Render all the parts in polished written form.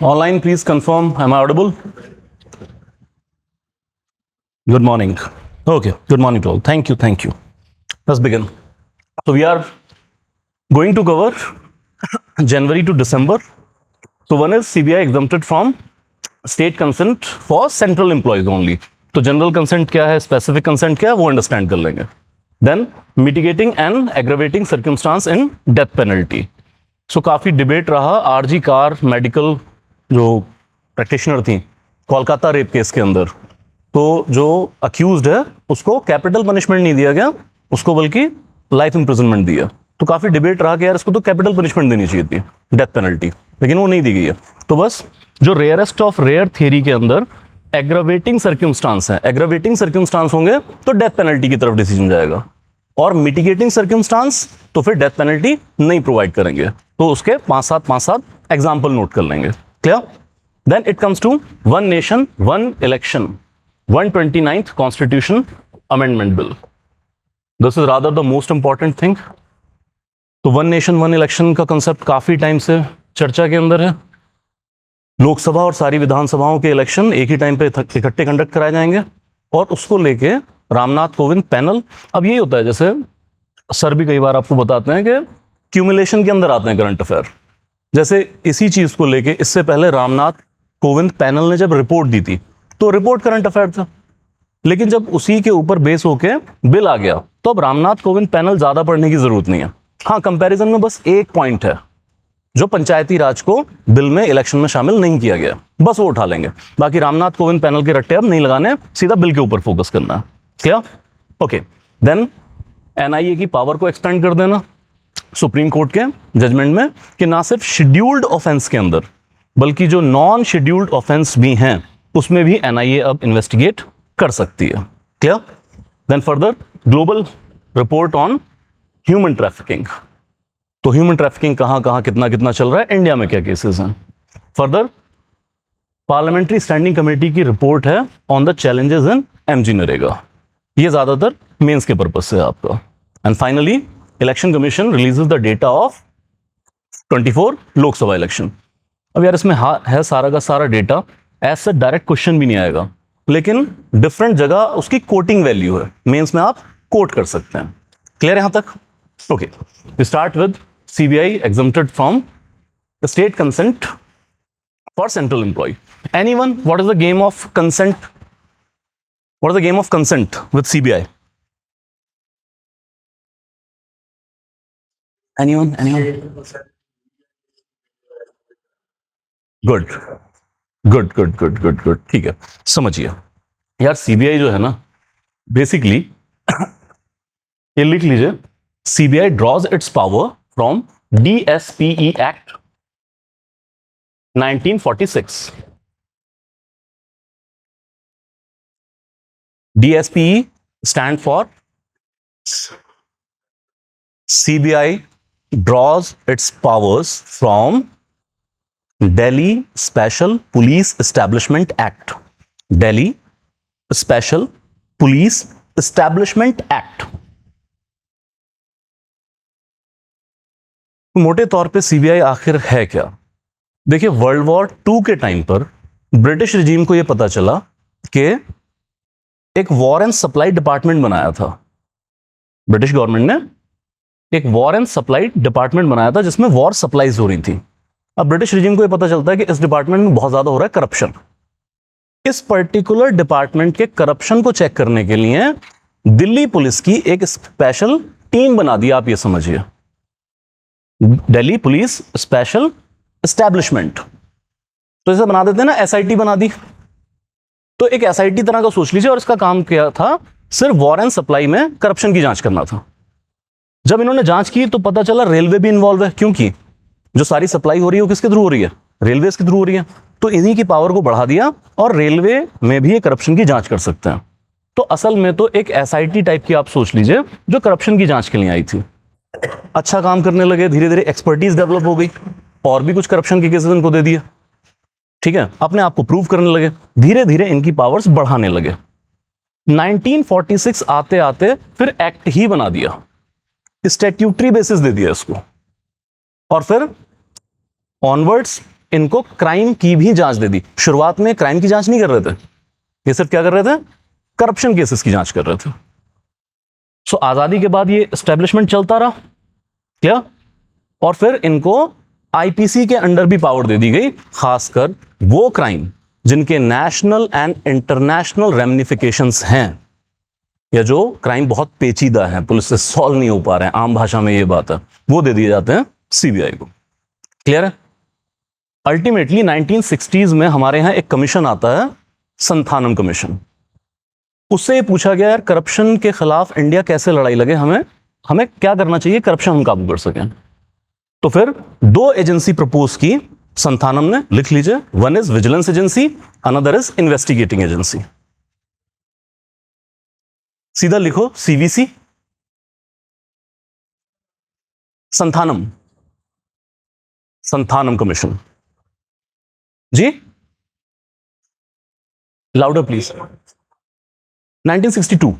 Online, please confirm. Am I audible? Good morning. Okay, good morning to all. Thank you, thank you. Let's begin. So we are going to cover January to December. So one is CBI exempted from state consent for central employees only. तो general consent क्या है, specific consent क्या है, वो understand कर लेंगे. Then mitigating and aggravating circumstances in death penalty. So काफी debate रहा आरजी कार मेडिकल जो प्रैक्टिशनर थी कोलकाता रेप केस के अंदर. तो जो अक्यूज्ड है उसको कैपिटल पनिशमेंट नहीं दिया गया, उसको बल्कि लाइफ इंप्रिजनमेंट दिया. तो काफी डिबेट रहा कि यार इसको तो कैपिटल पनिशमेंट देनी चाहिए थी, डेथ पेनल्टी, लेकिन वो नहीं दी गई है. तो बस जो रेयरेस्ट ऑफ रेयर थियरी के अंदर एग्रावेटिंग सर्कमस्टांस है, एग्रावेटिंग सर्कमस्टांस होंगे तो डेथ पेनल्टी की तरफ डिसीजन जाएगा, और मिटिगेटिंग सर्कमस्टांस तो फिर डेथ पेनल्टी नहीं प्रोवाइड करेंगे. तो उसके 5-7 एग्जाम्पल नोट कर लेंगे. Clear? Then it comes to one nation one election 129th constitution amendment bill. This is rather the most important thing. तो वन नेशन वन इलेक्शन का कंसेप्ट काफी टाइम से चर्चा के अंदर है. लोकसभा और सारी विधानसभाओं के इलेक्शन एक ही टाइम पे इकट्ठे कंडक्ट कराए जाएंगे, और उसको लेके रामनाथ कोविंद पैनल. अब यही होता है, जैसे सर भी कई बार आपको बताते हैं कि क्यूमुलेशन के अंदर आते हैं करंट अफेयर. जैसे इसी चीज को लेके इससे पहले रामनाथ कोविंद पैनल ने जब रिपोर्ट दी थी तो रिपोर्ट करंट अफेयर था, लेकिन जब उसी के ऊपर बेस होके बिल आ गया तो अब रामनाथ कोविंद पैनल ज्यादा पढ़ने की जरूरत नहीं है. हाँ, कंपैरिजन में बस एक पॉइंट है जो पंचायती राज को बिल में इलेक्शन में शामिल नहीं किया गया, बस वो उठा लेंगे. बाकी रामनाथ कोविंद पैनल के रट्टे अब नहीं लगाने, सीधा बिल के ऊपर फोकस करना है. क्या? ओके. देन एनआईए की पावर को एक्सपेंड कर देना सुप्रीम कोर्ट के जजमेंट में, कि ना सिर्फ शेड्यूल्ड ऑफेंस के अंदर बल्कि जो नॉन शेड्यूल्ड ऑफेंस भी हैं उसमें भी एनआईए अब इन्वेस्टिगेट कर सकती है. Clear? Then further global report on human trafficking. तो ह्यूमन ट्रैफिकिंग कहां कहां कितना कितना चल रहा है, इंडिया में क्या केसेस हैं. फर्दर पार्लियामेंट्री स्टैंडिंग कमेटी की रिपोर्ट है on the challenges in MG NREGA. ये ज्यादातर मेंस के पर्पज से है आपका. And finally election commission releases the data of 24 Lok Sabha election. अब यार इसमें है सारा का सारा डेटा, ऐसा डायरेक्ट क्वेश्चन भी नहीं आएगा, लेकिन डिफरेंट जगह उसकी कोटिंग वैल्यू है, मेंस में आप कोट कर सकते हैं. क्लियर यहां तक? Okay. We start with CBI exempted from the state consent for central employee. Anyone, what is the game of consent? What is the game of consent with CBI? Anyone? Good. Good. ठीक है, समझिए. यार CBI जो है ना, basically ये लिख लीजिए, CBI draws its power from DSPE act 1946. DSPE stand for CBI draws its powers from Delhi Special Police Establishment Act. Delhi Special Police Establishment Act. मोटे तौर पे सीबीआई आखिर है क्या? देखिए, वर्ल्ड वॉर 2 के टाइम पर ब्रिटिश रिजीम को यह पता चला कि एक वॉर एंड सप्लाई डिपार्टमेंट बनाया था. ब्रिटिश गवर्नमेंट ने एक वॉर एंड सप्लाई डिपार्टमेंट बनाया था जिसमें वॉर सप्लाईज हो रही थी. अब ब्रिटिश रिजीम को यह पता चलता है कि इस डिपार्टमेंट में बहुत ज्यादा हो रहा है करप्शन. इस पर्टिकुलर डिपार्टमेंट के करप्शन को चेक करने के लिए दिल्ली पुलिस की एक स्पेशल टीम बना दी. आप ये समझिए, दिल्ली पुलिस स्पेशल एस्टैब्लिशमेंट. तो इसे बना देते हैं ना, एसआईटी बना दी. तो एक एसआईटी तरह का सोच लीजिए, और इसका काम क्या था, सिर्फ वॉर एंड सप्लाई में करप्शन की जांच करना था. जब इन्होंने जांच की तो पता चला रेलवे भी इन्वॉल्व है, क्योंकि जो सारी सप्लाई हो रही है वो किसके थ्रू हो रही है, रेलवे के थ्रू हो रही है. तो इन्हीं की पावर को बढ़ा दिया और रेलवे में भी ये करप्शन की जांच कर सकते हैं. तो असल में तो एक एसआईटी टाइप की आप सोच लीजिए जो करप्शन की जांच के लिए आई थी. अच्छा काम करने लगे, धीरे धीरे एक्सपर्टीज डेवलप हो गई, और भी कुछ करप्शन के केसेस इनको दे दिए. ठीक है, अपने आप को प्रूव करने लगे, धीरे धीरे इनकी पावर्स बढ़ाने लगे. 1946 आते आते फिर एक्ट ही बना दिया, स्टैट्यूटरी बेसिस दे दिया इसको, और फिर ऑनवर्ड्स इनको क्राइम की भी जांच दे दी। शुरुआत में क्राइम की जांच नहीं कर रहे थे, ये सिर्फ क्या कर रहे थे, करप्शन केसेस की जांच कर रहे थे। सो आजादी के बाद ये एस्टेब्लिशमेंट चलता रहा क्या, और फिर इनको आईपीसी के अंडर भी पावर दे दी गई, खासकर वो क्राइम जिनके नेशनल एंड इंटरनेशनल रेमिनिफिकेशंस हैं, या जो क्राइम बहुत पेचीदा है, पुलिस से सॉल्व नहीं हो पा रहे हैं, आम भाषा में ये बात है, वो दे दिए जाते हैं सीबीआई को। क्लियर है? अल्टीमेटली 1960s में हमारे यहां एक कमीशन आता है, संथानम कमीशन। उससे पूछा गया, यार करप्शन के खिलाफ इंडिया कैसे लड़ाई लगे, हमें क्या करना चाहिए, करप्शन हम काबू कर सकें। तो फिर दो एजेंसी प्रपोज की संथानम ने, लिख लीजिए, one is vigilance agency, another is investigating agency. सीधा लिखो सीवीसी, संथानम, संथानम कमीशन। जी louder please. 1962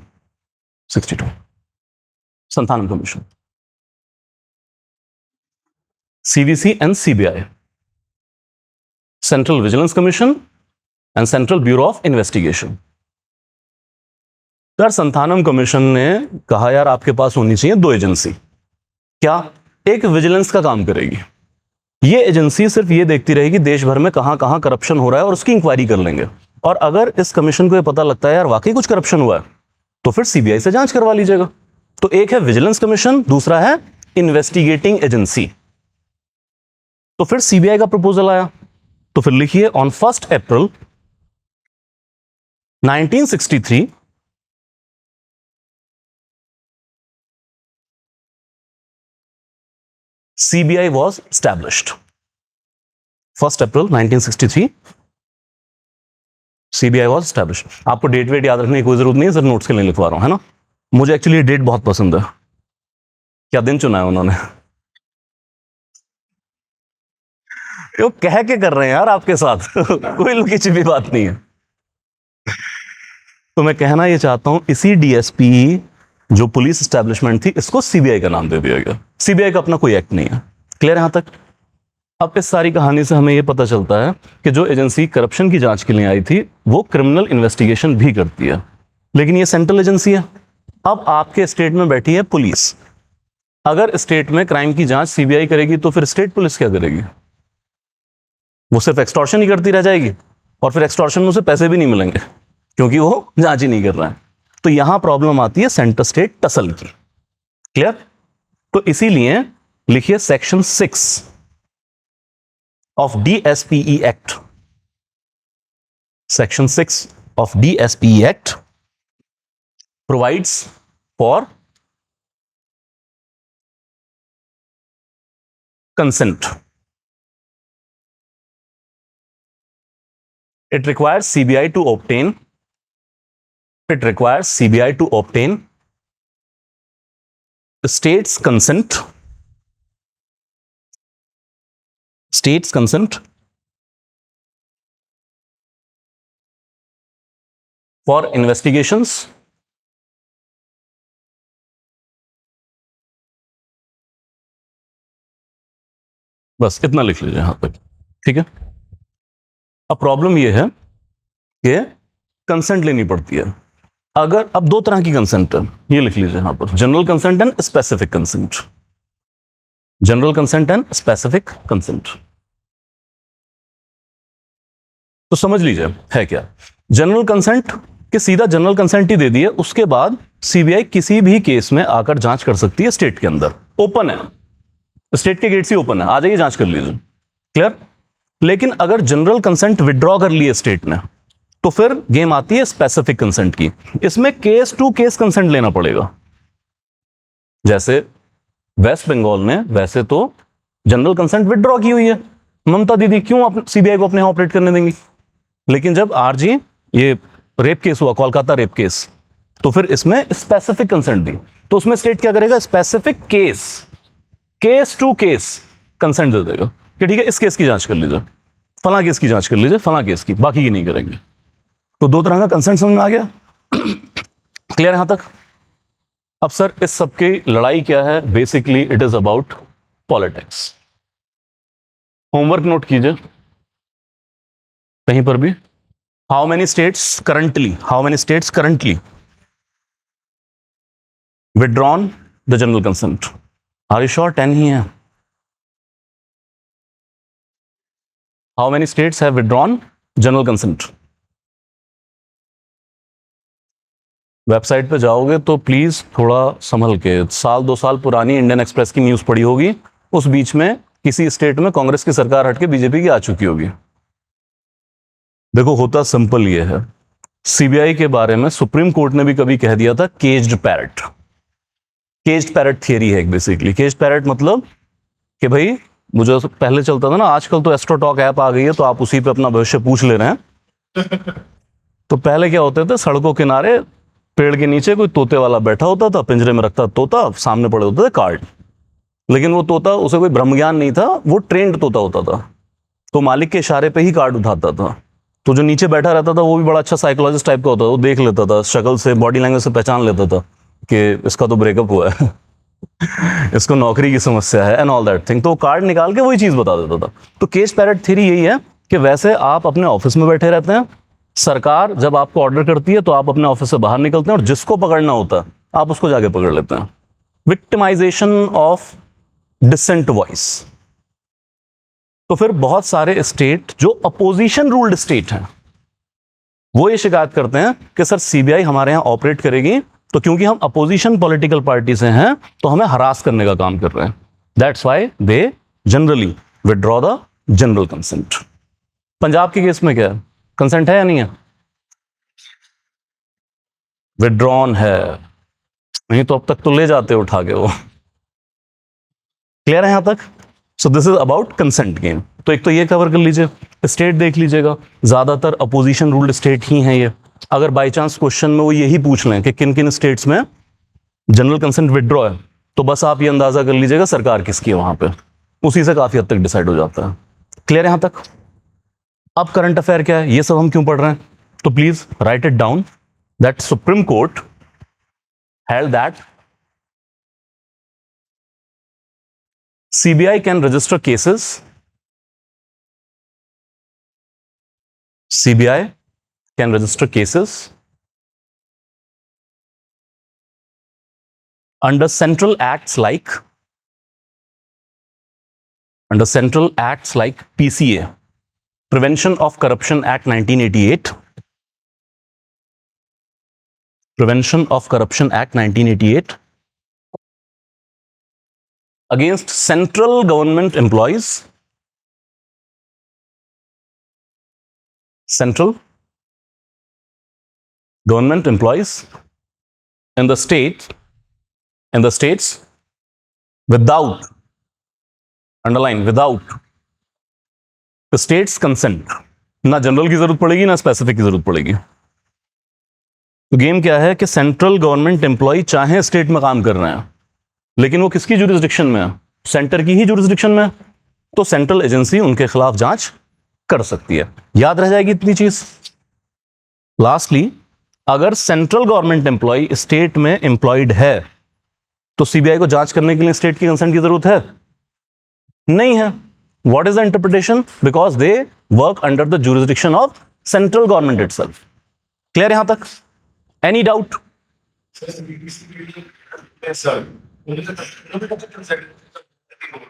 Santhanam commission, CVC and CBI, central vigilance commission and central bureau of investigation. यार संथानम कमीशन ने कहा, यार आपके पास होनी चाहिए दो एजेंसी। क्या? एक विजिलेंस का काम करेगी, ये एजेंसी सिर्फ ये देखती रहेगी देश भर में कहां कहां करप्शन हो रहा है और उसकी इंक्वायरी कर लेंगे, और अगर इस कमीशन को ये पता लगता है यार वाकई कुछ करप्शन हुआ है, तो फिर सीबीआई से जांच करवा लीजिएगा। तो एक है विजिलेंस कमीशन, दूसरा है इन्वेस्टिगेटिंग एजेंसी। तो फिर सीबीआई का प्रपोजल आया, तो फिर लिखिए, on 1 April 1963 CBI was established. 1 April 1963 CBI was established. आपको डेट वेट याद रखने की कोई जरूरत नहीं है, सर नोट्स के लिए लिखवा रहा हूं, है ना। मुझे एक्चुअली डेट बहुत पसंद है। क्या दिन चुना है उन्होंने। वो कह के कर रहे हैं यार आपके साथ कोई लुकी छिपी बात नहीं है। तो मैं कहना ये चाहता हूं, इसी डीएसपी जो पुलिस एस्टेब्लिशमेंट थी, इसको सीबीआई का नाम दे दिया गया। सीबीआई का अपना कोई एक्ट नहीं है। क्लियर है यहां तक? अब इस सारी कहानी से हमें यह पता चलता है कि जो एजेंसी करप्शन की जांच के लिए आई थी, वो क्रिमिनल इन्वेस्टिगेशन भी करती है, लेकिन ये सेंट्रल एजेंसी है। अब आपके स्टेट में बैठी है पुलिस। अगर स्टेट में क्राइम की जांच सीबीआई करेगी, तो फिर स्टेट पुलिस क्या करेगी? वो सिर्फ एक्सटॉर्शन ही करती रह जाएगी, और फिर एक्सटॉर्शन में उसे पैसे भी नहीं मिलेंगे, क्योंकि वो जांच ही नहीं कर रहा है। तो यहां प्रॉब्लम आती है सेंटर स्टेट टसल की। क्लियर? तो इसीलिए लिखिए, section 6 of DSPE Act, Section 6 of DSPE Act provides for consent. It requires CBI to obtain state's consent for investigations बस इतना लिख लीजिए यहां तक। ठीक है? अब प्रॉब्लम यह है कि कंसेंट लेनी पड़ती है। अगर अब दो तरह की कंसेंट है, ये लिख लीजिए यहां पर, general consent and specific consent. General consent and specific consent. तो समझ लीजिए है क्या। जनरल कंसेंट कि सीधा जनरल कंसेंट ही दे दिए, उसके बाद सीबीआई किसी भी केस में आकर जांच कर सकती है। स्टेट के अंदर ओपन है, स्टेट के गेट्स ही ओपन है, आ जाइए जांच कर लीजिए। क्लियर? लेकिन अगर जनरल कंसेंट विड्रॉ कर लिए स्टेट ने, तो फिर गेम आती है स्पेसिफिक कंसेंट की। इसमें केस टू केस कंसेंट लेना पड़ेगा। जैसे वेस्ट बंगाल ने वैसे तो जनरल कंसेंट विड्रॉ की हुई है, ममता दीदी क्यों सीबीआई को अपने यहां ऑपरेट करने देंगी। लेकिन जब आरजी ये रेप केस हुआ, कोलकाता रेप केस, तो फिर इसमें स्पेसिफिक कंसेंट दी, तो उसमें स्टेट क्या करेगा, specific case to case consent दे देगा कि ठीक है इस केस की जांच कर लीजिए, फला केस की जांच कर लीजिए, फला केस की, बाकी की नहीं करेंगे। तो दो तरह का कंसेंट समझ में आ गया। क्लियर यहां तक? अब सर इस सबकी लड़ाई क्या है? Basically it is about politics. Homework note कीजिए, कहीं पर भी? How many states currently withdrawn the general consent? Are you sure 10 ही है? How many states have withdrawn general consent? Website पे जाओगे तो प्लीज थोड़ा संभल के, 1-2 साल पुरानी इंडियन एक्सप्रेस की न्यूज पड़ी होगी, उस बीच में किसी स्टेट में कांग्रेस की सरकार हटके बीजेपी की आ चुकी होगी। देखो, होता सिंपल ये है, सीबीआई के बारे में सुप्रीम कोर्ट ने भी कभी कह दिया था caged parrot. Caged parrot theory है बेसिकली। केज्ड पैरट मतलब कि भाई, मुझे पहले चलता था ना, आजकल तो एस्ट्रोटॉक ऐप आ गई है तो आप उसी पे अपना भविष्य पूछ ले रहे हैं। तो पहले क्या होते थे, सड़कों किनारे पेड़ के नीचे कोई तोते वाला बैठा होता था, पिंजरे में रखता तोता, सामने पड़े होते थे कार्ड। लेकिन वो तोता, उसे कोई ब्रह्म ज्ञान नहीं था, वो ट्रेंड तोता होता था, तो मालिक के इशारे पे ही कार्ड उठाता था। तो जो नीचे बैठा रहता था वो भी बड़ा अच्छा साइकोलॉजिस्ट टाइप का होता था, वो देख लेता था, शक्ल से, बॉडी लैंग्वेज से पहचान लेता था कि इसका तो ब्रेकअप हुआ है, इसको नौकरी की समस्या है एंड ऑल दैट थिंग। तो वो कार्ड निकाल के वही चीज बता देता था। तो केज पैरट थ्योरी यही है कि वैसे आप अपने ऑफिस में बैठे रहते हैं, सरकार जब आपको ऑर्डर करती है तो आप अपने ऑफिस से बाहर निकलते हैं और जिसको पकड़ना होता है आप उसको जाके पकड़ लेते हैं। Victimization of dissent voice. तो फिर बहुत सारे स्टेट जो अपोजिशन रूल्ड स्टेट हैं वो ये शिकायत करते हैं कि सर सीबीआई हमारे यहां ऑपरेट करेगी तो क्योंकि हम अपोजिशन पॉलिटिकल पार्टी से हैं तो हमें हरास करने का काम कर रहे हैं। That's why they generally withdraw the general consent. Punjab के केस में क्या है, कंसेंट है या नहीं है? विड्रॉन है, नहीं तो अब तक तो ले जाते उठा के वो। क्लियर है यहां तक? So this is about consent game. तो एक तो ये कवर कर लीजिए, स्टेट देख लीजिएगा, ज्यादातर अपोजिशन रूल्ड स्टेट ही हैं ये। अगर बाई चांस क्वेश्चन में वो यही पूछ लें कि किन किन स्टेट्स में जनरल कंसेंट विड्रॉ है, तो बस आप ये अंदाजा कर लीजिएगा सरकार किसकी है वहां पे, उसी से काफी हद तक डिसाइड हो जाता है। क्लियर है यहां तक? अब करंट अफेयर क्या है, ये सब हम क्यों पढ़ रहे हैं, तो please right it down that supreme court held that CBI can register cases. CBI can register cases under central acts like PCA, Prevention of Corruption Act 1988, Prevention of Corruption Act 1988, against central government employees, central government employees in the states without, underline, without the state's consent। ना general की जरूरत पड़ेगी ना specific की जरूरत पड़ेगी। तो game क्या है कि सेंट्रल गवर्नमेंट एम्प्लॉय चाहे स्टेट में काम कर रहे हैं लेकिन वो किसकी जुरिस्डिक्शन में है, सेंटर की ही जुरिस्डिक्शन में, तो सेंट्रल एजेंसी उनके खिलाफ जांच कर सकती है। याद रह जाएगी इतनी चीज। लास्टली, अगर सेंट्रल गवर्नमेंट एम्प्लॉय स्टेट में एम्प्लॉयड है तो सीबीआई को जांच करने के लिए स्टेट की कंसेंट की जरूरत है? नहीं है। What is the interpretation? Because they work under the jurisdiction of central government itself. Clear यहां तक? Any doubt?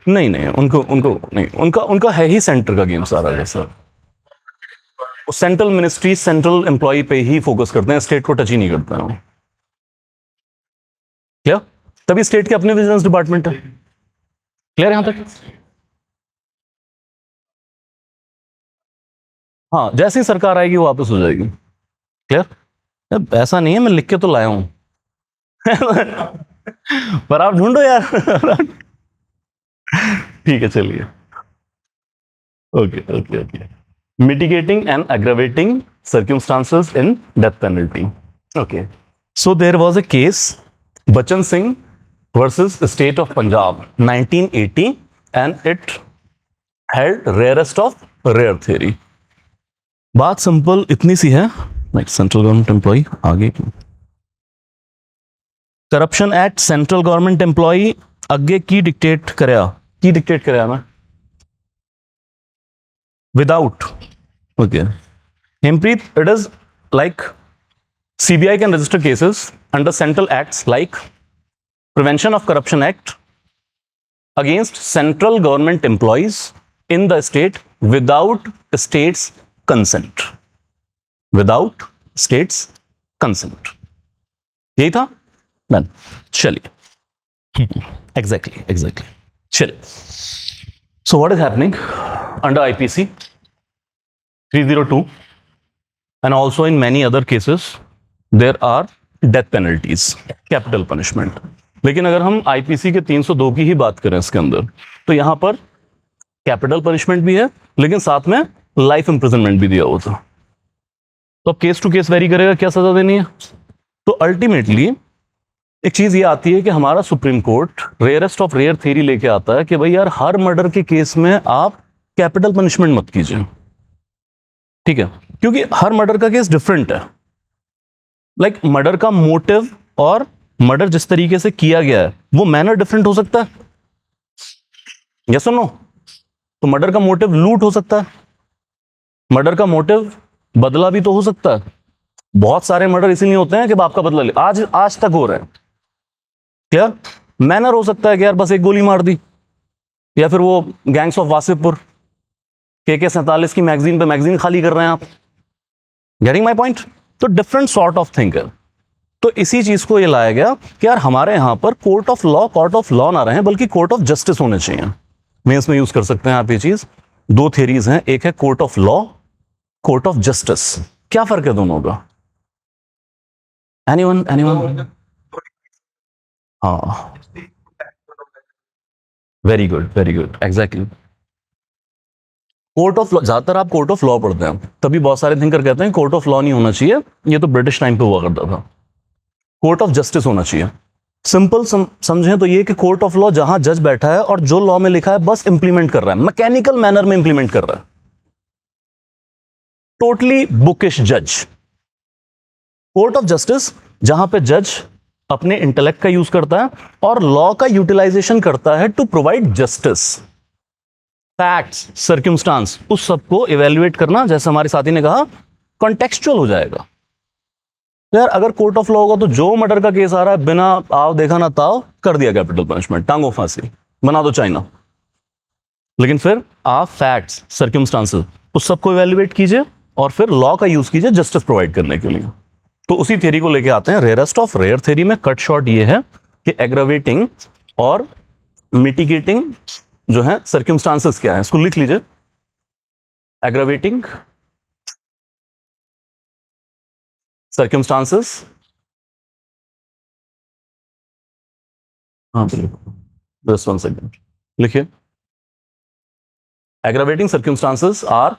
नहीं नहीं, उनको उनको नहीं, उनका है ही सेंटर का गेम सारा जैसा। वो सेंट्रल मिनिस्ट्री, सेंट्रल एम्प्लॉय पे ही फोकस करते हैं, स्टेट को टच ही नहीं करते हैं। क्या? तभी स्टेट के अपने विजिलेंस डिपार्टमेंट है। क्लियर यहां तक? हाँ, जैसे ही सरकार आएगी वो वापस हो जाएगी। क्लियर? ऐसा नहीं है, मैं लिख के तो लाया हूं पर आप ढूंढो यार ठीक है, चलिए। Okay okay okay. Mitigating and aggravating circumstances in death penalty. Okay, so there was a case Bachan Singh versus state of Punjab 1980 and it held rarest of rare theory. बात सिंपल इतनी सी है, सेंट्रल गवर्नमेंट एम्प्लॉय आगे corruption act central government employ अगे की dictate कराया मैं without, okay, Hempreet, it is like CBI can register cases under central acts like Prevention of Corruption Act against central government employees in the state without state's consent. Without state's consent. यही था done. चलिए. Exactly. चलिए. So what is happening under IPC 302 and also in many other cases there are death penalties, capital punishment. लेकिन अगर हम IPC के 302 की ही बात करें इसके अंदर, तो यहां पर कैपिटल पनिशमेंट भी है लेकिन साथ में लाइफ इंप्रिजनमेंट भी दिया हुआ था. तो अब केस टू केस वेरी करेगा क्या सजा देनी है. तो अल्टीमेटली एक चीज ये आती है कि हमारा supreme court rarest of rare theory लेके आता है कि भाई यार हर मर्डर के केस में आप कैपिटल पनिशमेंट मत कीजिए. ठीक है, क्योंकि हर मर्डर का केस डिफरेंट है. लाइक मर्डर का मोटिव और मर्डर जिस तरीके से किया गया है वो मैनर डिफरेंट हो सकता है. यस और नो. तो मर्डर का मोटिव लूट हो सकता है, मर्डर का मोटिव बदला भी तो हो सकता है. बहुत सारे मर्डर इसीलिए होते हैं कि बाप का बदला ले. आज तक हो रहा है. क्या मैनर हो सकता है कि यार बस एक गोली मार दी, या फिर वो गैंग्स ऑफ वासिफपुर के 47 की मैगजीन पे मैगजीन खाली कर रहे हैं आप. Getting my point. तो डिफरेंट सॉर्ट ऑफ थिंग है. तो इसी चीज को ये लाया गया कि यार हमारे यहां पर कोर्ट ऑफ लॉ ना रहे बल्कि कोर्ट ऑफ जस्टिस होने चाहिए. मेंस में यूज कर सकते हैं आप ये चीज. दो थियरीज हैं, एक है court of law, court of justice. क्या फर्क है दोनों का? एनीवन? हाँ, very good exactly. Court of law, ज्यादातर आप कोर्ट ऑफ लॉ पढ़ते हैं तभी बहुत सारे थिंकर कहते हैं कोर्ट ऑफ लॉ नहीं होना चाहिए, ये तो ब्रिटिश टाइम पे हुआ करता था. कोर्ट ऑफ जस्टिस होना चाहिए. सिंपल समझें तो ये कि कोर्ट ऑफ लॉ जहां जज बैठा है और जो लॉ में लिखा है बस इंप्लीमेंट कर रहा है, मैकेनिकल मैनर में इंप्लीमेंट कर रहा है. टोटली बुकिश जज. कोर्ट ऑफ जस्टिस जहां पे जज अपने इंटेलेक्ट का यूज करता है और लॉ का यूटिलाइजेशन करता है to provide justice. Facts, circumstances, उस सबको इवेल्युएट करना, जैसे हमारे साथी ने कहा, कॉन्टेक्सचुअल हो जाएगा. तो यार अगर कोर्ट ऑफ लॉ होगा तो जो मर्डर का केस आ रहा है बिना आओ देखा ना ताओ कर दिया कैपिटल पनिशमेंट, टांगों फांसी, बना दो चाइना. लेकिन फिर आप फैक्ट्स, सर्कमस्टांसेस, उस सबको इवेल्युएट कीजिए और फिर लॉ का यूज कीजिए जस्टिस प्रोवाइड करने के लिए. तो उसी थ्योरी को लेके आते हैं. रेयरेस्ट ऑफ रेयर थ्योरी में कट शॉर्ट ये है कि एग्रावेटिंग और मिटिगेटिंग जो है सर्कमस्टांसेस क्या है, इसको लिख लीजिए. एग्रावेटिंग circumstances, हाँ just one second, लिखिए. aggravating circumstances are,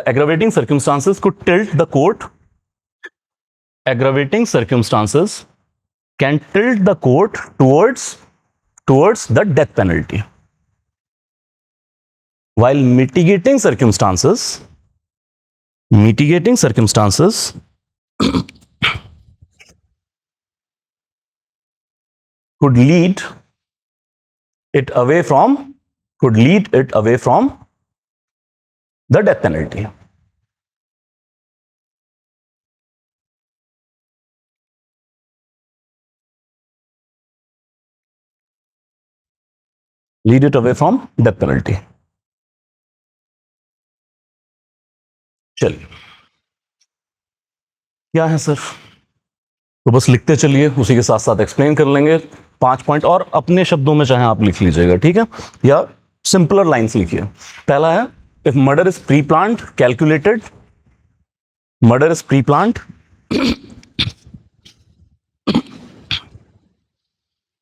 aggravating circumstances could tilt the court. Aggravating circumstances can tilt the court towards the death penalty, while mitigating circumstances could lead it away from the death penalty. Lead it away from death penalty. चलिए, क्या है sir? तो बस लिखते चलिए, उसी के साथ साथ एक्सप्लेन कर लेंगे. 5 पॉइंट और अपने शब्दों में चाहे आप लिख लीजिएगा, ठीक है, या सिंपलर लाइंस लिखिए. पहला है, if murder is pre planned, calculated, murder is pre planned,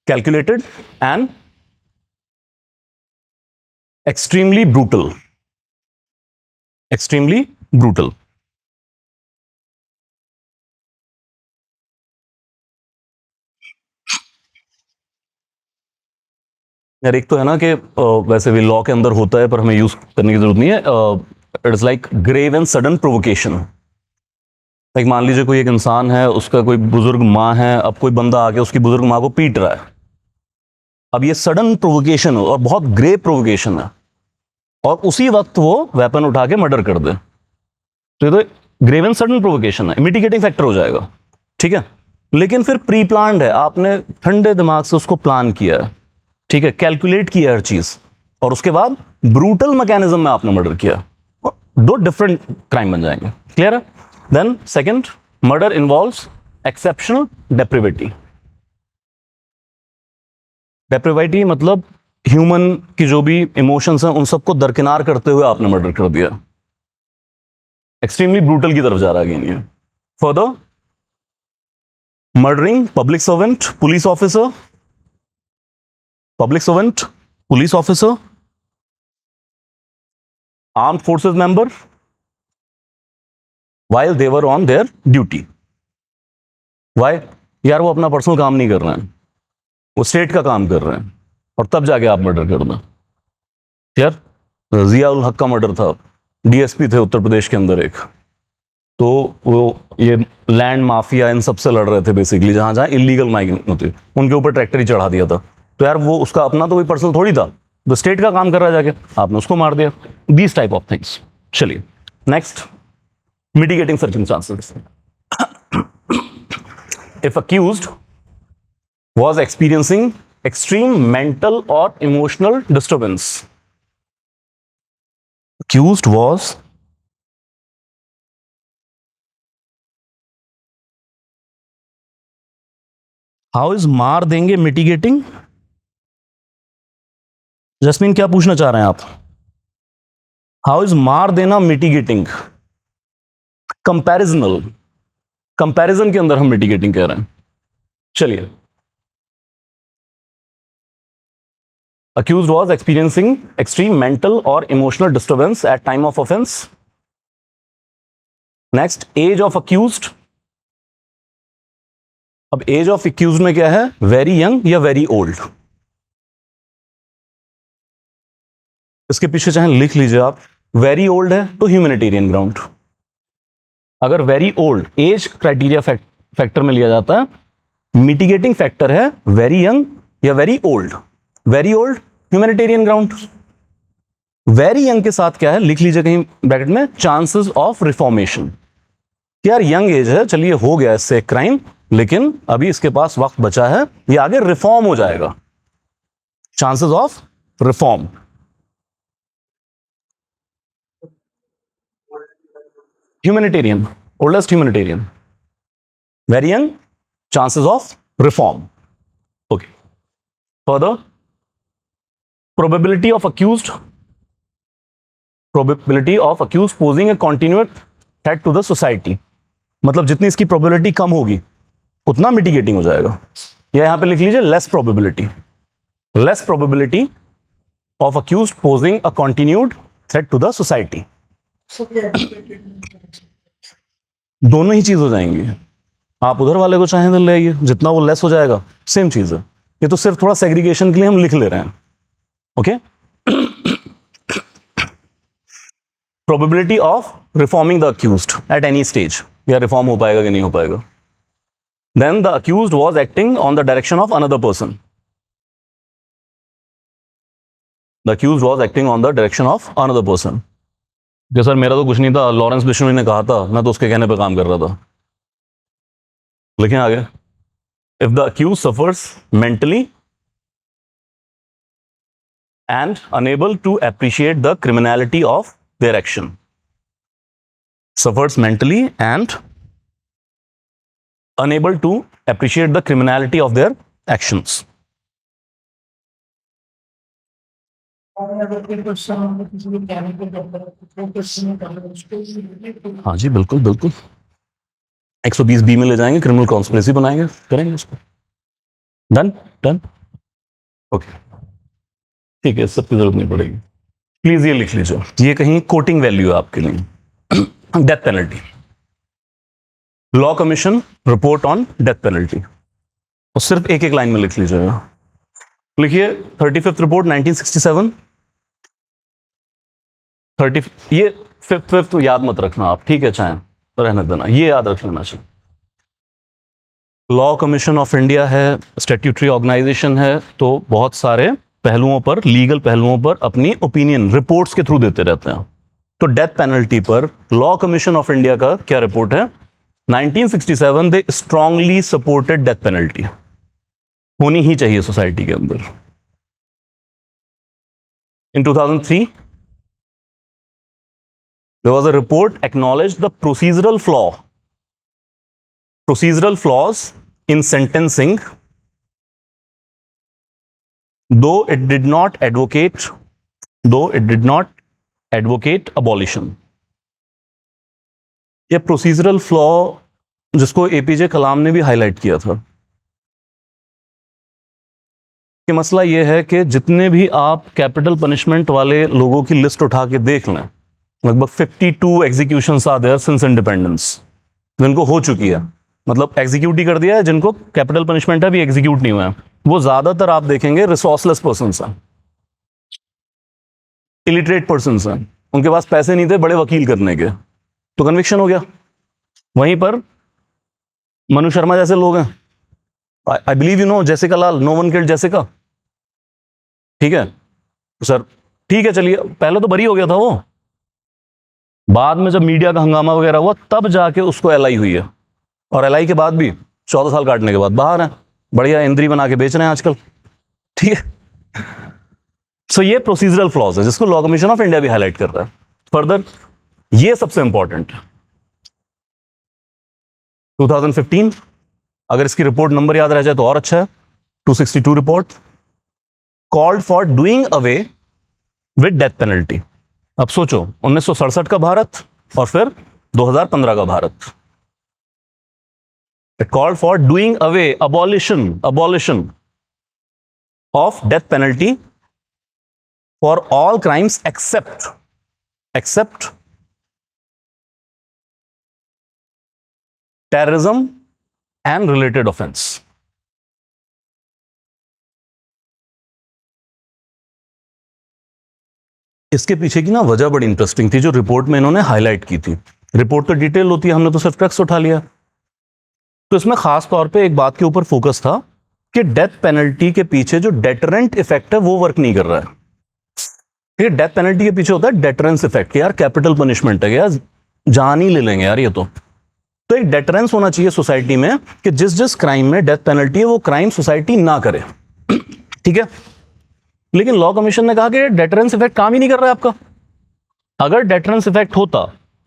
calculated and extremely brutal. यार एक तो है ना कि वैसे भी लॉ के अंदर होता है पर हमें यूज करने की जरूरत नहीं है. It is like grave and sudden provocation. Like मान लीजिए कोई एक इंसान है, उसका कोई बुजुर्ग माँ है, अब कोई बंदा आके उसकी बुजुर्ग माँ को पीट रहा है. अब ये सडन प्रोवोकेशन और बहुत ग्रेव प्रोवोकेशन है. और उसी वक्त वो वेपन उठा के मर्डर कर दे, तो ये तो ग्रेव एंड सडन प्रोवोकेशन है, मिटिगेटिंग फैक्टर हो जाएगा, ठीक है। लेकिन फिर प्री प्लान्ड है, आपने ठंडे दिमाग से उसको प्लान किया है, ठीक है, कैलकुलेट किया हर चीज, और उसके बाद ब्रूटल मैकेनिज्म में आपने मर्डर किया, दो डिफरेंट क्राइम बन जाएंगे। क्लियर है? Then second, murder involves exceptional depravity. Depravity मतलब ह्यूमन की जो भी इमोशंस हैं उन सबको दरकिनार करते हुए आपने मर्डर कर दिया, एक्सट्रीमली ब्रूटल की तरफ जा रहा है ये। Further, murdering public servant, police officer, public servant, police officer, armed forces member while they were on their duty. Why? यार वो अपना पर्सनल काम नहीं कर रहे हैं, वो स्टेट का काम कर रहे हैं, और तब जाके आप मर्डर करना। यार जिया उल हक का मर्डर था, डीएसपी थे उत्तर प्रदेश के अंदर एक, तो वो ये लैंड माफिया इन सबसे लड़ रहे थे बेसिकली, जहां जहां इलीगल माइनिंग होती, उनके ऊपर ट्रैक्टर ही चढ़ा दिया था। तो यार वो उसका अपना तो कोई पर्सनल थोड़ी था, तो स्टेट का काम कर रहा है, जाके आपने उसको मार दिया। These type of things. चलिए next, mitigating circumstances. If accused was experiencing extreme mental or emotional disturbance. Accused was how is मार देंगे mitigating? जस्मीन क्या पूछना चाह रहे हैं आप? How is मार देना mitigating? कंपैरिजनल, कंपैरिजन के अंदर हम mitigating कह रहे हैं। चलिए, accused was experiencing extreme mental or emotional disturbance at time of offense. Next, age of accused. अब एज ऑफ एक्यूज में क्या है, वेरी यंग या वेरी ओल्ड? इसके पीछे चाहे लिख लीजिए आप, वेरी ओल्ड है तो ह्यूमैनिटेरियन ग्राउंड। अगर very old age criteria factor में लिया जाता है, मिटिगेटिंग फैक्टर है वेरी यंग या very old. Very old humanitarian ground. Very young के साथ क्या है, लिख लीजिए कहीं ब्रैकेट में, चांसेस ऑफ रिफॉर्मेशन। यार यंग एज है, चलिए हो गया इससे क्राइम, लेकिन अभी इसके पास वक्त बचा है, ये आगे रिफॉर्म हो जाएगा। Chances of reform. Humanitarian, oldest humanitarian, very young, chances of reform. Okay, further, probability of accused, probability of accused posing a continuous threat to the society. मतलब जितनी इसकी प्रोबेबिलिटी कम होगी उतना मिटिगेटिंग हो जाएगा, या यहां पे लिख लीजिए less probability, less probability of accused posing a continued threat to the society. दोनों ही चीज हो जाएंगी, आप उधर वाले को चाहें तो ले आइए, जितना वो लेस हो जाएगा सेम चीज है। ये तो सिर्फ थोड़ा सेग्रीगेशन के लिए हम लिख ले रहे हैं। Okay, probability of reforming the accused at any stage, या रिफॉर्म हो पाएगा कि नहीं हो पाएगा। Then the accused was acting on the direction of another person. The accused was acting on the direction of another person. कि sir मेरा तो कुछ नहीं था, लॉरेंस बिश्नोई ने कहा था, मैं तो उसके कहने पे काम कर रहा था। लिखें आगे, if the accused suffers mentally and unable to appreciate the criminality of their action. Suffers mentally and unable to appreciate the criminality of their actions. हाँ जी, बिल्कुल बिल्कुल, 120 बी में ले जाएंगे, क्रिमिनल कॉन्स्पिरेसी बनाएंगे, करेंगे उसको। डन डन, ओके, ठीक है, सबकी जरूरत नहीं पड़ेगी। प्लीज ये लिख लीजिए, ये कहीं कोटिंग वैल्यू है आपके लिए। Death penalty, law commission report on death penalty, और सिर्फ एक एक लाइन में लिख लीजिएगा। लिखिए 35th रिपोर्ट 1967, 30, ये फिफ्थ याद मत रखना आप, ठीक है, चाहे रहने देना, ये याद रख लेना चाहिए। लॉ कमीशन ऑफ इंडिया है, स्टैट्यूटरी ऑर्गेनाइजेशन है, तो बहुत सारे पहलुओं पर, लीगल पहलुओं पर अपनी ओपिनियन रिपोर्ट्स के थ्रू देते रहते हैं। तो डेथ पेनल्टी पर लॉ कमीशन ऑफ इंडिया का क्या रिपोर्ट है? 1967 दे स्ट्रांगली सपोर्टेड डेथ पेनल्टी, होनी ही चाहिए सोसाइटी के अंदर। In 2003, there was a report acknowledged the procedural flaws in sentencing, though it did not advocate abolition. ये प्रोसीजरल फ्लॉ जिसको एपीजे कलाम ने भी हाईलाइट किया था कि मसला यह है कि जितने भी आप कैपिटल पनिशमेंट वाले लोगों की लिस्ट उठा के देख लें, लगभग 52 executions are there since independence, जिनको हो चुकी है, मतलब एग्जीक्यूट ही कर दिया है, जिनको कैपिटल पनिशमेंट है भी एग्जीक्यूट नहीं हुआ है, वो ज्यादातर आप देखेंगे रिसोर्सलेस पर्सन्स हैं, इलिटरेट पर्सन्स हैं, उनके पास पैसे नहीं थे बड़े वकील करने के, तो कन्विक्शन हो गया। वहीं पर मनु शर्मा जैसे लोग हैं, I believe you know Jessica Lal, no one killed Jessica, ठीक है सर, ठीक है चलिए, पहले तो बरी हो गया था वो, बाद में जब मीडिया का हंगामा वगैरह हुआ तब जाके उसको एलआई हुई है, और एलआई के बाद भी 14 साल काटने के बाद बाहर है, बढ़िया इंद्री बना के बेच रहे हैं आजकल, ठीक है। सो ये प्रोसीजरल फ्लॉज है जिसको लॉ कमीशन ऑफ इंडिया भी हाईलाइट कर रहा है। फर्दर ये सबसे इंपॉर्टेंट 2015, अगर इसकी रिपोर्ट नंबर याद रह जाए तो और अच्छा है, 262 report called for doing away with death penalty. अब सोचो 1967 का भारत और फिर 2015 का Bharat. It called for doing away, abolition of death penalty for all crimes except terrorism and related offence. इसके पीछे की ना वजह बड़ी इंटरेस्टिंग थी जो रिपोर्ट में इन्होंने हाईलाइट की थी। रिपोर्ट तो डिटेल होती है, हमने तो सिर्फ टेक्स्ट उठा लिया। तो इसमें खास तौर पे एक बात के ऊपर फोकस था कि डेथ पेनल्टी के पीछे जो डेटरेंट इफेक्ट है वो वर्क नहीं कर रहा है। ये डेथ पेनल्टी के पीछे होता है डेटरेंस इफेक्ट, यार कैपिटल पनिशमेंट है, यार जान ही ले लेंगे यार ये तो एक डेटरेंस होना चाहिए सोसाइटी में कि जिस जिस क्राइम में डेथ पेनल्टी है वो क्राइम सोसाइटी ना करे, ठीक है। लेकिन लॉ कमीशन ने कहा कि डेटरेंस इफेक्ट काम ही नहीं कर रहा है आपका। अगर डेटरेंस इफेक्ट होता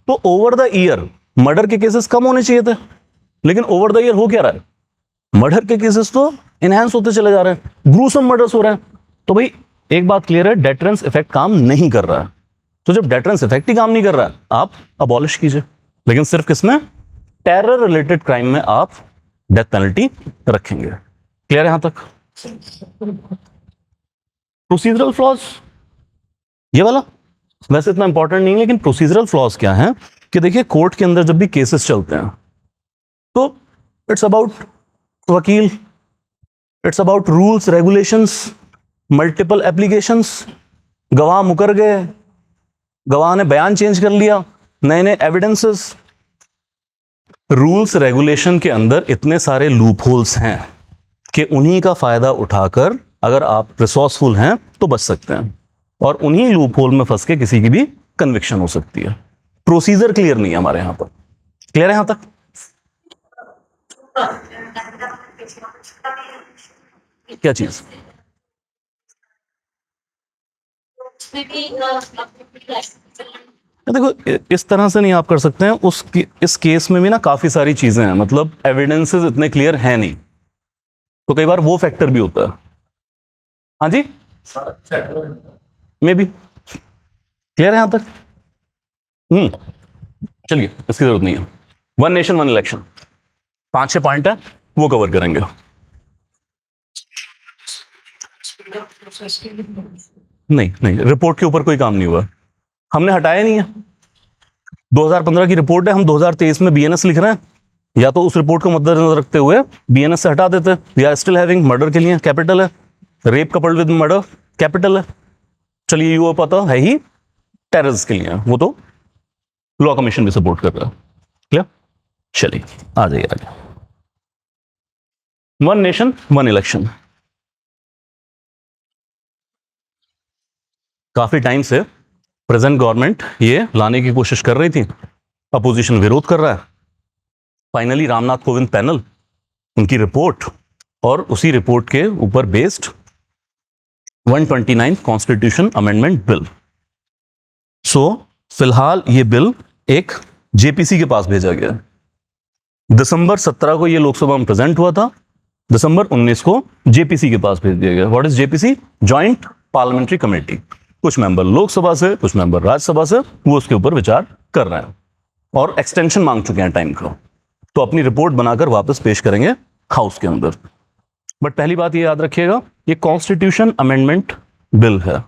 तो ओवर द ईयर मर्डर के केसेस कम होने चाहिए थे, लेकिन ओवर द ईयर हो क्या रहा है, मर्डर के केसेस तो एनहांस होते चले जा रहे हैं, ग्रूसम मर्डर्स हो रहे हैं। तो भाई एक बात क्लियर है, डेटरेंस इफेक्ट काम नहीं कर रहा है। तो जब डेटरेंस इफेक्ट ही काम नहीं कर रहा है, आप अबॉलिश कीजिए, लेकिन सिर्फ किसमें, टेरर रिलेटेड क्राइम में आप डेथ पेनल्टी रखेंगे। क्लियर है यहां तक? प्रोसीजरल फ्लॉज ये वाला वैसे इतना इंपॉर्टेंट नहीं है, लेकिन प्रोसीजरल फ्लॉज क्या है कि देखिए कोर्ट के अंदर जब भी केसेस चलते हैं तो इट्स अबाउट वकील, it's about rules regulations, multiple applications, गवाह मुकर गए, गवाह ने बयान चेंज कर लिया, नए नए एविडेंसेस। रूल्स रेगुलेशन के अंदर इतने सारे लूप होल्स हैं कि उन्हीं का फायदा उठाकर अगर आप रिसोर्सफुल हैं तो बच सकते हैं, और उन्हीं लूप होल में फंस के किसी की भी कन्विक्शन हो सकती है। प्रोसीजर क्लियर नहीं है हमारे यहां पर। क्लियर है यहां तक? क्या चीज? देखो इस तरह से नहीं आप कर सकते हैं। इस केस में भी ना काफी सारी चीजें हैं, मतलब एविडेंसेस इतने क्लियर हैं नहीं, तो कई बार वो फैक्टर भी होता है। हाँ जी, मे बी। क्लियर है यहां तक? चलिए इसकी जरूरत नहीं है। One nation one election, 5-6 point है वो कवर करेंगे। नहीं नहीं, रिपोर्ट के ऊपर कोई काम नहीं हुआ, हमने हटाया नहीं है। 2015 की रिपोर्ट है, हम 2023 में बीएनएस लिख रहे हैं, या तो उस रिपोर्ट को मद्देनजर रखते हुए बीएनएस से हटा देते। We are still having murder के लिए कैपिटल है, rape coupled with murder capital है। चलिए ये पता है ही टेररिस्ट के लिए, वो तो लॉ कमीशन भी सपोर्ट कर रहा है। क्लियर? चलिए आ जाइए आगे। वन नेशन वन इलेक्शन, काफी टाइम से प्रेजेंट गवर्नमेंट ये लाने की कोशिश कर रही थी, अपोजिशन विरोध कर रहा है। फाइनली रामनाथ कोविंद पैनल, उनकी रिपोर्ट और उसी रिपोर्ट के ऊपर बेस्ड 129 कॉन्स्टिट्यूशन अमेंडमेंट बिल। सो फिलहाल ये बिल एक जेपीसी के पास भेजा गया। दिसंबर 17 को ये लोकसभा में प्रेजेंट हुआ था, दिसंबर 19 को जेपीसी के पास भेज दिया गया। What is JPC? Joint parliamentary committee. कुछ मेंबर लोकसभा से, कुछ मेंबर राज्यसभा से, वो उसके ऊपर विचार कर रहे हैं और एक्सटेंशन मांग चुके हैं टाइम का, तो अपनी रिपोर्ट बनाकर वापस पेश करेंगे हाउस के अंदर। बट पहली बात ये याद रखिएगा, ये कॉन्स्टिट्यूशन अमेंडमेंट बिल है,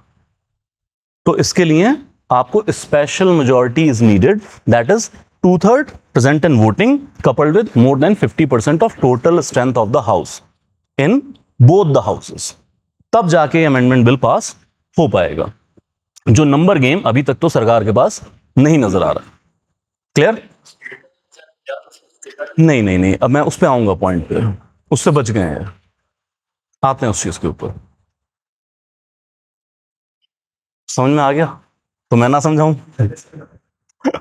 तो इसके लिए आपको special majority is needed, that is 2/3 present in voting coupled with more than 50% of total strength of the house in both the houses, तब जाके अमेंडमेंट बिल पास हो पाएगा। जो नंबर गेम अभी तक तो सरकार के पास नहीं नजर आ रहा। क्लियर? नहीं नहीं नहीं, अब मैं उस पर आऊंगा, पॉइंट पे, उससे बच गए हैं, आते हैं उस चीज के ऊपर। समझ में आ गया तो मैं ना समझाऊं?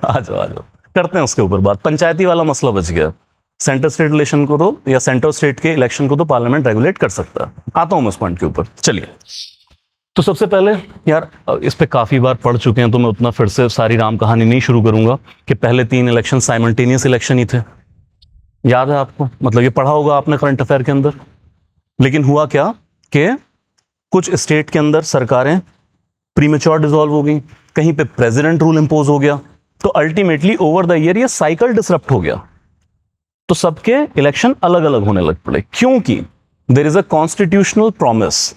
आ जाओ आ जाओ, करते हैं उसके ऊपर बात। पंचायती वाला मसला बच गया। सेंटर स्टेट रिलेशन को तो, या सेंटर स्टेट के इलेक्शन को तो पार्लियामेंट रेगुलेट कर सकता है। आता हूं मैं उस पॉइंट के ऊपर। चलिए, तो सबसे पहले यार, इस पे काफी बार पढ़ चुके हैं तो मैं उतना फिर से सारी राम कहानी नहीं शुरू करूंगा कि पहले 3 इलेक्शन साइमल्टेनियस इलेक्शन ही थे। याद है आपको? मतलब ये पढ़ा होगा आपने करंट अफेयर के अंदर। लेकिन हुआ क्या कि कुछ स्टेट के अंदर सरकारें प्रीमेच्योर डिसॉल्व हो गई, कहीं पे प्रेसिडेंट रूल इंपोज हो गया, तो अल्टीमेटली ओवर द ईयर ये साइकिल डिसरप्ट हो गया, तो सबके इलेक्शन अलग अलग होने लग पड़े, क्योंकि there is a constitutional promise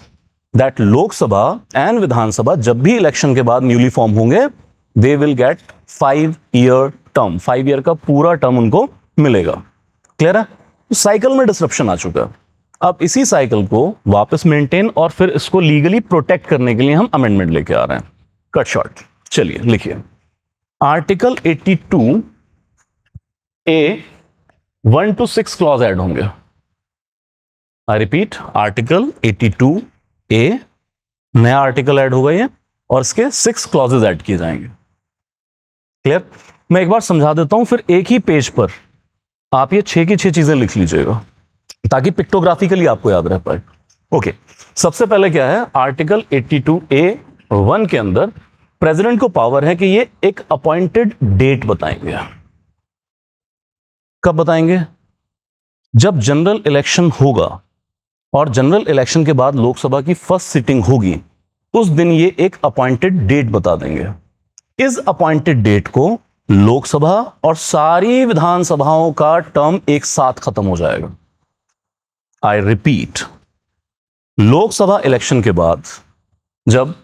that Lok Sabha and Vidhan Sabha जब भी इलेक्शन के बाद न्यूली फॉर्म होंगे, they will get 5-year term, 5 year का पूरा टर्म उनको मिलेगा। क्लियर है? साइकिल में डिसरप्शन आ चुका है। अब इसी साइकिल को वापस मेंटेन और फिर इसको लीगली प्रोटेक्ट करने के लिए हम अमेंडमेंट लेके आ रहे हैं। कट शॉर्ट, चलिए लिखिए। Article 82 A 1 to 6 clause add होंगे। आई रिपीट, आर्टिकल 82 ए नया आर्टिकल ऐड होगा ये, और इसके 6 क्लॉजेज ऐड किए जाएंगे। क्लियर? मैं एक बार समझा देता हूं, फिर एक ही पेज पर आप ये 6 की 6 चीजें लिख लीजिएगा ताकि पिक्टोग्राफिकली आपको याद रह पाए। ओके, सबसे पहले क्या है, आर्टिकल 82A(1) के अंदर प्रेसिडेंट को पावर है कि ये एक अपॉइंटेड डेट बताएंगे। कब बताएंगे? जब जनरल इलेक्शन होगा और जनरल इलेक्शन के बाद लोकसभा की फर्स्ट सिटिंग होगी, उस दिन ये एक अपॉइंटेड डेट बता देंगे। इस अपॉइंटेड डेट को लोकसभा और सारी विधानसभाओं का टर्म एक साथ खत्म हो जाएगा। आई रिपीट, लोकसभा इलेक्शन के बाद जब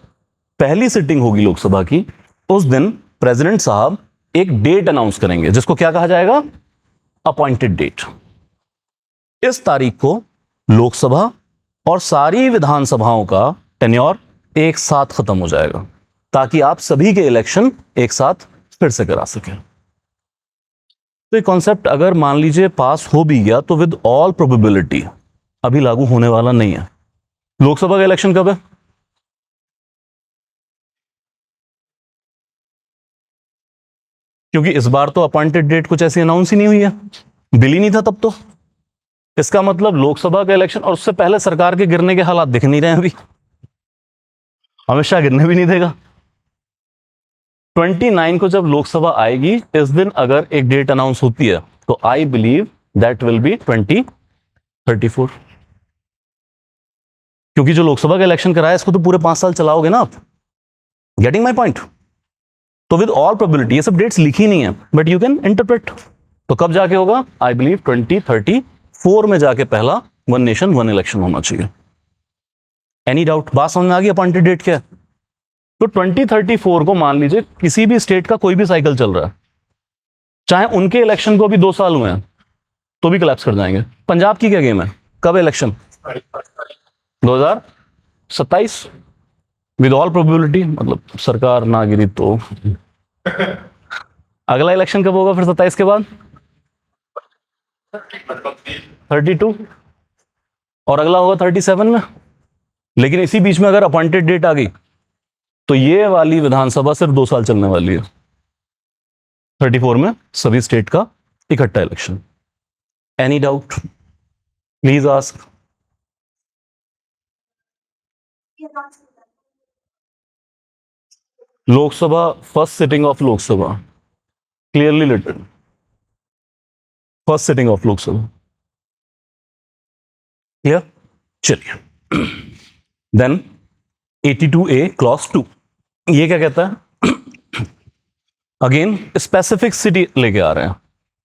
पहली सिटिंग होगी लोकसभा की, उस दिन प्रेसिडेंट साहब एक डेट अनाउंस करेंगे जिसको क्या कहा जाएगा? Appointed date. इस तारीख को लोकसभा और सारी विधानसभाओं का टेन्योर एक साथ खत्म हो जाएगा, ताकि आप सभी के इलेक्शन एक साथ फिर से करा सकें। तो ये कॉन्सेप्ट अगर मान लीजिए पास हो भी गया तो विद ऑल प्रोबेबिलिटी अभी लागू होने वाला नहीं है। लोकसभा का इलेक्शन कब है? क्योंकि इस बार तो अपॉइंटेड डेट कुछ ऐसी अनाउंस ही नहीं हुई है, बिल ही नहीं था तब तो। इसका मतलब लोकसभा का इलेक्शन, और उससे पहले सरकार के गिरने के हालात दिख नहीं रहे हैं अभी। अमित शाह गिरने भी नहीं देगा। 29 को जब लोकसभा आएगी, इस दिन अगर एक डेट अनाउंस होती है तो I believe that will B 2034। क्योंकि जो लोकसभा का इलेक्शन कराया इसको तो पूरे 5 साल चलाओगे ना आप। Getting my point? तो विद ऑल प्रोबेबिलिटी ये सब डेट्स लिखी नहीं है, बट यू कैन इंटरप्रेट। तो कब जाके होगा? आई बिलीव 2034 में जाके पहला 1 नेशन 1 इलेक्शन होना चाहिए। Any doubt? बात समझ में आ गई अपॉइंटेड डेट क्या है? तो 2034 को मान लीजिए किसी भी स्टेट का कोई भी साइकिल चल रहा है, चाहे उनके इलेक्शन को अभी 2 साल हुए हैं तो भी कोलैप्स कर जाएंगे। पंजाब की क्या गेम है? कब इलेक्शन? 2027 विद ऑल प्रोबेबिलिटी, मतलब सरकार ना गिरी तो। अगला इलेक्शन कब होगा फिर 27 के बाद? 32, और अगला होगा 37 में। लेकिन इसी बीच में अगर अपॉइंटेड डेट आ गई तो ये वाली विधानसभा सिर्फ 2 साल चलने वाली है। 34 में सभी स्टेट का इकट्ठा election. Any doubt please ask. Lok Sabha, first sitting of Lok Sabha, clearly written, first sitting of Lok Sabha. Clear? चलिए देन 82A क्लॉज 2 ये क्या कहता है? अगेन स्पेसिफिक सिटी लेके आ रहे हैं,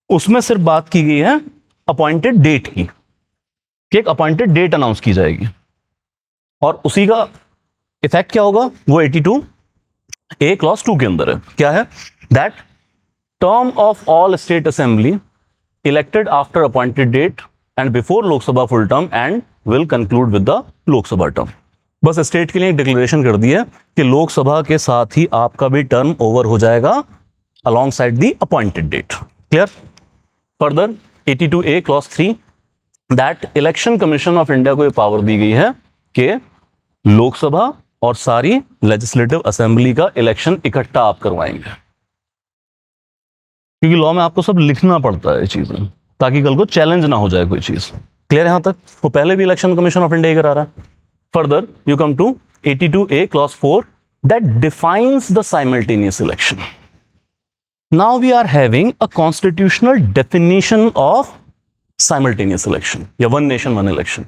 उसमें सिर्फ बात की गई है अपॉइंटेड डेट की, कि एक अपॉइंटेड डेट अनाउंस की जाएगी और उसी का इफेक्ट क्या होगा वो 82A क्लॉज 2 के अंदर है। क्या है? That term of all state assembly elected after appointed date and before Lok Sabha full term and will conclude with the Lok Sabha term. बस स्टेट के लिए एक डिक्लेरेशन कर दी है कि लोकसभा के साथ ही आपका भी टर्म ओवर हो जाएगा alongside the appointed date. Clear? Further 82A clause 3 that election commission of India को ये पावर दी गई है कि लोकसभा और सारी लेजिस्लेटिव असेंबली का इलेक्शन इकट्ठा आप करवाएंगे, क्योंकि लॉ में आपको सब लिखना पड़ता है चीजें, ताकि कल को चैलेंज ना हो जाए कोई चीज। क्लियर? यहां तक वो पहले भी इलेक्शन कमीशन ऑफ इंडिया करा रहा है। Further you come to 82A clause 4 that defines the simultaneous election. Now we are having a constitutional definition of simultaneous election या one nation one election,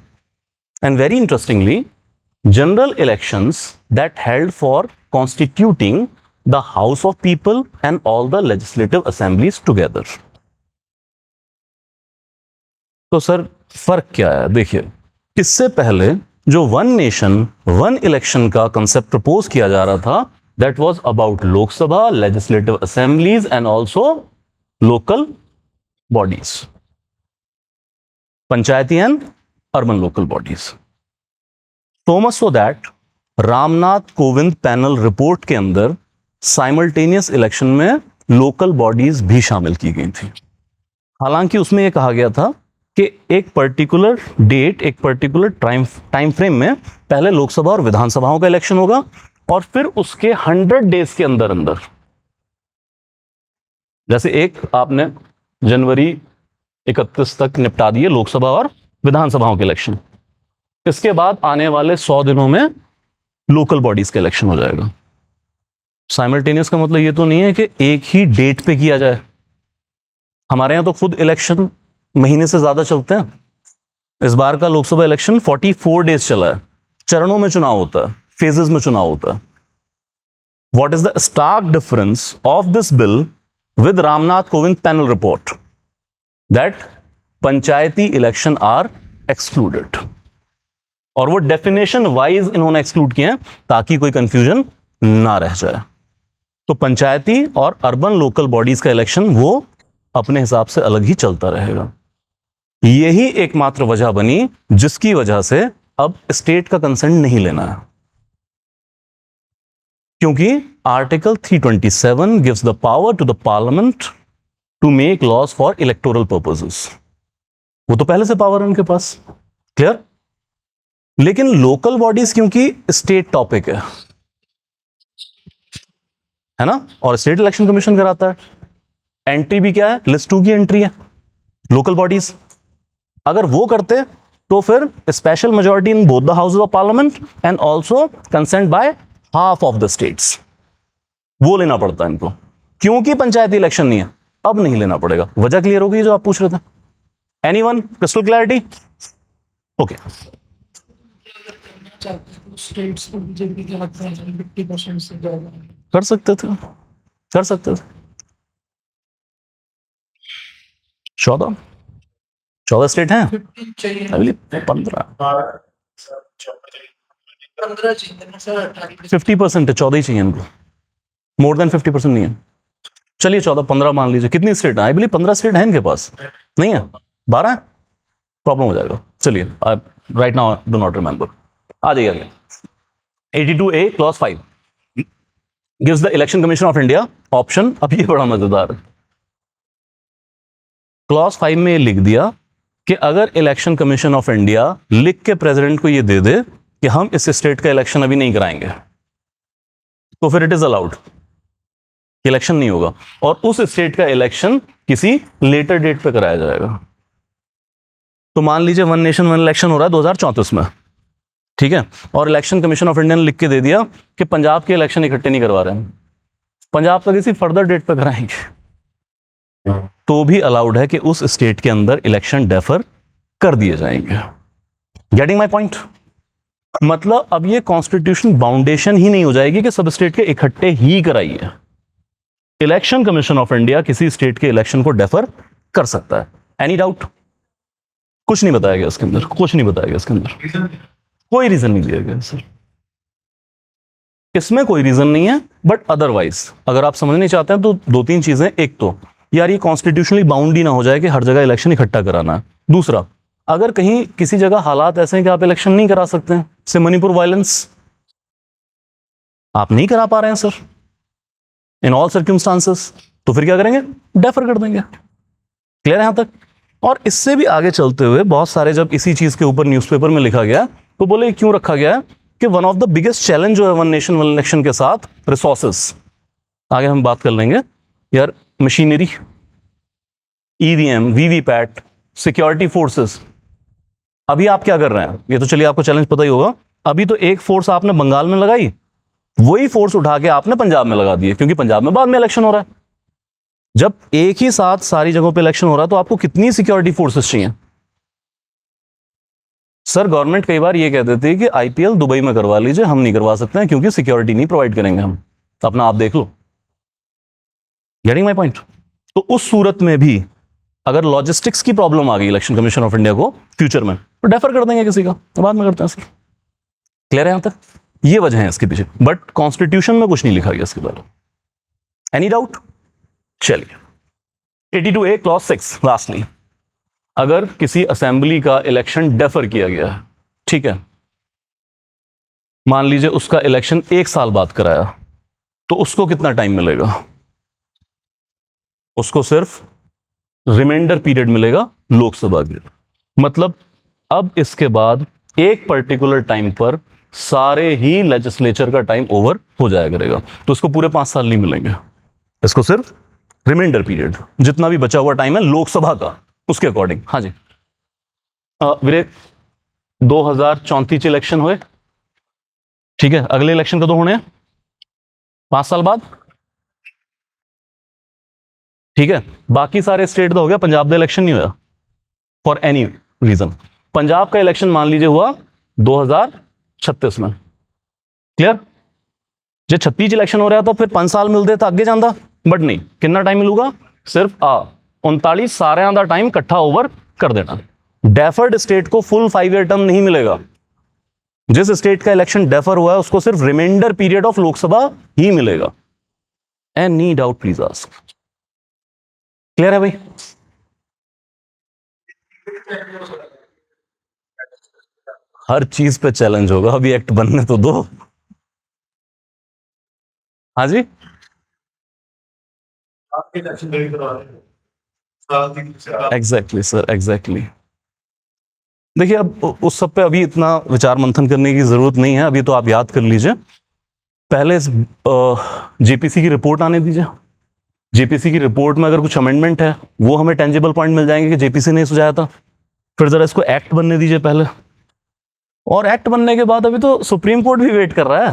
and very interestingly general elections that held for constituting the house of people and all the legislative assemblies together। तो sir फर्क क्या है? देखिए, इससे पहले जो one nation one election का कंसेप्ट प्रपोज किया जा रहा था that was about Lok Sabha, legislative assemblies and also local bodies, Panchayati and urban local bodies. So much so that Ramnath Kovind panel report के अंदर साइमल्टेनियस इलेक्शन में लोकल बॉडीज भी शामिल की गई थी। हालांकि उसमें यह कहा गया था कि एक पर्टिकुलर डेट, एक पर्टिकुलर टाइम फ्रेम में पहले लोकसभा और विधानसभाओं का इलेक्शन होगा और फिर उसके 100 डेज के अंदर अंदर, जैसे एक आपने जनवरी 31 तक निपटा दिए लोकसभा और विधानसभाओं के इलेक्शन, इसके बाद आने वाले 100 दिनों में लोकल बॉडीज का इलेक्शन हो जाएगा। साइमल्टेनियस का मतलब ये तो नहीं है कि एक ही डेट पे किया जाए। हमारे यहां तो खुद इलेक्शन महीने से ज्यादा चलते हैं। इस बार का लोकसभा इलेक्शन 44 डेज चला है, चरणों में चुनाव होता है, फेजेस में चुनाव होता है। What is the stark difference of this bill with Ramnath Kovind panel report? That panchayati election are excluded, और वो डेफिनेशन वाइज इन्होंने एक्सक्लूड किए हैं ताकि कोई कंफ्यूजन ना रह जाए। तो पंचायती और अर्बन लोकल बॉडीज का इलेक्शन वो अपने हिसाब से अलग ही चलता रहेगा। यही एकमात्र वजह बनी जिसकी वजह से अब स्टेट का कंसेंट नहीं लेना है, क्योंकि article 327 gives the power to the parliament to make laws for electoral purposes. वो तो पहले से पावर है उनके पास। क्लियर? लेकिन लोकल बॉडीज क्योंकि स्टेट टॉपिक है ना, और स्टेट इलेक्शन कमीशन कराता है, एंट्री भी क्या है? लिस्ट 2 की एंट्री है। लोकल बॉडीज अगर वो करते तो फिर special majority in both the houses of parliament and also consent by half of the states, वो लेना पड़ता है इनको। क्योंकि पंचायती इलेक्शन नहीं है, अब नहीं लेना पड़ेगा। वजह क्लियर हो गई जो आप पूछ रहे थे? एनीवन? Crystal clarity? ओके। कर सकते थे, कर सकते थे। 14 स्टेट हैं, 15 50% है, 14 ही चाहिए इनको, मोर देन 50% नहीं है। चलिए 14-15 मान लीजिए। कितनी स्टेट है? आई बिलीव 15 स्टेट है इनके पास, नहीं है? 12 है? प्रॉब्लम हो जाएगा। चलिए right now do not remember. आ जाइए आगे। 82A clause 5 gives the election commission of India option. अब ये बड़ा मजेदार है। क्लॉज 5 में ये लिख दिया कि अगर इलेक्शन कमीशन ऑफ इंडिया लिख के प्रेसिडेंट को ये दे दे कि हम इस स्टेट का इलेक्शन अभी नहीं कराएंगे, तो फिर इट इज अलाउड, इलेक्शन नहीं होगा, और उस स्टेट का इलेक्शन किसी लेटर डेट पे कराया जाएगा। तो मान लीजिए वन नेशन वन इलेक्शन हो रहा है 2034 में, ठीक है, और इलेक्शन कमीशन ऑफ इंडिया ने लिख के दे दिया कि पंजाब के इलेक्शन इकट्ठे नहीं करवा रहे हैं, पंजाब का किसी फर्दर डेट पे कराएंगे, तो भी अलाउड है कि उस स्टेट के अंदर इलेक्शन डेफर कर दिए जाएंगे। Getting my point? मतलब अब ये कॉन्स्टिट्यूशन बाउंडेशन ही नहीं हो जाएगी कि सब स्टेट के इकट्ठे ही कराइए। इलेक्शन कमीशन ऑफ इंडिया किसी स्टेट के इलेक्शन को डेफर कर सकता है। Any doubt? कुछ नहीं बताया गया इसके अंदर, कुछ नहीं बताया गया इसके अंदर, कोई रीजन नहीं दिया गया सर, इसमें कोई रीजन नहीं है। बट अदरवाइज अगर आप समझना चाहते हैं तो दो तीन चीजें, एक तो यार ये कॉन्स्टिट्यूशनली बाउंड ही ना हो जाए कि हर जगह इलेक्शन इकट्ठा कराना है। दूसरा, अगर कहीं किसी जगह हालात ऐसे हैं कि आप इलेक्शन नहीं करा सकते हैं, से मणिपुर वायलेंस, आप नहीं करा पा रहे हैं सर इन ऑल सर्कमस्टांसेस, तो फिर क्या करेंगे? डेफर कर देंगे। क्लियर है यहां तक? और इससे भी आगे चलते हुए बहुत सारे जब इसी चीज के ऊपर न्यूज़पेपर में लिखा गया तो बोले क्यों रखा गया कि one of the biggest challenge जो है वन नेशन वन इलेक्शन के साथ रिसोर्सेस, आगे हम बात कर लेंगे यार, machinery, EVM, VVPAT, security forces. अभी आप क्या कर रहे हैं, ये तो चलिए आपको चैलेंज पता ही होगा, अभी तो एक फोर्स आपने बंगाल में लगाई, वही फोर्स उठा के आपने पंजाब में लगा दी, क्योंकि पंजाब में बाद में इलेक्शन हो रहा है। जब एक ही साथ सारी जगहों पे इलेक्शन हो रहा है तो आपको कितनी सिक्योरिटी फोर्सेस चाहिए? सर गवर्नमेंट कई बार ये कह देती है कि आईपीएल दुबई में करवा लीजिए, हम नहीं करवा सकते हैं क्योंकि सिक्योरिटी नहीं प्रोवाइड करेंगे हम, तो अपना आप देख लो। Getting my point? तो उस सूरत में भी अगर लॉजिस्टिक्स की प्रॉब्लम आ गई इलेक्शन कमीशन ऑफ इंडिया को फ्यूचर में, तो डेफर कर देंगे किसी का, तो बाद में करते हैं सर। क्लियर है यहां तक? ये वजह है इसके पीछे, बट कॉन्स्टिट्यूशन में कुछ नहीं लिखा गया इसके बारे में। Any doubt? चलिए 82A क्लॉज 6 लास्टली, अगर किसी असेंबली का इलेक्शन डेफर किया गया है, ठीक है, मान लीजिए उसका इलेक्शन 1 साल बाद कराया, तो उसको कितना टाइम मिलेगा? उसको सिर्फ रिमाइंडर पीरियड मिलेगा लोकसभा के। मतलब अब इसके बाद एक पर्टिकुलर टाइम पर सारे ही लेजिस्लेचर का टाइम ओवर हो जाया करेगा, तो उसको पूरे 5 साल नहीं मिलेंगे, इसको सिर्फ रिमाइंडर पीरियड, जितना भी बचा हुआ टाइम है लोकसभा का, उसके अकॉर्डिंग। हाँ जी विवेक, 2034 इलेक्शन हुए, ठीक है, अगले इलेक्शन कब होने हैं? 5 साल बाद, ठीक है। बाकी सारे स्टेट तो हो गया, पंजाब का इलेक्शन नहीं हुआ फॉर एनी रीजन। पंजाब का इलेक्शन मान लीजिए हुआ 2036 में, क्लियर? जो 36 इलेक्शन हो रहा था फिर 5 साल मिलते तो अगे जाता, बट नहीं, कितना टाइम मिलूगा? सिर्फ 39 सारे का टाइम इकट्ठा ओवर कर देना। डेफर्ड स्टेट को फुल 5 ईयर टर्म नहीं मिलेगा, जिस स्टेट का इलेक्शन डेफर हुआ है उसको सिर्फ रिमाइंडर पीरियड ऑफ लोकसभा ही मिलेगा। Any doubt please ask? Clear है भाई? हर चीज पे चैलेंज होगा, अभी एक्ट बनने तो दो। हाँ जी, एग्जैक्टली सर, एग्जैक्टली। देखिए अब उस सब पे अभी इतना विचार मंथन करने की जरूरत नहीं है, अभी तो आप याद कर लीजिए, पहले जेपीसी की रिपोर्ट आने दीजिए, जेपीसी की रिपोर्ट में अगर कुछ अमेंडमेंट है वो हमें टेंजिबल पॉइंट मिल जाएंगे कि जेपीसी ने सुझाया था, फिर जरा इसको एक्ट बनने दीजिए पहले, और एक्ट बनने के बाद अभी तो सुप्रीम कोर्ट भी वेट कर रहा है,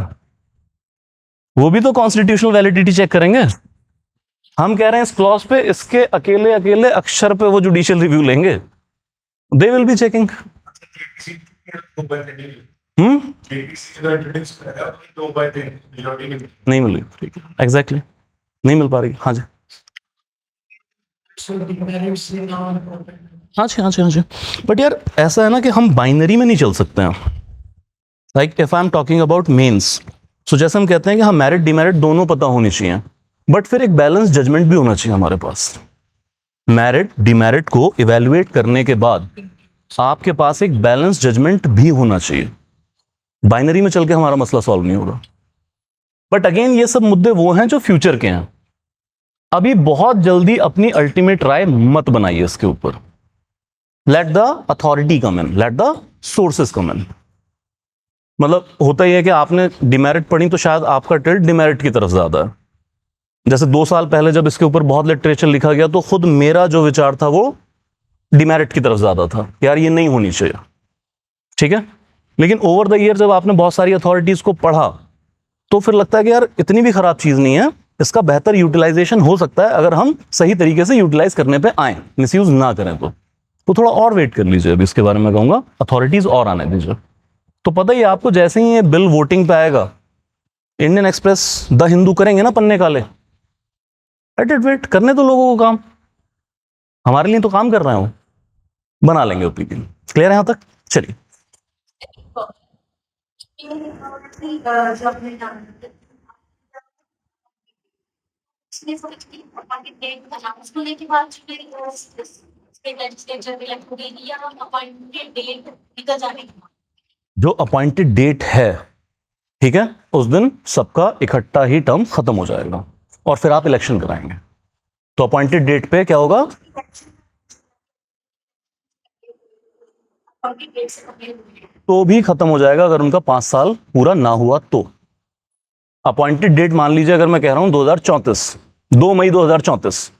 वो भी तो कॉन्स्टिट्यूशनल वैलिडिटी चेक करेंगे। हम कह रहे हैं इस क्लॉज पे इसके अकेले अकेले अक्षर पे वो जुडिशियल रिव्यू लेंगे, दे विल बी चेकिंग। नहीं मिल रही, ठीक है, एग्जैक्टली नहीं मिल पा रही। हाँ जी, हाँ जी, हाँ जी, हाँ जी। बट यार ऐसा है ना कि हम बाइनरी में नहीं चल सकते हैं। Like if I am talking about mains, so जैसे हम कहते हैं कि हाँ मेरिट डिमेरिट दोनों पता होनी चाहिए, बट फिर एक बैलेंस जजमेंट भी होना चाहिए हमारे पास। मेरिट डिमेरिट को इवेल्युएट करने के बाद आपके पास एक बैलेंस जजमेंट भी होना चाहिए। बाइनरी में चल के हमारा मसला सॉल्व नहीं होगा। बट अगेन ये सब मुद्दे वो हैं जो फ्यूचर के हैं, अभी बहुत जल्दी अपनी अल्टीमेट राय मत बनाइए इसके ऊपर। Let the authority come in, let the sources come in. मतलब होता ही है कि आपने डिमेरिट पढ़ी तो शायद आपका टिल्ट डिमेरिट की तरफ ज्यादा है। जैसे 2 साल पहले जब इसके ऊपर बहुत लिटरेचर लिखा गया तो खुद मेरा जो विचार था वो डिमेरिट की तरफ ज्यादा था, यार ये नहीं होनी चाहिए, ठीक है। लेकिन ओवर द ईयर जब आपने बहुत सारी अथॉरिटीज को पढ़ा तो फिर लगता है कि यार इतनी भी खराब चीज नहीं है, इसका बेहतर यूटिलाइजेशन हो सकता है अगर हम सही तरीके से यूटिलाइज करने पे आए, मिसयूज ना करें। तो थोड़ा और वेट कर लीजिए, अभी इसके बारे में कहूंगा, अथॉरिटीज और आने दीजिए। तो पता ही है आपको, जैसे ही ये बिल वोटिंग पे आएगा, इंडियन एक्सप्रेस द हिंदू करेंगे ना पन्ने काले। वेट करने तो लोगों को काम, हमारे लिए तो काम कर रहे हो, बना लेंगे ओपिनियन। क्लियर है यहां तक? चलिए। जो अपॉइंटेड डेट है, ठीक है, उस दिन सबका इकट्ठा ही टर्म खत्म हो जाएगा और फिर आप इलेक्शन कराएंगे। तो अपॉइंटेड डेट पे क्या होगा? तो भी खत्म हो जाएगा अगर उनका 5 साल पूरा ना हुआ तो। अपॉइंटेड डेट मान लीजिए अगर मैं कह रहा हूं 2034, 2 मई 2034,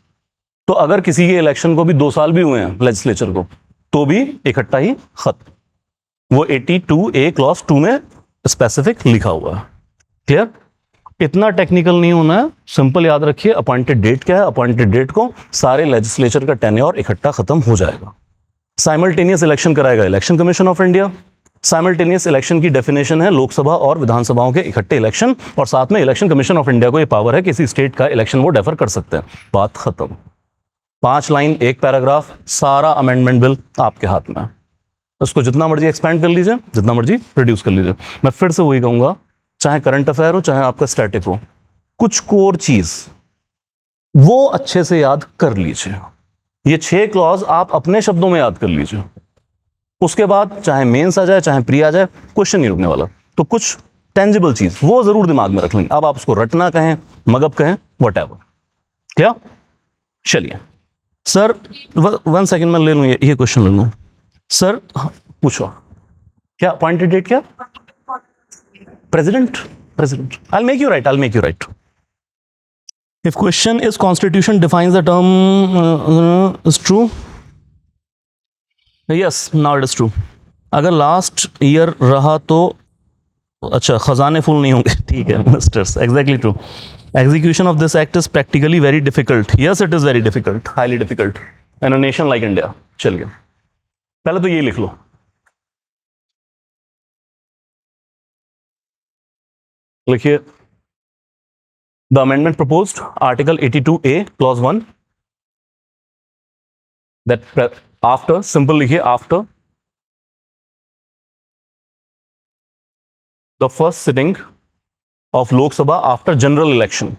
तो अगर किसी के इलेक्शन को भी 2 साल भी हुए हैं लेजिस्लेचर को, तो भी इकट्ठा ही खत्म। वो 82A क्लॉज 2 में स्पेसिफिक लिखा हुआ है। क्लियर? इतना टेक्निकल नहीं होना है, सिंपल याद रखिए अपॉइंटेड डेट क्या है। अपॉइंटेड डेट को सारे लेजिस्लेचर का टेन्योर इकट्ठा खत्म हो जाएगा। साइमल्टेनियस इलेक्शन कराएगा election commission of India. Simultaneous election की डेफिनेशन है लोकसभा और विधानसभाओं के इकट्ठे इलेक्शन, और साथ में इलेक्शन कमीशन ऑफ इंडिया को यह पावर है किसी स्टेट का इलेक्शन वो डेफर कर सकते हैं। बात खत्म। 5 लाइन 1 पैराग्राफ, सारा अमेंडमेंट बिल आपके हाथ में है। उसको जितना मर्जी एक्सपैंड कर लीजिए, जितना मर्जी रिड्यूस कर लीजिए। मैं फिर से वही कहूंगा, चाहे करंट अफेयर हो चाहे आपका स्टैटिक हो, कुछ कोर चीज वो अच्छे से याद कर लीजिए। ये 6 क्लॉज आप अपने शब्दों में याद कर लीजिए। उसके बाद चाहे मेंस आ जाए चाहे प्री आ जाए, क्वेश्चन नहीं रुकने वाला। तो कुछ टेंजिबल चीज वो जरूर दिमाग में रख लेंगे। अब आप उसको रटना कहें, मगब कहें, वट क्या। चलिए सर, 1 सेकेंड में ले लूँ ये क्वेश्चन ले लूँ। सर पूछो, क्या अपॉइंटेड डेट क्या? President. President, I make you right, I make you right. If question is constitution defines the term is true, yes, now it is true. अगर लास्ट ईयर रहा तो अच्छा खजाने फुल नहीं होंगे, ठीक है misters, exactly true. Execution of this act is practically very difficult, yes it is very difficult, highly difficult in a nation like India. चलिए पहले तो ये लिख लो, लिखिए the amendment proposed article 82A clause 1 that after, simple लिखिए, after the first sitting of Lok Sabha after general election,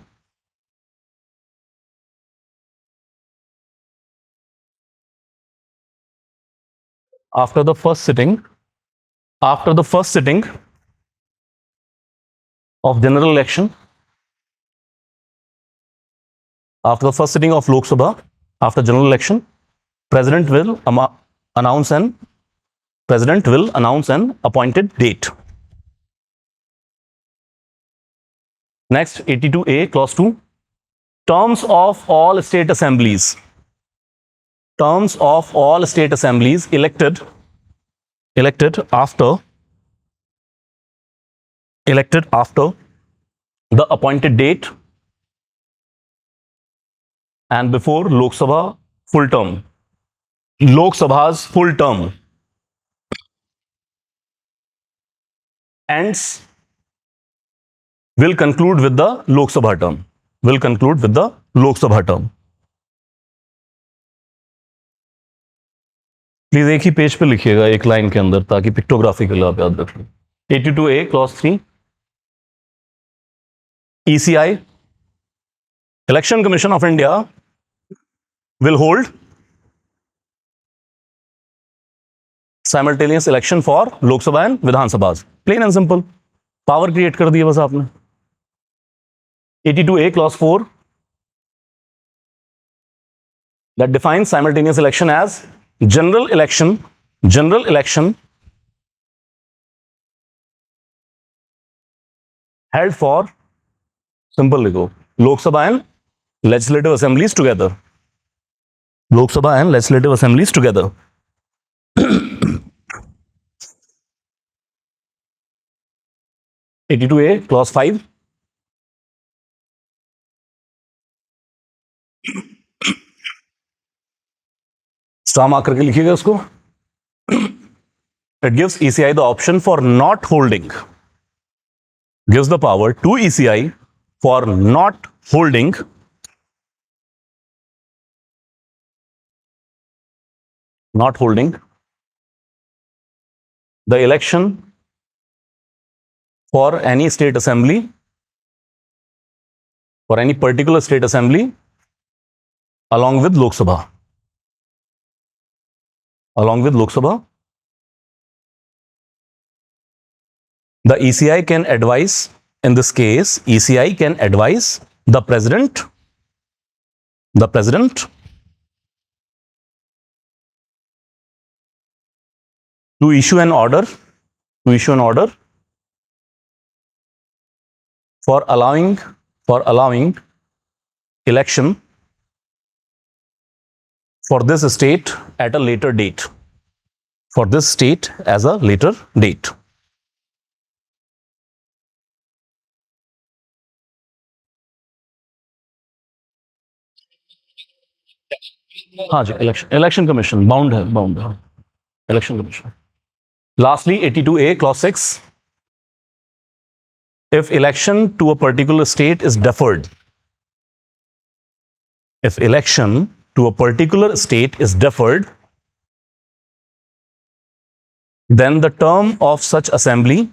after the first sitting, after the first sitting of general election, after the first sitting of Lok Sabha after general election, president will announce an appointed date. Next, 82A clause 2, terms of all state assemblies, terms of all state assemblies elected after the appointed date and before Lok Sabha full term, Lok Sabha's full term ends, will conclude with the Lok Sabha term, will conclude with the Lok Sabha term. Please एक ही page पे लिखिएगा, एक line के अंदर, ताकि pictographical आप याद रख लें। 82A clause 3, ECI, Election Commission of India will hold simultaneous election for Lok Sabha and Vidhan Sabhas. Plain and simple, power create कर दिया बस आपने। 82A clause 4 that defines simultaneous election as general election held for, simple लिखो, Lok Sabha and legislative assemblies together. Lok Sabha and legislative assemblies together. 82A clause 5. Star mark करके लिखिएगा उसको. It gives ECI the option for not holding. Gives the power to ECI for not holding the election for any state assembly, for any particular state assembly along with Lok Sabha. The ECI can advise, in this case, ECI can advise the president to issue an order for allowing election for this state at a later date. For this state as a later date. हाँ जी, election commission bound है election commission. Lastly, 82A clause 6. If election to a particular state is deferred, then the term of such assembly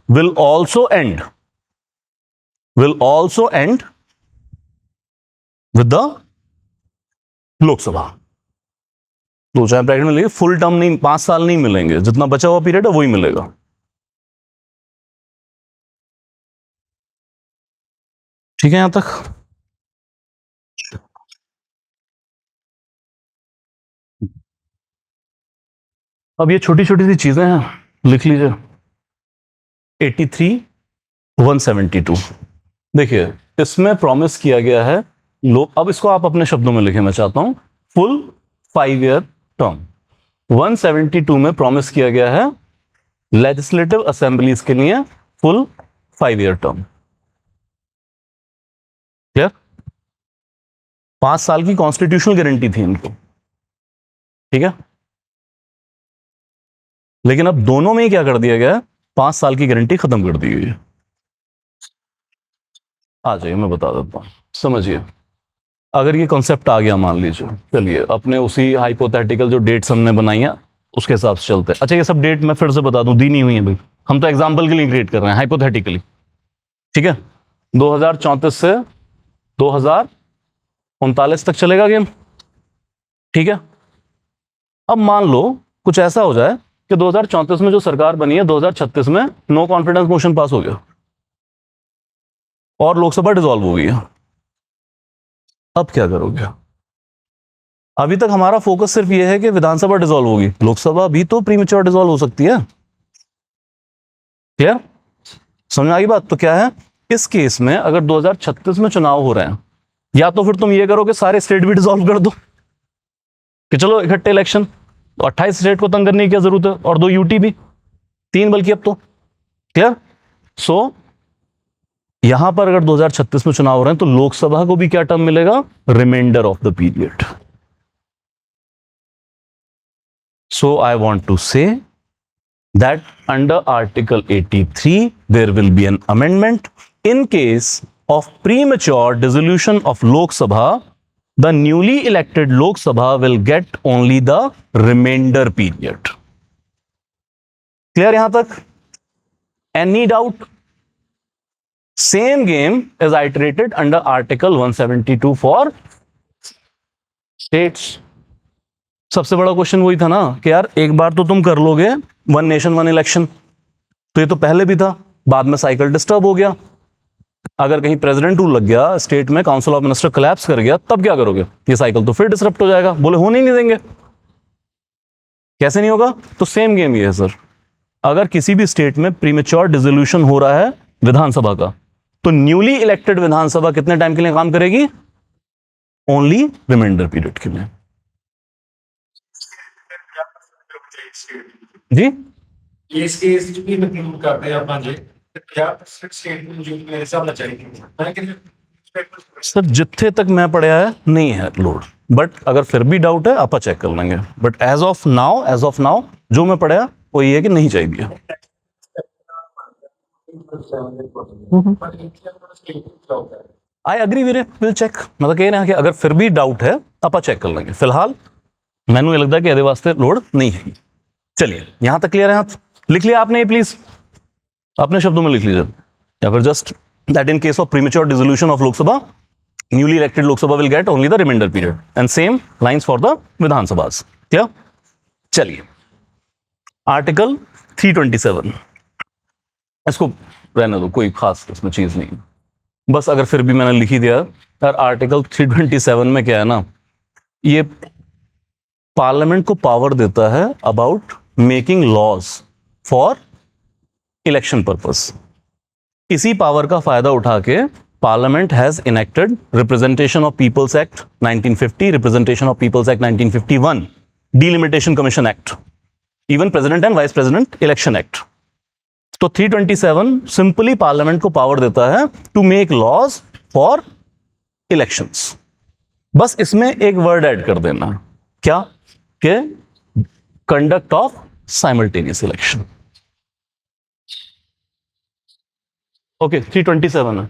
will also end with the Lok Sabha. तो चाहे bracket में लिखिए, full term नहीं, 5 साल नहीं मिलेंगे, जितना बचा हुआ पीरियड है वही मिलेगा. ठीक है यहां तक? अब ये छोटी छोटी सी चीजें हैं, लिख लीजिए. 83,172. देखिए, इसमें प्रॉमिस किया गया है अब इसको आप अपने शब्दों में लिखें, मैं चाहता हूं, फुल 5 ईयर टर्म. 172 में प्रॉमिस किया गया है लेजिस्लेटिव असेंबलीज के लिए फुल 5 ईयर टर्म. क्या 5 साल की कॉन्स्टिट्यूशनल गारंटी थी इनको, ठीक है. लेकिन अब दोनों में ही क्या कर दिया गया है, 5 साल की गारंटी खत्म कर दी गई है. आ जाइए, मैं बता देता हूं, समझिए. अगर ये कॉन्सेप्ट आ गया, मान लीजिए, चलिए अपने उसी हाइपोथेटिकल जो डेट्स हमने बनाई हैं उसके हिसाब से चलते हैं. अच्छा, ये सब डेट मैं फिर से बता दूं, दी नहीं हुई है भाई, हम तो एग्जांपल के लिए क्रिएट कर रहे हैं हाइपोथेटिकली, ठीक है. 2034 से 2039 तक चलेगा गेम, ठीक है. अब मान लो कुछ ऐसा हो जाए कि 2034 में जो सरकार बनी है, 2036 में नो कॉन्फिडेंस मोशन पास हो गया और लोकसभा डिसॉल्व हो गई है. अब क्या करोगे? अभी तक हमारा फोकस सिर्फ यह है कि विधानसभा डिसॉल्व होगी, लोकसभा भी तो प्रीमेच्योर डिसॉल्व हो सकती है. क्लियर? समझ आ गई बात? तो क्या है इस केस में, अगर 2036 में चुनाव हो रहे हैं, या तो फिर तुम ये करो कि सारे स्टेट भी डिसॉल्व कर दो कि चलो इकट्ठे इलेक्शन, तो 28 स्टेट को तंग करने की क्या जरूरत है, और 2 यूटी भी, 3 बल्कि अब तो. क्लियर? सो यहां पर अगर 2036 में चुनाव हो रहे हैं तो लोकसभा को भी क्या टर्म मिलेगा, reminder of the period. So I want to say that under article 83 there will be an amendment in case of premature dissolution of Lok Sabha, the newly elected Lok Sabha will get only the remainder period. Clear यहां तक? Any doubt? Same game is iterated under Article 172 for states. सबसे बड़ा question वही था ना कि यार एक बार तो तुम कर लोगे वन नेशन वन इलेक्शन, तो ये तो पहले भी था, बाद में साइकिल डिस्टर्ब हो गया. अगर कहीं प्रेसिडेंट रूल लग गया स्टेट में, काउंसिल ऑफ मिनिस्टर कोलैप्स कर गया, तब क्या करोगे? ये साइकिल तो फिर डिसरप्ट हो जाएगा. बोले होने ही नहीं देंगे. कैसे नहीं होगा? तो सेम गेम ये है सर. अगर किसी भी स्टेट में प्रीमेच्योर डिसोल्यूशन हो रहा है विधानसभा का, तो न्यूली इलेक्टेड विधानसभा कितने टाइम के लिए काम करेगी? ओनली रिमाइंडर पीरियड के लिए। जी ਇਸ ਕੇਸ ਚ ਵੀ ਮਤਲਬ ਕਰਦੇ ਆ ਆਪਾਂ ਜੇ 50% ਸਟੇਟ ਨੂੰ ਜੋ ਮੇਰੇ ਹਿਸਾਬ ਨਾਲ ਚਾਹੀਦੀ ਮੈਂ ਕਿ सर जिथे तक मैं पढ़िया है नहीं है लोड, बट अगर फिर भी डाउट है आप चेक कर लेंगे। बट एज ऑफ नाउ जो मैं पढ़िया वो ये है कि नहीं चाहिए। आई अग्री वीरे, विल चेक। मतलब कह रहे हैं कि अगर फिर भी डाउट है आप चेक कर लेंगे। फिलहाल मैनू ये लगता है कि ये वास्ते लोड नहीं है। चलिए यहां तक क्लियर है? आप लिख लिया आपने? प्लीज अपने शब्दों में लिख लीजिए, या फिर just that in case of premature dissolution of Lok Sabha, newly elected Lok Sabha will get only the reminder period and same lines for the विधानसभास। क्या? चलिए आर्टिकल 327, इसको रहने दो, कोई खास इसमें चीज नहीं। बस अगर फिर भी मैंने लिख ही दिया यार, आर्टिकल 327 में क्या है ना, ये पार्लियामेंट को पावर देता है about making laws for election purpose. इसी पावर का फायदा उठा के parliament has enacted representation of peoples act 1950, representation of peoples act 1951, delimitation commission act, even president and vice president election act. तो 327 सिंपली पार्लियामेंट को power देता है to make laws for elections. बस इसमें एक वर्ड ऐड कर देना, क्या? के conduct of simultaneous election. Okay 327 है,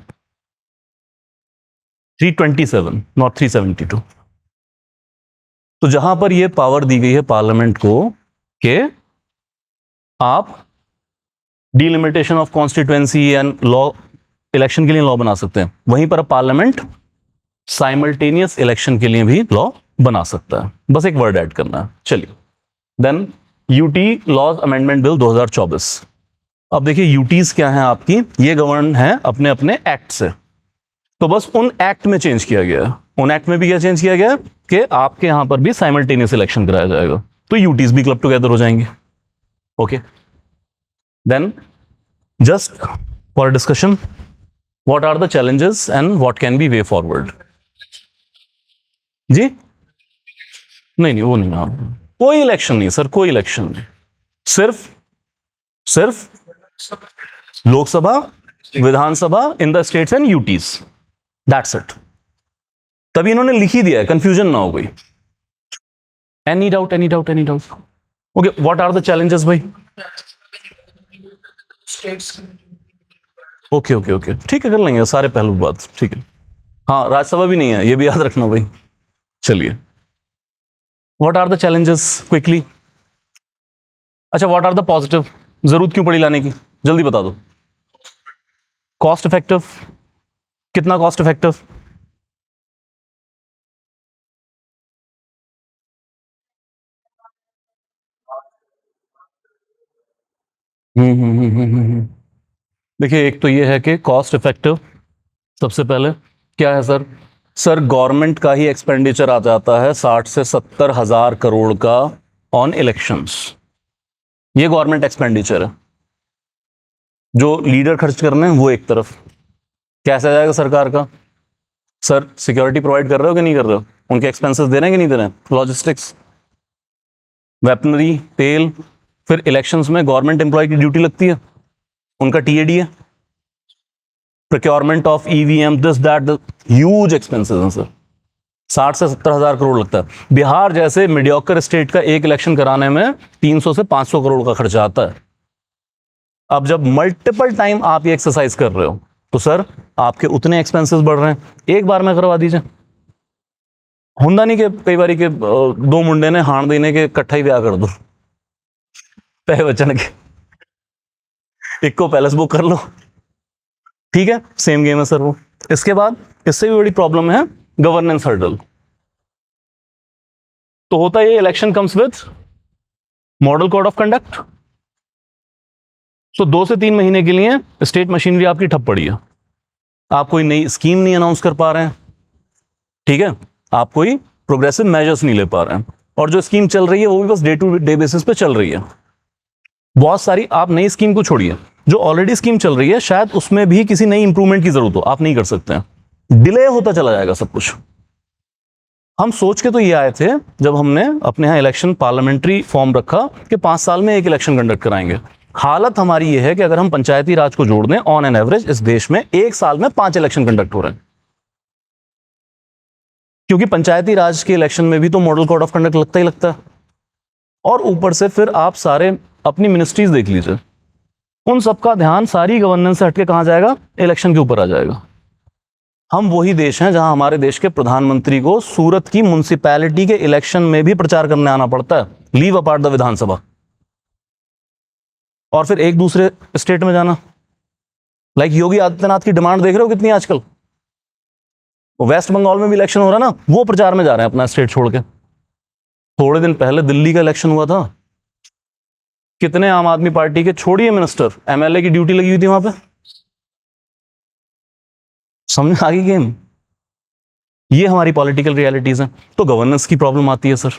327 नॉट 372। तो जहां पर यह पावर दी गई है पार्लियामेंट को कि आप delimitation of constituency and law, election के लिए लॉ बना सकते हैं, वहीं पर पार्लियामेंट साइमल्टेनियस इलेक्शन के लिए भी लॉ बना सकता है। बस एक वर्ड ऐड करना है। चलिए then UT laws amendment bill 2024। अब देखिए यूटीज क्या है आपकी, ये गवर्न है अपने अपने एक्ट से। तो बस उन एक्ट में चेंज किया गया है। उन एक्ट में भी क्या चेंज किया गया है कि आपके यहां पर भी साइमल्टेनियस इलेक्शन कराया जाएगा, तो यूटीज भी क्लब टुगेदर हो जाएंगे। Okay then just for discussion, what are the challenges and what can be way forward? जी नहीं वो नहीं, हाँ कोई इलेक्शन नहीं सर, कोई इलेक्शन नहीं, सिर्फ Lok Sabha, Vidhan Sabha in the states and UTs, that's it. तभी इन्होंने लिख ही दिया है, कंफ्यूजन ना हो गई। Any doubt? Okay what are the challenges भाई? ओके ठीक है, कर लेंगे सारे पहलू बात, ठीक है। हाँ राज्यसभा भी नहीं है, ये भी याद रखना भाई। चलिए what are the challenges quickly. अच्छा व्हाट आर द पॉजिटिव? जरूरत क्यों पड़ी लाने की, जल्दी बता दो। कॉस्ट इफेक्टिव, कितना कॉस्ट इफेक्टिव? देखिए एक तो ये है कि कॉस्ट इफेक्टिव, सबसे पहले क्या है सर? सर गवर्नमेंट का ही एक्सपेंडिचर आ जाता है 60 से 70 हजार करोड़ का ऑन इलेक्शंस। ये गवर्नमेंट एक्सपेंडिचर है। जो लीडर खर्च करने हैं वो एक तरफ, कैसे आ जाएगा सरकार का? सर सिक्योरिटी प्रोवाइड कर रहे हो कि नहीं कर रहे हो? उनके एक्सपेंसेस दे रहे हैं कि नहीं दे रहे हैं? लॉजिस्टिक्स, वेपनरी, तेल, फिर इलेक्शंस में गवर्नमेंट एम्प्लॉय की ड्यूटी लगती है, उनका टीएडी है, procurement of EVM, this that, huge expenses हैं सर। 60 से 70 हजार करोड़ लगता है। बिहार जैसे मीडियोकर स्टेट का एक इलेक्शन कराने में 300 से 500 करोड़ का खर्चा आता है। अब जब मल्टीपल टाइम आप ये एक्सरसाइज कर रहे हो तो सर आपके उतने एक्सपेंसेस बढ़ रहे हैं। एक बार में करवा दीजिए, हुंदा नहीं कि कई बार के दो मुंडे ने हाण देने के इकट्ठा ही ब्याह कर दो, पैसे बचन के, एक को पैलेस बुक कर लो, ठीक है, सेम गेम है सर वो। इसके बाद इससे भी बड़ी प्रॉब्लम है गवर्नेंस हर्डल। तो होता है ये election comes with model code of conduct. तो 2 से 3 महीने के लिए स्टेट मशीनरी आपकी ठप पड़ी है, आप कोई नई स्कीम नहीं अनाउंस कर पा रहे हैं, ठीक है, आप कोई प्रोग्रेसिव मेजर्स नहीं ले पा रहे हैं, और जो स्कीम चल रही है वो भी बस डे टू डे बेसिस पे चल रही है। बहुत सारी, आप नई स्कीम को छोड़िए, जो ऑलरेडी स्कीम चल रही है शायद उसमें भी किसी नई इंप्रूवमेंट की जरूरत हो, आप नहीं कर सकते हैं, डिले होता चला जाएगा सब कुछ। हम सोच के तो ये आए थे जब हमने अपने यहाँ इलेक्शन पार्लियामेंट्री फॉर्म रखा कि 5 साल में एक इलेक्शन कंडक्ट कराएंगे। हालत हमारी ये है कि अगर हम पंचायती राज को जोड़ दें, ऑन एन एवरेज इस देश में 1 साल में 5 इलेक्शन कंडक्ट हो रहे हैं, क्योंकि पंचायती राज के इलेक्शन में भी तो मॉडल कोड ऑफ कंडक्ट लगता ही लगता है। और ऊपर से फिर आप सारे अपनी मिनिस्ट्रीज देख लीजिए, उन सबका ध्यान सारी गवर्नेंस से हटके कहां जाएगा, इलेक्शन के ऊपर आ जाएगा। हम वही देश हैं जहां हमारे देश के प्रधानमंत्री को सूरत की म्युनिसिपैलिटी के इलेक्शन में भी प्रचार करने आना पड़ता है, लीव अपार्ट द विधानसभा, और फिर एक दूसरे स्टेट में जाना। लाइक योगी आदित्यनाथ की डिमांड देख रहे हो कितनी आजकल, वेस्ट बंगाल में भी इलेक्शन हो रहा है ना, वो प्रचार में जा रहे हैं अपना स्टेट छोड़ के। थोड़े दिन पहले दिल्ली का इलेक्शन हुआ था, कितने आम आदमी पार्टी के छोड़िए मिनिस्टर, एमएलए की ड्यूटी लगी हुई थी वहां पे। समझ आ गई गेम? ये हमारी पॉलिटिकल रियलिटीज हैं। तो गवर्नेंस की प्रॉब्लम आती है सर,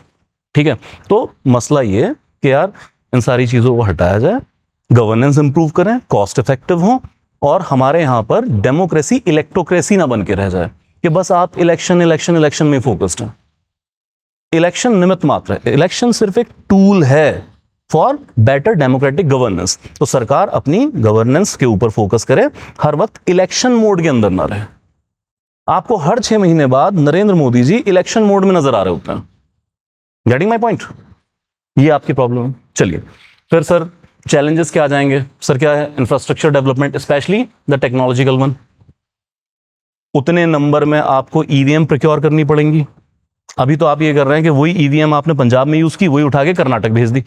ठीक है। तो मसला ये कि यार इन सारी चीजों को हटाया जाए, गवर्नेंस इंप्रूव करें, कॉस्ट इफेक्टिव हो, और हमारे यहां पर डेमोक्रेसी इलेक्टोक्रेसी ना बन के रह जाए कि बस आप इलेक्शन इलेक्शन इलेक्शन में फोकस्ड हैं। इलेक्शन निमित्त मात्र है, इलेक्शन सिर्फ एक टूल है फॉर बेटर डेमोक्रेटिक गवर्नेंस। तो सरकार अपनी गवर्नेंस के ऊपर फोकस करे, हर वक्त इलेक्शन मोड के अंदर ना रहे। आपको हर 6 महीने बाद नरेंद्र मोदी जी इलेक्शन मोड में नजर आ रहे होते हैं। Getting my point? ये आपकी प्रॉब्लम है। चलिए फिर सर चैलेंजेस क्या आ जाएंगे? सर क्या है? Infrastructure development, specially the technological one. उतने नंबर में आपको ईवीएम प्रोक्योर करनी पड़ेंगी। अभी तो आप ये कर रहे हैं कि वही ईवीएम आपने पंजाब में यूज की, वही उठा के कर्नाटक भेज दी।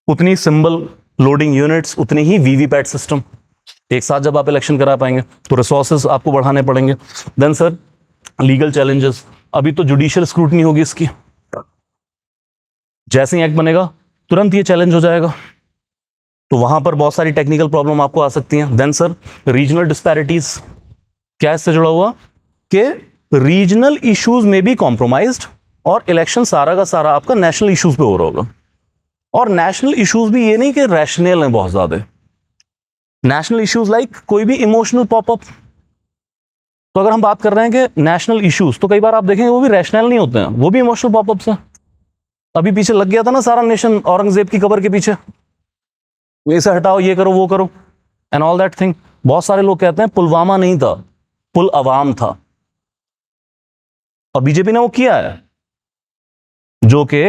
उतनी सिंबल लोडिंग यूनिट्स, उतनी ही वीवीपैट सिस्टम, एक साथ जब आप इलेक्शन करा पाएंगे तो रिसोर्सेज आपको बढ़ाने पड़ेंगे। देन सर लीगल चैलेंजेस, अभी तो जुडिशियल स्क्रूटनी होगी इसकी, जैसे ही एक्ट बनेगा तुरंत ये चैलेंज हो जाएगा, तो वहां पर बहुत सारी टेक्निकल प्रॉब्लम आपको आ सकती हैं। देन सर रीजनल डिस्पैरिटीज, क्या इससे जुड़ा हुआ कि रीजनल इश्यूज में भी कॉम्प्रोमाइज्ड, और इलेक्शन सारा का सारा आपका नेशनल इश्यूज पे हो रहा होगा। और नेशनल इश्यूज भी ये नहीं कि रैशनल हैं बहुत ज्यादा, नेशनल इश्यूज लाइक कोई भी इमोशनल पॉपअप। तो अगर हम बात कर रहे हैं कि नेशनल इश्यूज, तो कई बार आप देखेंगे वो भी रैशनल नहीं होते हैं, वो भी इमोशनल पॉपअप्स हैं। अभी पीछे लग गया था ना सारा नेशन औरंगजेब की कब्र के पीछे, इसे हटाओ, ये करो, वो करो, एंड ऑल दैट थिंग। बहुत सारे लोग कहते हैं पुलवामा नहीं था, पुल अवाम था, और बीजेपी ने वो किया है, जो कि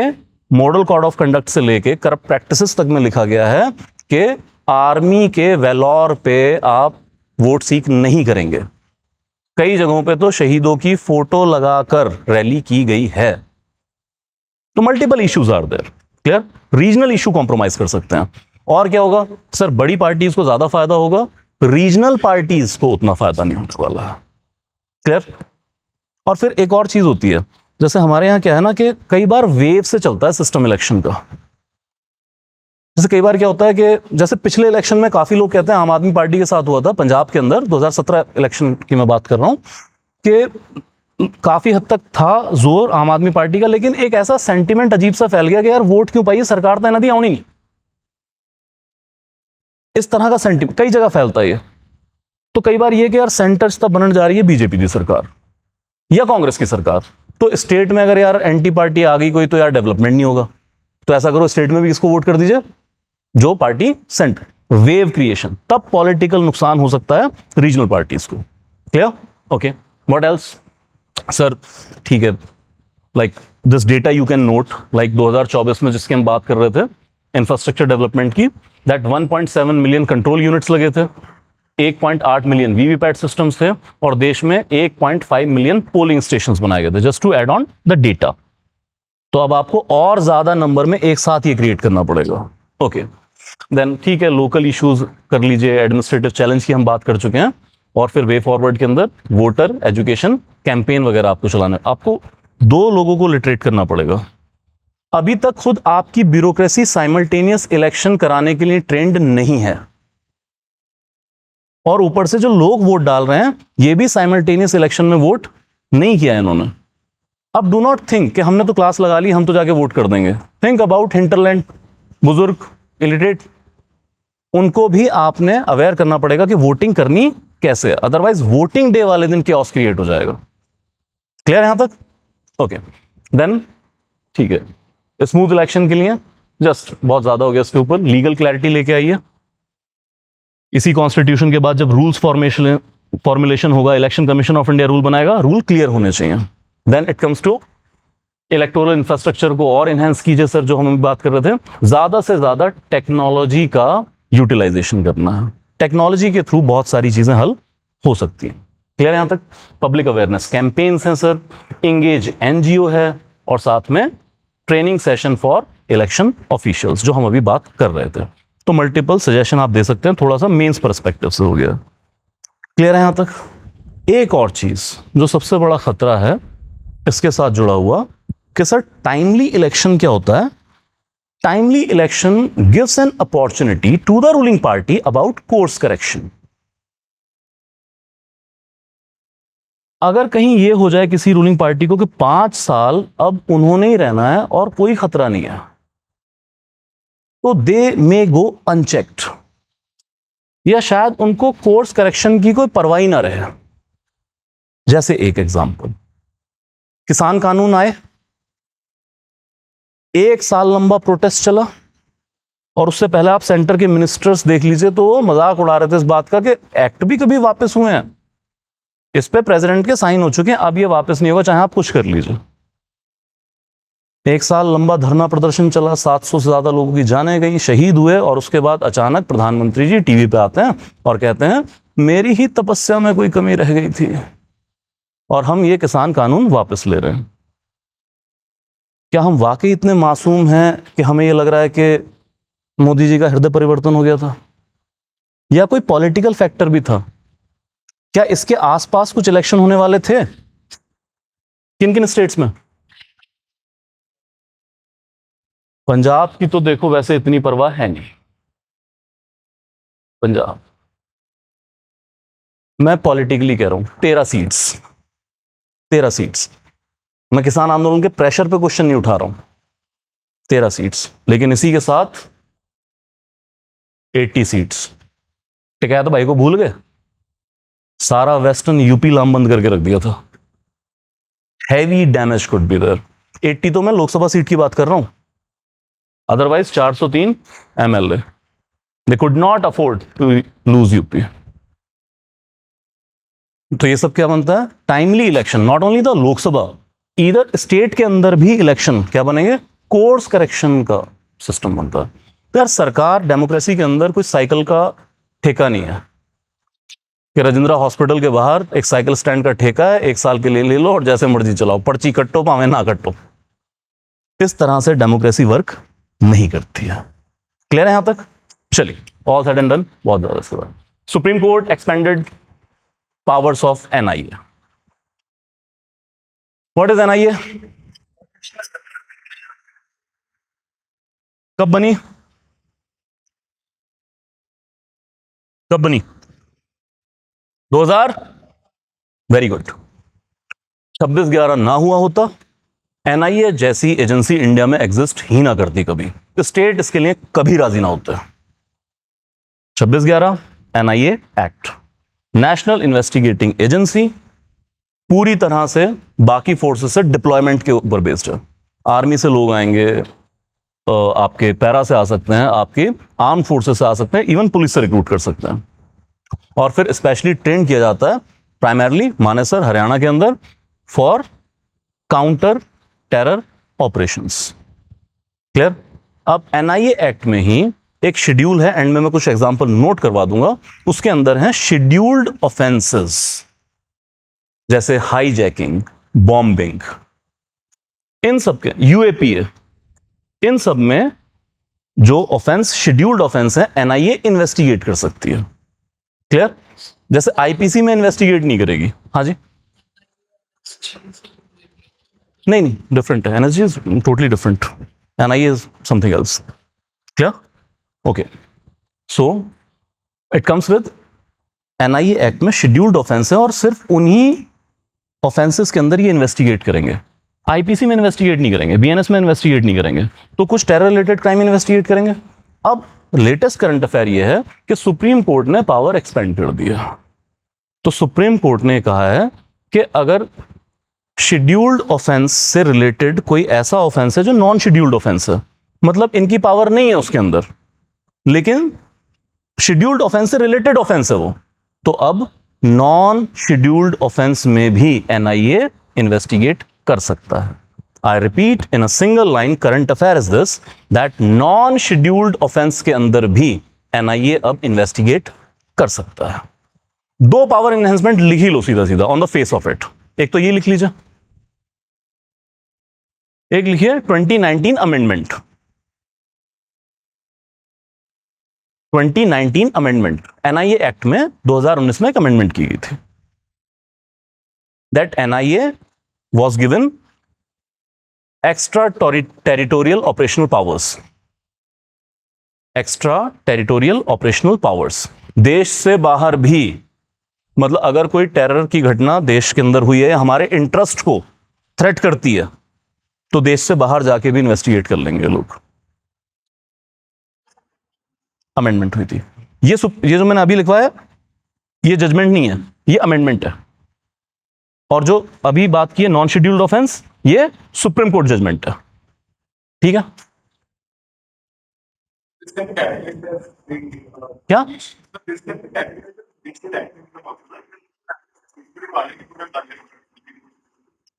मॉडल कोड ऑफ कंडक्ट से लेके करप्ट प्रैक्टिसेस तक में लिखा गया है कि आर्मी के वेलॉर पे आप वोट सीक नहीं करेंगे। कई जगहों पे तो शहीदों की फोटो लगाकर रैली की गई है। तो multiple issues are there, clear. Regional issue compromise कर सकते हैं। और क्या होगा सर? बड़ी पार्टीज को ज्यादा फायदा होगा, रीजनल पार्टीज को उतना फायदा नहीं होने वाला है, क्लियर। और फिर एक और चीज होती है, जैसे हमारे यहाँ क्या है ना कि कई बार वेव से चलता है सिस्टम इलेक्शन का। जैसे कई बार क्या होता है कि जैसे पिछले इलेक्शन में काफी लोग कहते हैं आम आदमी पार्टी के साथ हुआ था पंजाब के अंदर, 2017 इलेक्शन की मैं बात कर रहा हूं, कि काफी हद तक था जोर आम आदमी पार्टी का, लेकिन एक ऐसा सेंटिमेंट अजीब सा फैल गया कि यार वोट क्यों पाई, सरकार तो नदी आनी नहीं। इस तरह का सेंटिमेंट कई जगह फैलता है। तो कई बार ये कि यार सेंटर तब बनने जा रही है बीजेपी की सरकार या कांग्रेस की सरकार, तो स्टेट में अगर यार एंटी पार्टी आ गई कोई, तो यार डेवलपमेंट नहीं होगा। तो ऐसा करो स्टेट में भी इसको वोट कर दीजिए जो पार्टी सेंटर, वेव क्रिएशन, तब पॉलिटिकल नुकसान हो सकता है रीजनल पार्टीज को, clear. Okay, what else sir? ठीक है, like this data you can note, like 2024 में जिसकी हम बात कर रहे थे इंफ्रास्ट्रक्चर डेवलपमेंट की, दैट 1.7 मिलियन कंट्रोल यूनिट्स लगे थे, 1.8 मिलियन वीवीपैट सिस्टम्स थे, और देश में 1.5 मिलियन पोलिंग स्टेशंस बनाए गए थे, just to add on the data. तो अब आपको और ज्यादा नंबर में एक साथ ये क्रिएट करना पड़ेगा। ओके, देन ठीक है, लोकल इश्यूज कर लीजिए, एडमिनिस्ट्रेटिव चैलेंज की हम बात कर चुके हैं, और फिर वे फॉरवर्ड के अंदर वोटर एजुकेशन कैंपेन वगैरह आपको चलाना है। आपको 2 लोगों को लिटरेट करना पड़ेगा। अभी तक खुद आपकी ब्यूरोक्रेसी साइमल्टेनियस इलेक्शन कराने के लिए ट्रेंड नहीं है, और ऊपर से जो लोग वोट डाल रहे हैं ये भी साइमल्टेनियस इलेक्शन में वोट नहीं किया है इन्होंने। अब डू नॉट थिंक कि हमने तो क्लास लगा ली, हम तो जाके वोट कर देंगे। थिंक अबाउट हिंटरलैंड, बुजुर्ग इलिटरेट, उनको भी आपने अवेयर करना पड़ेगा कि वोटिंग करनी कैसे है, अदरवाइज वोटिंग डे वाले दिन chaos क्रिएट हो जाएगा। क्लियर यहां तक? ओके, देन ठीक है, स्मूथ इलेक्शन के लिए जस्ट बहुत ज्यादा हो गया इसके ऊपर, लीगल क्लैरिटी लेके आइए। इसी कॉन्स्टिट्यूशन के बाद जब रूल्स फॉर्मुलेशन होगा, election commission of India rule बनाएगा, रूल क्लियर होने चाहिए। Then it comes to electoral infrastructure को और इनहेंस कीजिए सर, जो हम बात कर रहे थे, ज्यादा से ज्यादा टेक्नोलॉजी का यूटिलाइजेशन करना है। टेक्नोलॉजी के थ्रू बहुत सारी चीजें हल हो सकती हैं। क्लियर यहां तक? पब्लिक अवेयरनेस कैंपेन्स हैं सर, इंगेज एनजीओ है, और साथ में training session for election officials, जो हम अभी बात कर रहे थे। तो मल्टीपल सजेशन आप दे सकते हैं, थोड़ा सा मेंस पर्सपेक्टिव से हो गया। क्लियर है यहां तक? एक और चीज जो सबसे बड़ा खतरा है इसके साथ जुड़ा हुआ, कि सर टाइमली इलेक्शन क्या होता है? Timely election gives an opportunity to the ruling party about course correction. अगर कहीं ये हो जाए किसी रूलिंग पार्टी को कि 5 साल अब उन्होंने ही रहना है और कोई खतरा नहीं है, तो दे मे गो अनचेक्ड, या शायद उनको कोर्स करेक्शन की कोई परवाह ही ना रहे। जैसे एक एग्जांपल, किसान कानून आए, 1 साल लंबा प्रोटेस्ट चला, और उससे पहले आप सेंटर के मिनिस्टर्स देख लीजिए तो वो मजाक उड़ा रहे थे इस बात का कि एक्ट भी कभी वापस हुए हैं, इस पे प्रेसिडेंट के साइन हो चुके हैं, अब ये वापस नहीं होगा चाहे आप कुछ कर लीजिए। 1 साल लंबा धरना प्रदर्शन चला, 700 से ज्यादा लोगों की जानें गई, शहीद हुए, और उसके बाद अचानक प्रधानमंत्री जी टीवी पे आते हैं और कहते हैं मेरी ही तपस्या में कोई कमी रह गई थी और हम ये किसान कानून वापस ले रहे हैं। क्या हम वाकई इतने मासूम हैं कि हमें ये लग रहा है कि मोदी जी का हृदय परिवर्तन हो गया था, या कोई पॉलिटिकल फैक्टर भी था? क्या इसके आसपास कुछ इलेक्शन होने वाले थे? किन किन स्टेट्स में? पंजाब की तो देखो वैसे इतनी परवाह है नहीं। पंजाब, मैं पॉलिटिकली कह रहा हूं, 13 सीट्स, 13 सीट्स। मैं किसान आंदोलन के प्रेशर पे क्वेश्चन नहीं उठा रहा हूं, 13 सीट्स, लेकिन इसी के साथ 80 सीट्स। टिकैत भाई को भूल गए, सारा वेस्टर्न यूपी लामबंद करके रख दिया था। Heavy damage could be there. 80 तो मैं लोकसभा सीट की बात कर रहा हूं, otherwise 403 MLA, they could not afford to lose UP. तो ये सब क्या बनता है? Timely election, not only the Lok Sabha, इधर स्टेट के अंदर भी इलेक्शन क्या बनेंगे? कोर्स करेक्शन का सिस्टम बनता है। तो यार सरकार, डेमोक्रेसी के अंदर कोई साइकिल का ठेका नहीं है कि राजेंद्र हॉस्पिटल के बाहर एक साइकिल स्टैंड का ठेका है, 1 साल के लिए ले लो और जैसे मर्जी चलाओ, पर्ची कट्टो भावे ना कट्टो। इस तरह से डेमोक्रेसी वर्क नहीं करती है। क्लियर है यहां तक? चलिए, ऑल सेड एंड डन, बहुत ज्यादा इसके बाद supreme court expanded powers of NIA. What is NIA? कब बनी? कब बनी? 2000? Very good. 26/11 ना हुआ होता, एनआईए जैसी एजेंसी इंडिया में एग्जिस्ट ही ना करती कभी, स्टेट इसके लिए कभी राजी ना होते। 26/11 NIA act, national investigating agency, पूरी तरह से बाकी फोर्सेस से डिप्लॉयमेंट के ऊपर बेस्ड है। आर्मी से लोग आएंगे, आपके पैरा से आ सकते हैं, आपके आर्म फोर्सेस से आ सकते हैं, इवन पुलिस से रिक्रूट कर सकते हैं, और फिर स्पेशली ट्रेन किया जाता है प्राइमरली मानेसर हरियाणा के अंदर for counter terror operations. Clear? अब एनआईए एक्ट में ही एक शेड्यूल है, एंड में मैं कुछ एग्जांपल नोट करवा दूंगा, उसके अंदर है शेड्यूल्ड ऑफेंसेस, जैसे हाईजैकिंग, बॉम्बिंग, इन सब के यूएपीए, इन सब में जो ऑफेंस शेड्यूल्ड ऑफेंस है एनआईए इन्वेस्टिगेट कर सकती है। क्लियर? जैसे आईपीसी में इन्वेस्टिगेट नहीं करेगी। हाँ जी, नहीं नहीं, डिफरेंट है, NSG is totally different, NIA is something else. क्या? Okay, so it comes with NIA act में शेड्यूल्ड ऑफेंस है और सिर्फ उन्हीं ऑफेंसेस के अंदर ये इन्वेस्टिगेट करेंगे। आईपीसी में इन्वेस्टिगेट नहीं करेंगे, बीएनएस में इन्वेस्टिगेट नहीं करेंगे, तो कुछ टेरर रिलेटेड क्राइम इन्वेस्टिगेट करेंगे, अब लेटेस्ट करंट अफेयर ये है कि सुप्रीम कोर्ट ने पावर एक्सपेंड कर दिया। तो सुप्रीम कोर्ट ने कहा है कि अगर शेड्यूल्ड ऑफेंस से रिलेटेड कोई ऐसा ऑफेंस है जो नॉन शेड्यूल्ड ऑफेंस है, मतलब इनकी पावर नहीं है उसके अंदर, लेकिन शेड्यूल्ड ऑफेंस से रिलेटेड ऑफेंस है वो, तो अब नॉन शेड्यूल्ड ऑफेंस में भी एनआईए इन्वेस्टिगेट कर सकता है। I repeat in a single line, current affair is this that non scheduled offence के अंदर भी एनआईए अब इन्वेस्टिगेट कर सकता है। दो पावर एनहेंसमेंट लिख ही लो सीधा सीधा on the face of it. एक तो ये लिख लीजिए, एक लिखिए 2019 अमेंडमेंट। 2019 अमेंडमेंट, एनआईए एक्ट में 2019 में एक अमेंडमेंट की गई थी, that NIA was given extra territorial operational powers. Extra territorial operational powers, देश से बाहर भी, मतलब अगर कोई टेरर की घटना देश के अंदर हुई है, हमारे इंटरेस्ट को थ्रेट करती है, तो देश से बाहर जाके भी इन्वेस्टिगेट कर लेंगे लोग। अमेंडमेंट हुई थी। ये जो मैंने अभी लिखवाया, ये जजमेंट नहीं है, ये अमेंडमेंट है। और जो अभी बात की है नॉन शेड्यूल्ड ऑफेंस, ये सुप्रीम कोर्ट जजमेंट है। ठीक है, क्या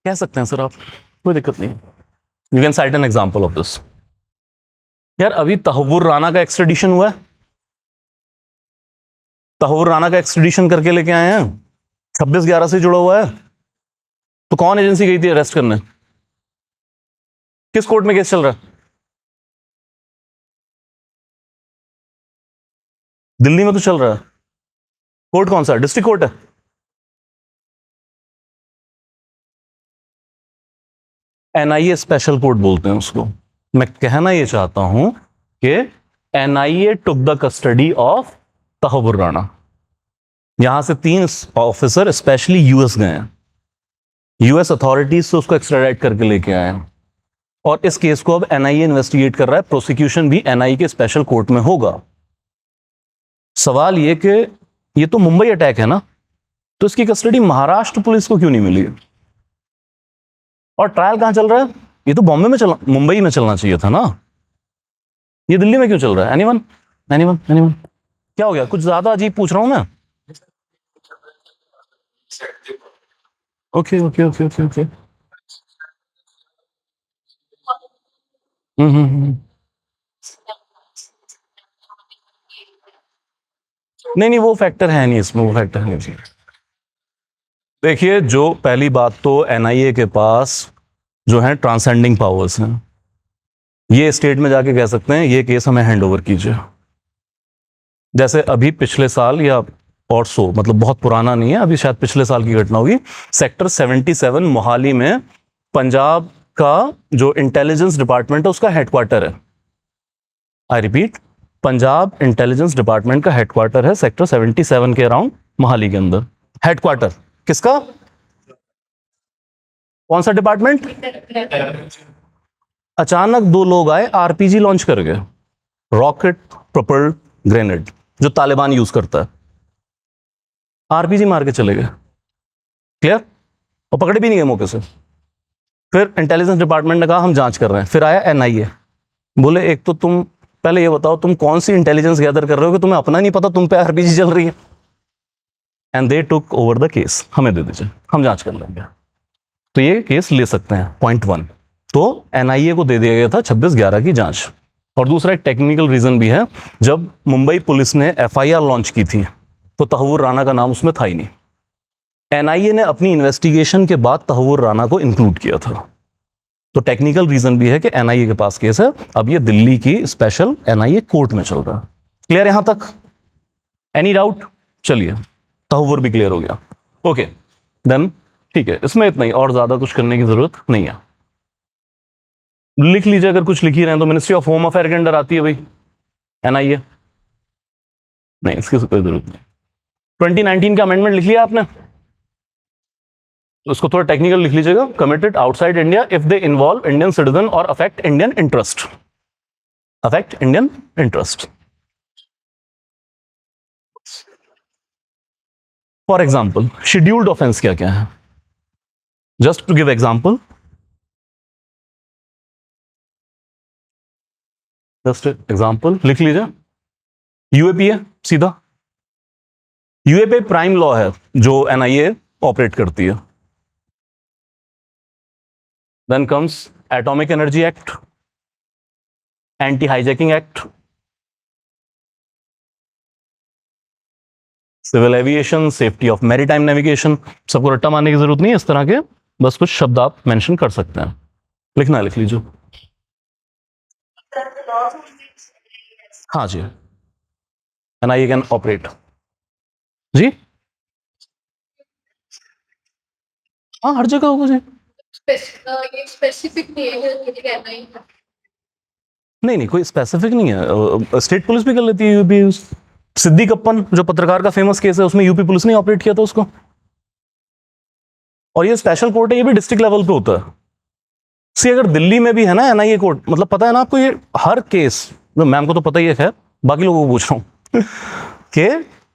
कह सकते हैं सर आप, कोई दिक्कत नहीं। You can site an example of this. यार अभी तहव्वुर राना का एक्सट्रेडिशन हुआ है, तहव्वुर राना का एक्सट्रेडिशन करके लेके आए हैं, 26/11 से जुड़ा हुआ है। तो कौन एजेंसी गई थी अरेस्ट करने? किस कोर्ट में केस चल रहा है? दिल्ली में तो चल रहा है। कोर्ट कौन सा? डिस्ट्रिक्ट कोर्ट है। एनआईए स्पेशल कोर्ट बोलते हैं उसको। मैं कहना ये चाहता हूं कि NIA took the custody of Tahawwur Rana. यहां से 3 ऑफिसर स्पेशली यूएस गए हैं, यूएस अथॉरिटीज से उसको एक्स्ट्राडाइट करके लेके आए हैं, और इस केस को अब एनआईए इन्वेस्टिगेट कर रहा है। प्रोसिक्यूशन भी एनआईए के स्पेशल कोर्ट में होगा। सवाल ये कि ये तो मुंबई अटैक है ना, तो इसकी कस्टडी महाराष्ट्र पुलिस को क्यों नहीं मिली? और ट्रायल कहां चल रहा है? ये तो बॉम्बे में चला, मुंबई में चलना चाहिए था ना, ये दिल्ली में क्यों चल रहा है? Anyone anyone anyone? क्या हो गया? कुछ ज्यादा अजीब पूछ रहा हूं मैं? Okay okay okay okay okay. Hmm. नहीं नहीं, वो फैक्टर है नहीं इसमें, वो फैक्टर है नहीं। देखिए, जो पहली बात तो एनआईए के पास जो है ट्रांसेंडिंग पावर्स हैं। ये स्टेट में जाके कह सकते हैं ये केस हमें हैंड ओवर कीजिए। जैसे अभी पिछले साल या और सो, मतलब बहुत पुराना नहीं है, अभी शायद पिछले साल की घटना होगी, सेक्टर 77 मोहाली में पंजाब का जो इंटेलिजेंस डिपार्टमेंट है उसका हेडक्वार्टर है। I repeat, Punjab intelligence department का हेडक्वार्टर है सेक्टर 77 के अराउंड मोहाली के अंदर। हेडक्वार्टर किसका? कौन सा डिपार्टमेंट? अचानक 2 लोग आए, आरपीजी लॉन्च कर गए, रॉकेट प्रोपल्ड ग्रेनेड, जो तालिबान यूज करता है। आरपीजी मार के चले गए, क्लियर? और पकड़े भी नहीं गए मौके से। फिर इंटेलिजेंस डिपार्टमेंट ने कहा हम जांच कर रहे हैं। फिर आया एनआईए, बोले एक तो तुम पहले ये बताओ तुम कौन सी इंटेलिजेंस गैदर कर रहे हो कि तुम्हें अपना नहीं पता तुम पे आरपीजी चल रही है। And they took over the case, हमें दे दीजिए, हम जांच कर लेंगे। तो ये केस ले सकते हैं, पॉइंट 1। तो एनआईए को दे दिया गया था 26/11 की जांच। और दूसरा एक टेक्निकल रीजन भी है, जब मुंबई पुलिस ने एफआईआर लॉन्च की थी तो तहव्वुर राणा का नाम उसमें था ही नहीं। एनआईए ने अपनी इन्वेस्टिगेशन के बाद तहव्वुर राणा को इंक्लूड किया था। तो टेक्निकल रीजन भी है कि एनआईए के पास केस है। अब ये दिल्ली की स्पेशल एनआईए कोर्ट में चल रहा है। क्लियर यहां तक? Any doubt? चलिए, तहव्वुर भी क्लियर हो गया। ओके देन, ठीक है, इसमें इतना ही, और ज्यादा कुछ करने की जरूरत नहीं है। लिख लीजिए अगर कुछ लिख ही रहे हैं तो। मिनिस्ट्री ऑफ होम अफेयर के अंडर आती है भाई एनआईए, नहीं इसकी कोई जरूरत नहीं। 2019 का अमेंडमेंट लिख लिया आपने, तो उसको थोड़ा टेक्निकल लिख लीजिएगा। Committed outside India if they involve Indian citizen और affect Indian interest. Affect Indian interest. For example scheduled offence क्या क्या है? Just to give example, just example लिख लीजिए. यूएपी है सीधा. यूएपी प्राइम लॉ है जो एनआईए ऑपरेट करती है. Then comes atomic energy act, anti hijacking act, civil aviation, safety of maritime navigation. सबको रट्टा मारने की जरूरत नहीं है, इस तरह के बस कुछ शब्द आप मेंशन कर सकते हैं. लिखना है, लिख लीजिए. हाँ जी, एनआईए कैन ऑपरेट. जी हाँ, हर जगह होगा जी. ये स्पेसिफिक नहीं है कि कहना ही. नहीं नहीं, कोई स्पेसिफिक नहीं है. स्टेट पुलिस भी कर लेती है यूपी यूज. सिद्दीक अप्पन जो पत्रकार का फेमस केस है, उसमें यूपी पुलिस ने ऑपरेट किया था उसको. और ये स्पेशल कोर्ट है, ये भी डिस्ट्रिक्ट लेवल पे होता है. सी अगर दिल्ली में भी है ना एनआईए कोर्ट, मतलब पता है ना आपको, ये हर केस, मैम को तो पता ही है, खैर बाकी लोगों को पूछ रहा हूं कि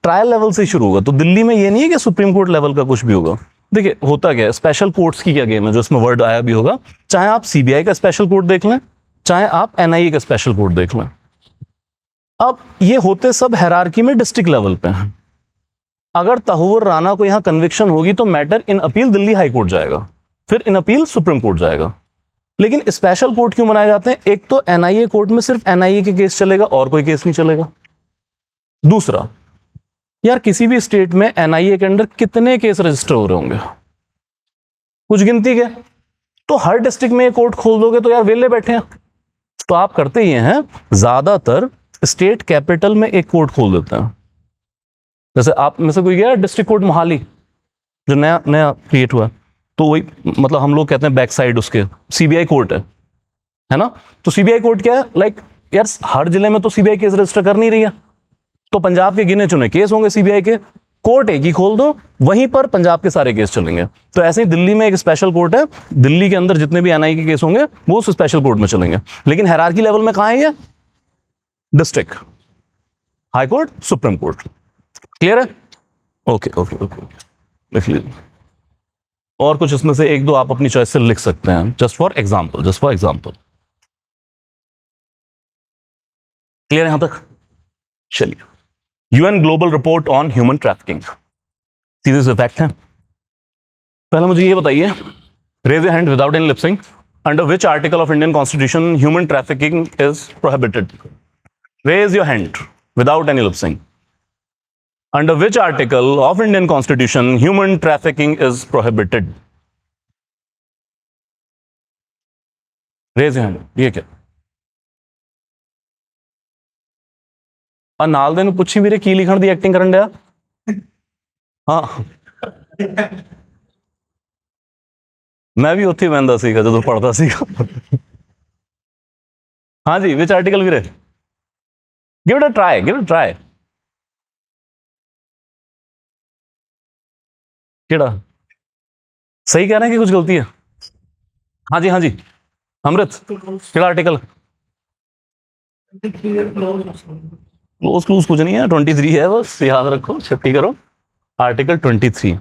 ट्रायल लेवल से शुरू होगा. तो दिल्ली में ये नहीं है कि सुप्रीम कोर्ट लेवल का कुछ भी होगा. देखिए होता क्या है, स्पेशल कोर्ट्स की क्या गेम है, जो इसमें वर्ड आया भी होगा. चाहे आप सीबीआई का स्पेशल कोर्ट देख लें, चाहे आप एनआईए का स्पेशल कोर्ट देख लें, अब ये होते सब हायरार्की में डिस्ट्रिक्ट लेवल पे हैं. अगर तहव्वुर राना को यहां कन्विक्शन होगी तो matter in appeal Delhi high court जाएगा, फिर इन अपील सुप्रीम कोर्ट जाएगा. लेकिन स्पेशल कोर्ट क्यों बनाए जाते हैं? एक तो एनआईए कोर्ट में सिर्फ एनआईए के केस चलेगा और कोई केस नहीं चलेगा. दूसरा, यार किसी भी स्टेट में एनआईए के अंडर कितने केस रजिस्टर हो रहे होंगे? कुछ गिनती के. तो हर डिस्ट्रिक्ट में कोर्ट खोल दोगे तो यार वेले बैठे हैं. तो आप करते ये हैं, ज्यादातर स्टेट कैपिटल में एक कोर्ट खोल देते हैं. जैसे आप में से कोई गया डिस्ट्रिक्ट कोर्ट मोहाली, जो नया नया क्रिएट हुआ है, तो वही मतलब हम लोग कहते हैं बैक साइड उसके सीबीआई कोर्ट है ना. तो सीबीआई कोर्ट क्या है, लाइक यार हर जिले में तो सीबीआई केस रजिस्टर कर नहीं रही है, तो पंजाब के गिने चुने केस होंगे सीबीआई के, कोर्ट एक ही खोल दो, वहीं पर पंजाब के सारे केस चलेंगे. तो ऐसे ही दिल्ली में एक स्पेशल कोर्ट है, दिल्ली के अंदर जितने भी एनआई के केस होंगे वो उस स्पेशल कोर्ट में चलेंगे. लेकिन हायरार्की लेवल में कहां है ये? District, high court, supreme court. Clear है? ओके ओके ओके, लिख लीजिए. और कुछ इसमें से एक दो आप अपनी चॉइस से लिख सकते हैं, just for example, just for example. Clear है यहां तक? चलिए, UN global report on human trafficking, सीधे से फैक्ट है. पहले मुझे ये बताइए, raise a hand without any lipsing, under which article of Indian constitution human trafficking is prohibited? Raise your hand without any lipsing. Under which article of Indian Constitution human trafficking is prohibited? Raise your hand. ये क्या? नाल दे पुछी मेरे की लिखण दी acting करन दिया. हाँ, मैं भी उत्थे बहंदा सीगा जदों पढ़दा सीगा. हाँ जी, विच आर्टिकल वीरे? Give it a try, give it a try. केड़ा? सही कह रहे हैं कि कुछ गलती है? हाँ जी हाँ जी, अमृत केड़ा आर्टिकल? क्लोज क्लूज कुछ नहीं है, 23 है, बस याद रखो, छट्टी करो. आर्टिकल 23.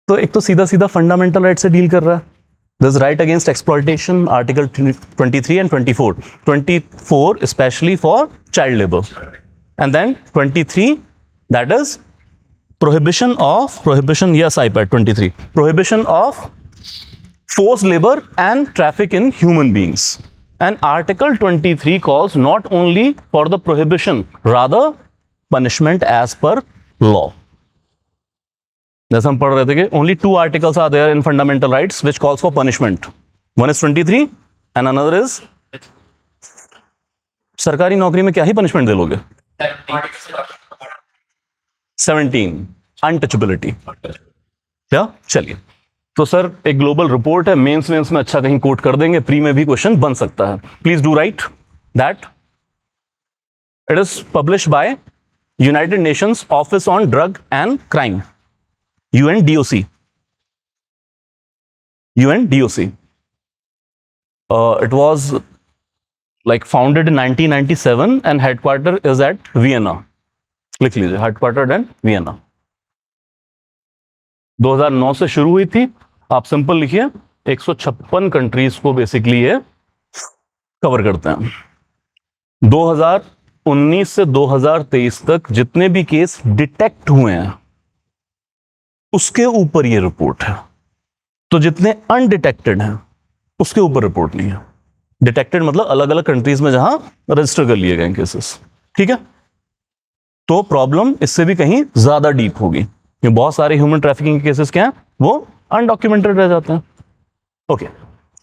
तो एक तो सीधा सीधा फंडामेंटल राइट से डील कर रहा है. This right against exploitation, article 23 and 24. 24 specially for child labour, and then 23 that is prohibition, yes, iPad 23, prohibition of forced labor and traffic in human beings. And article 23 calls not only for the prohibition, rather punishment as per law. जैसे हम पढ़ रहे थे कि only two articles are there in fundamental rights which calls for punishment. One is 23 and another is, सरकारी नौकरी में क्या ही punishment दे लोगे? 17, अनटचेबिलिटी. क्या? चलिए, तो सर एक ग्लोबल रिपोर्ट है, मेंस में अच्छा कहीं कोट कर देंगे, प्री में भी क्वेश्चन बन सकता है. Please do write that it is publish by United Nations Office on Drug and Crime, UNODC. UNODC. It was like founded in 1997 and headquarter is at Vienna. लिख लीजिए, headquartered at Vienna. 2009 से शुरू हुई थी. आप सिंपल लिखिए, 156 countries को basically ये कवर करते हैं. 2019 से 2023 तक जितने भी केस डिटेक्ट हुए हैं उसके ऊपर ये रिपोर्ट है. तो जितने अनडिटेक्टेड हैं उसके ऊपर रिपोर्ट नहीं है. डिटेक्टेड मतलब अलग अलग कंट्रीज में जहां रजिस्टर कर लिए गए केसेस. ठीक है, तो प्रॉब्लम इससे भी कहीं ज्यादा डीप होगी. ये बहुत सारे ह्यूमन ट्रैफिकिंग के केसेस क्या हैं, वो अनडॉक्यूमेंटेड रह जाते हैं. Okay,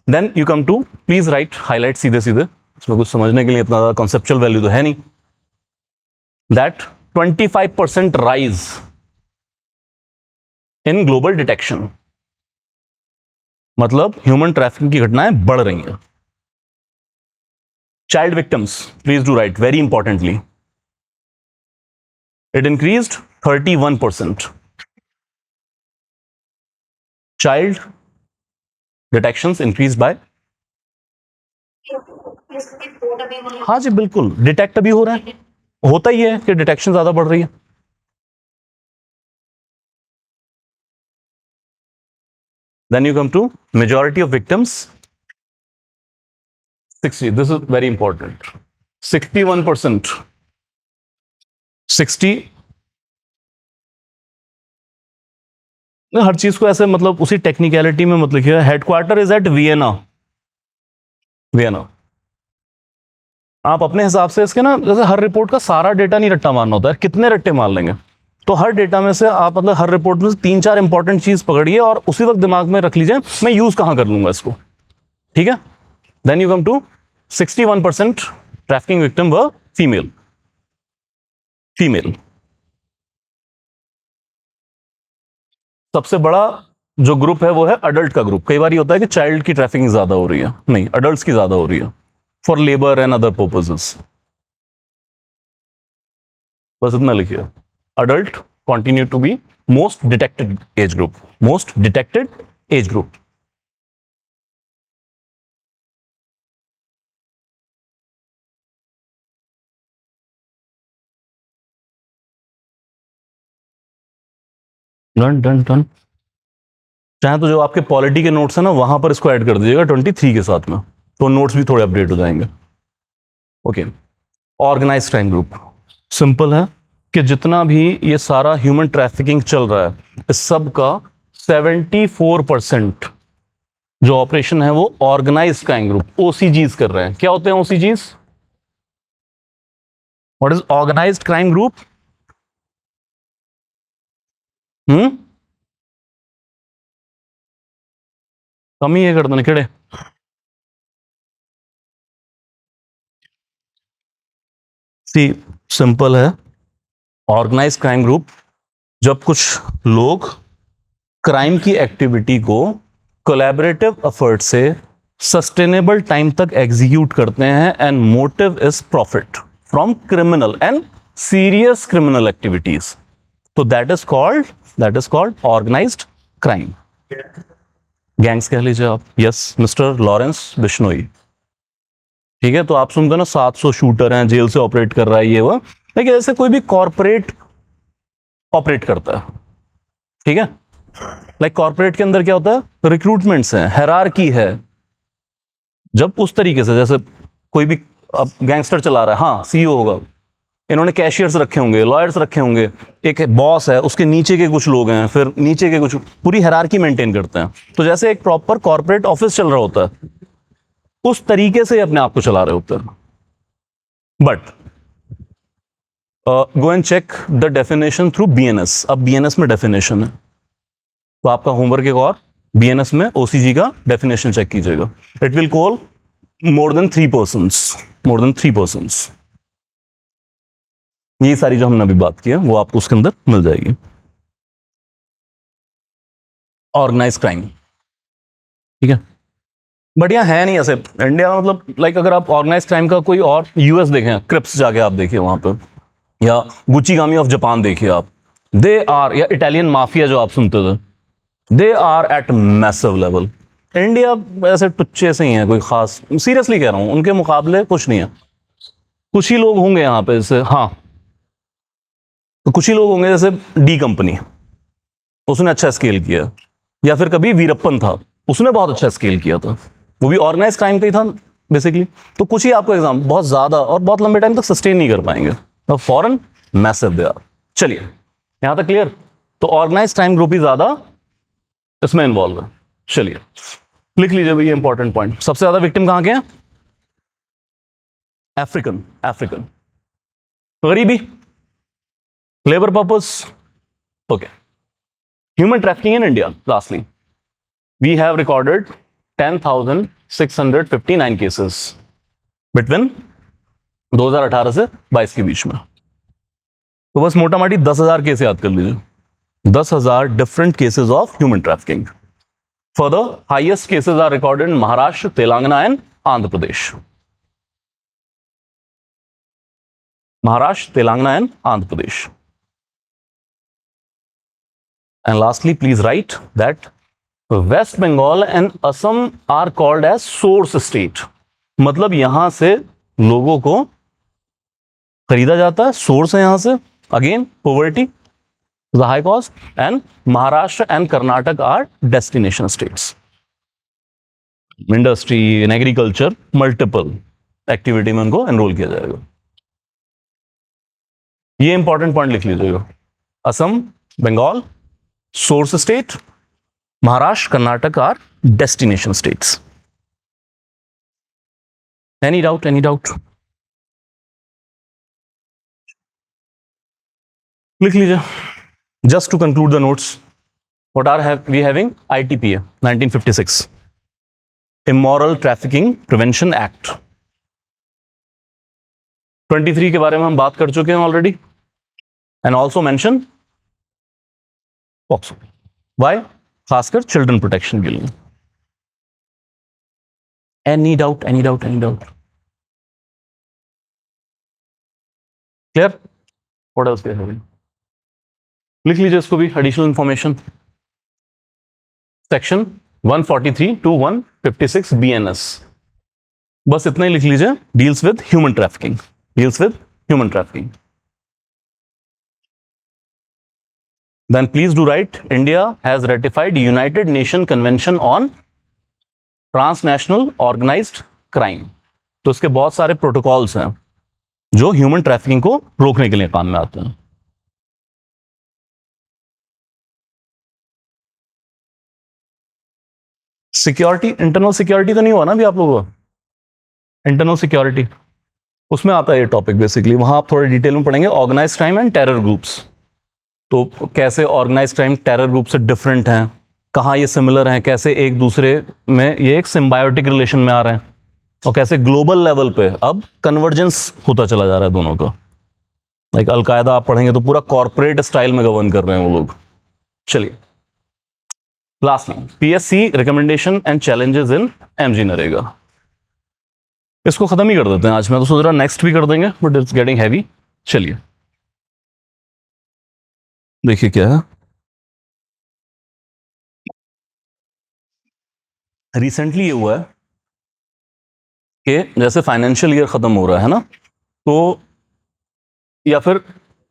then you come to, please write, highlight सीधे सीधे, इसमें कुछ समझने के लिए इतना ज्यादा कॉन्सेप्चुअल वैल्यू तो है नहीं. That 25% rise in global detection, मतलब ह्यूमन ट्रैफिकिंग की घटनाएं बढ़ रही हैं. Child victims, please do right, very importantly, it increased 31%. Child detections increased by, हाँ जी बिल्कुल, डिटेक्ट अभी हो रहा है, होता ही है कि डिटेक्शन ज्यादा बढ़ रही है. Then you come to majority of victims. 60, this is very important. 61%. 60, हर चीज को ऐसे मतलब उसी टेक्निकलिटी में मत लिखिए. Headquarter is eight Vienna. Vienna, आप अपने हिसाब से इसके ना, जैसे हर रिपोर्ट का सारा डेटा नहीं रट्टा मारना होता है, कितने रट्टे मार लेंगे. तो हर डेटा में से आप मतलब हर रिपोर्ट में से 3-4 इंपॉर्टेंट चीज पकड़िए और उसी वक्त दिमाग में रख लीजिए मैं यूज कहां कर लूंगा इसको. ठीक है, then you come to 61% trafficking victim were female. Female सबसे बड़ा जो ग्रुप है वो है अडल्ट का ग्रुप. कई बार ये होता है कि चाइल्ड की ट्रैफिकिंग ज्यादा हो रही है, नहीं, अडल्ट्स की ज्यादा हो रही है for labour and other purposes. बस इतना लिखिए, adult continue to be most detected age group. Most detected age group. Done done done. चाहे तो जो आपके पॉलिटी के नोट्स है ना वहां पर इसको ऐड कर दीजिएगा 23 के साथ में, तो नोट्स भी थोड़े अपडेट हो जाएंगे. Okay, organise crime group. Simple है कि जितना भी ये सारा ह्यूमन ट्रैफिकिंग चल रहा है इस सब का 74% जो ऑपरेशन है वो ऑर्गेनाइज क्राइम ग्रुप ओसीजीज कर रहे हैं. क्या होते हैं OCGs? What is organised crime group? कम ही है कर देने केड़े. सी, सिंपल है, ऑर्गेनाइज क्राइम ग्रुप जब कुछ लोग क्राइम की एक्टिविटी को कोलैबोरेटिव एफर्ट से सस्टेनेबल टाइम तक एग्जीक्यूट करते हैं and motive is profit from criminal and serious criminal activities, तो that is called organised crime. Gangs कह लीजिए आप. Yes mister Lawrence Bishnoi. ठीक है, तो आप सुनते हो ना 700 शूटर हैं, जेल से ऑपरेट कर रहा है ये वो, लेकिन ऐसे कोई भी कॉर्पोरेट ऑपरेट करता है. ठीक है, लाइक कॉर्पोरेट के अंदर क्या होता है, रिक्रूटमेंट्स हैं, हायरार्की है. जब उस तरीके से जैसे कोई भी अब गैंगस्टर चला रहा है, हाँ सीईओ होगा, इन्होंने कैशियर्स रखे होंगे, लॉयर्स रखे होंगे, एक बॉस है, उसके नीचे के कुछ लोग हैं, फिर नीचे के कुछ, पूरी हायरार्की मेंटेन करते हैं. तो जैसे एक प्रॉपर कॉर्पोरेट ऑफिस चल रहा होता है उस तरीके से अपने आप को चला रहे होते हैं. But go and check the definition through BNS. अब बीएनएस में डेफिनेशन है, तो आपका होमवर्क एक और, बीएनएस में ओसीजी का डेफिनेशन चेक कीजिएगा. It will call more than 3 persons. ये सारी जो हमने अभी बात की है वो आपको उसके अंदर मिल जाएगी. ऑर्गेनाइज क्राइम, ठीक है, बढ़िया है नहीं ऐसे इंडिया में, मतलब लाइक अगर आप ऑर्गेनाइज क्राइम का कोई और यूएस देखें, क्रिप्स जाके आप देखिए वहां पे, या गुचिगामी ऑफ जापान देखिए आप, दे आर, या इटालियन माफिया जो आप सुनते थे, they are at massive level. India ऐसे टुच्चे से ही है, कोई खास, सीरियसली कह रहा हूं, उनके मुकाबले कुछ नहीं है। कुछ ही लोग होंगे यहाँ पे जैसे, हाँ, तो कुछ ही लोग होंगे जैसे डी कंपनी, उसने अच्छा स्केल किया, या फिर कभी वीरप्पन था, उसने बहुत अच्छा स्केल किया था, वो भी ऑर्गेनाइज क्राइम का ही था बेसिकली। तो कुछ ही आपको एग्जाम बहुत ज्यादा और बहुत लंबे टाइम तक सस्टेन नहीं कर पाएंगे, तो फॉरेन मैसिव दे आर। चलिए यहां तक क्लियर। तो ऑर्गेनाइज क्राइम ग्रुप ही ज्यादा इसमें इन्वॉल्व है। चलिए लिख लीजिए भाई, ये इंपॉर्टेंट पॉइंट। सबसे ज्यादा विक्टिम कहां के हैं? African, African. गरीबी, labour purpose, okay. Human trafficking in India, lastly we have recorded 10,659 cases between 2018 से 22 के बीच में। तो बस मोटा मोटी 10,000 केस याद कर लीजिए, 10,000 different cases of human trafficking. Further highest cases are recorded in Maharashtra, Telangana and Andhra Pradesh. Maharashtra, Telangana, and Andhra Pradesh. And lastly, please write that West Bengal and Assam are called as source state. मतलब यहां से लोगों को खरीदा जाता है, source है यहां से। Again poverty, the high cost, and Maharashtra and Karnataka are destination states. Industry in agriculture multiple activity में उनको एनरोल किया जाएगा। ये इंपॉर्टेंट पॉइंट लिख लीजिएगा। Assam, Bengal source state, Maharashtra, Karnataka are destination states. Any doubt, any doubt? लिख लीजिए। Just to conclude the notes, what are we having? ITPA 1956, immoral trafficking prevention act. 23 के बारे में हम बात कर चुके हैं already, and also mention POCSO. Why? खासकर चिल्ड्रन प्रोटेक्शन के लिए। Any doubt, any doubt, any doubt? Clear? What else we have? लिख लीजिए इसको भी, additional information. Section 143 to 156 BNS, बस इतना ही लिख लीजिए। Deals with human trafficking, deals with human trafficking. Then please do write, India has ratified United Nations Convention on Transnational Organized Crime. तो इसके बहुत सारे प्रोटोकॉल्स हैं जो ह्यूमन ट्रैफिकिंग को रोकने के लिए काम में आते हैं। सिक्योरिटी, इंटरनल सिक्योरिटी तो नहीं हुआ ना अभी आप लोगों का? इंटरनल सिक्योरिटी, उसमें आता है ये टॉपिक बेसिकली। वहां आप थोड़े डिटेल में पढ़ेंगे organise crime and terror groups. तो कैसे ऑर्गेनाइज क्राइम टेरर ग्रुप से डिफरेंट हैं, कहाँ ये सिमिलर हैं, कैसे एक दूसरे में ये एक सिम्बायोटिक रिलेशन में आ रहे हैं, और कैसे ग्लोबल लेवल पे अब कन्वर्जेंस होता चला जा रहा है दोनों का। लाइक अलकायदा आप पढ़ेंगे तो पूरा कॉर्पोरेट स्टाइल में गवर्न कर रहे हैं वो लोग। चलिए lastly, PSC recommendation and challenges in MG NREGA. इसको खत्म ही कर देते हैं आज। मैं तो सोच रहा नेक्स्ट भी कर देंगे, बट इट्स गेटिंग हैवी। चलिए देखिए क्या है। रिसेंटली ये हुआ है कि जैसे फाइनेंशियल ईयर खत्म हो रहा है ना, तो या फिर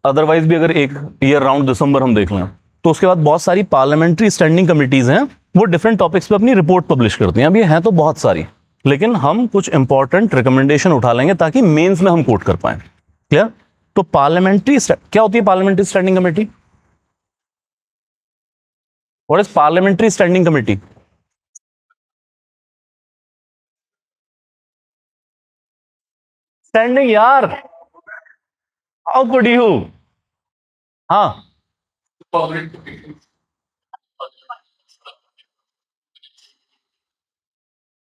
अदरवाइज भी अगर एक ईयर राउंड दिसंबर हम देख लें, तो उसके बाद बहुत सारी पार्लियामेंट्री स्टैंडिंग कमिटीज हैं, वो डिफरेंट टॉपिक्स पे अपनी रिपोर्ट पब्लिश करती हैं। अब ये हैं तो बहुत सारी, लेकिन हम कुछ इंपॉर्टेंट रिकमेंडेशन उठा लेंगे ताकि मेंस में हम कोट कर पाए। क्लियर? तो पार्लियामेंट्री क्या होती है? Parliamentary standing committee, what is parliamentary standing committee? Standing यार, हाउ कुड यू? हाँ,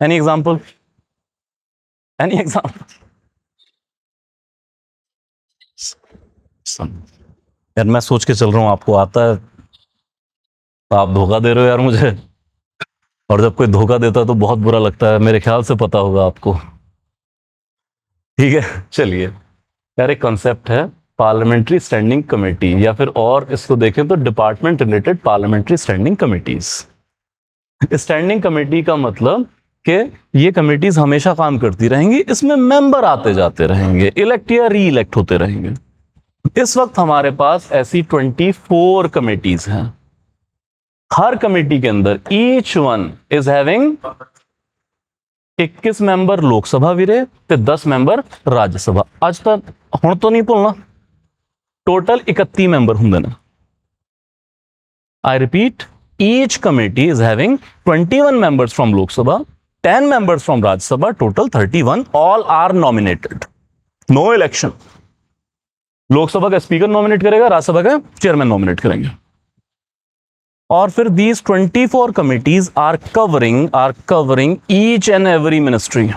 एनी एग्जांपल? Any example? यार मैं सोच के चल रहा हूं आपको आता है, तो आप धोखा दे रहे हो यार मुझे। और जब कोई धोखा देता है तो बहुत बुरा लगता है, मेरे ख्याल से पता होगा आपको। ठीक है चलिए यार, एक कॉन्सेप्ट है पार्लियामेंट्री स्टैंडिंग कमेटी, या फिर और इसको देखें तो department related parliamentary standing committees. Standing committee का मतलब कि ये कमेटीज हमेशा काम करती रहेंगी, इसमें मेंबर आते जाते रहेंगे, इलेक्ट या री इलेक्ट होते रहेंगे। इस वक्त हमारे पास ऐसी 24 कमेटीज हैं। हर कमेटी के अंदर each one is having 21 member Lok Sabha वीरे ते 10 मैंबर राज्यसभा। ਅੱਜ ਤਾਂ ਹੁਣ ਤੋਂ ਨਹੀਂ ਭੁੱਲਣਾ, टोटल 31 मैंबर ਹੁੰਦੇ ਨੇ। I repeat, each committee is having 21 members from Lok Sabha, 10 members from Rajya Sabha, total 31. All are nominated. No election. Lok Sabha का स्पीकर नॉमिनेट करेगा, राज्यसभा का चेयरमैन नॉमिनेट करेंगे। और फिर these 24 committees are covering each and every ministry.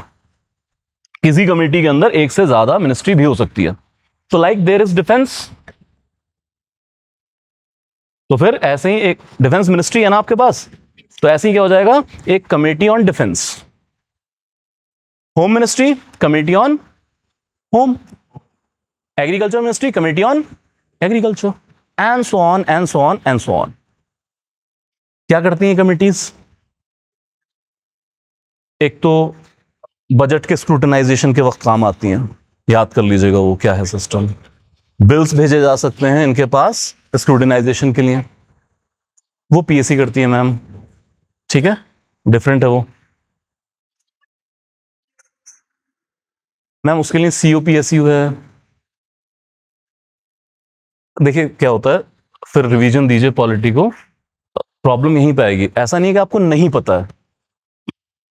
किसी committee के अंदर एक से ज्यादा मिनिस्ट्री भी हो सकती है। तो लाइक देयर इज डिफेंस, तो फिर ऐसे ही एक डिफेंस मिनिस्ट्री है ना आपके पास, तो ऐसे ही क्या हो जाएगा, एक committee on defence. Home ministry committee on home, agriculture ministry committee on agriculture, and so on and so on and so on. क्या करती हैं कमिटीज? एक तो बजट के स्क्रूटनाइजेशन के वक्त काम आती हैं, याद कर लीजिएगा वो क्या है सिस्टम। बिल्स भेजे जा सकते हैं इनके पास स्क्रूटनाइजेशन के लिए, वो पीएससी करती है मैम, ठीक है, डिफरेंट है वो मैम। उसके लिए सीओपीएसयू है। देखिए क्या होता है, फिर रिवीजन दीजिए पॉलिटी को, प्रॉब्लम यहीं पे आएगी। ऐसा नहीं है कि आपको नहीं पता है,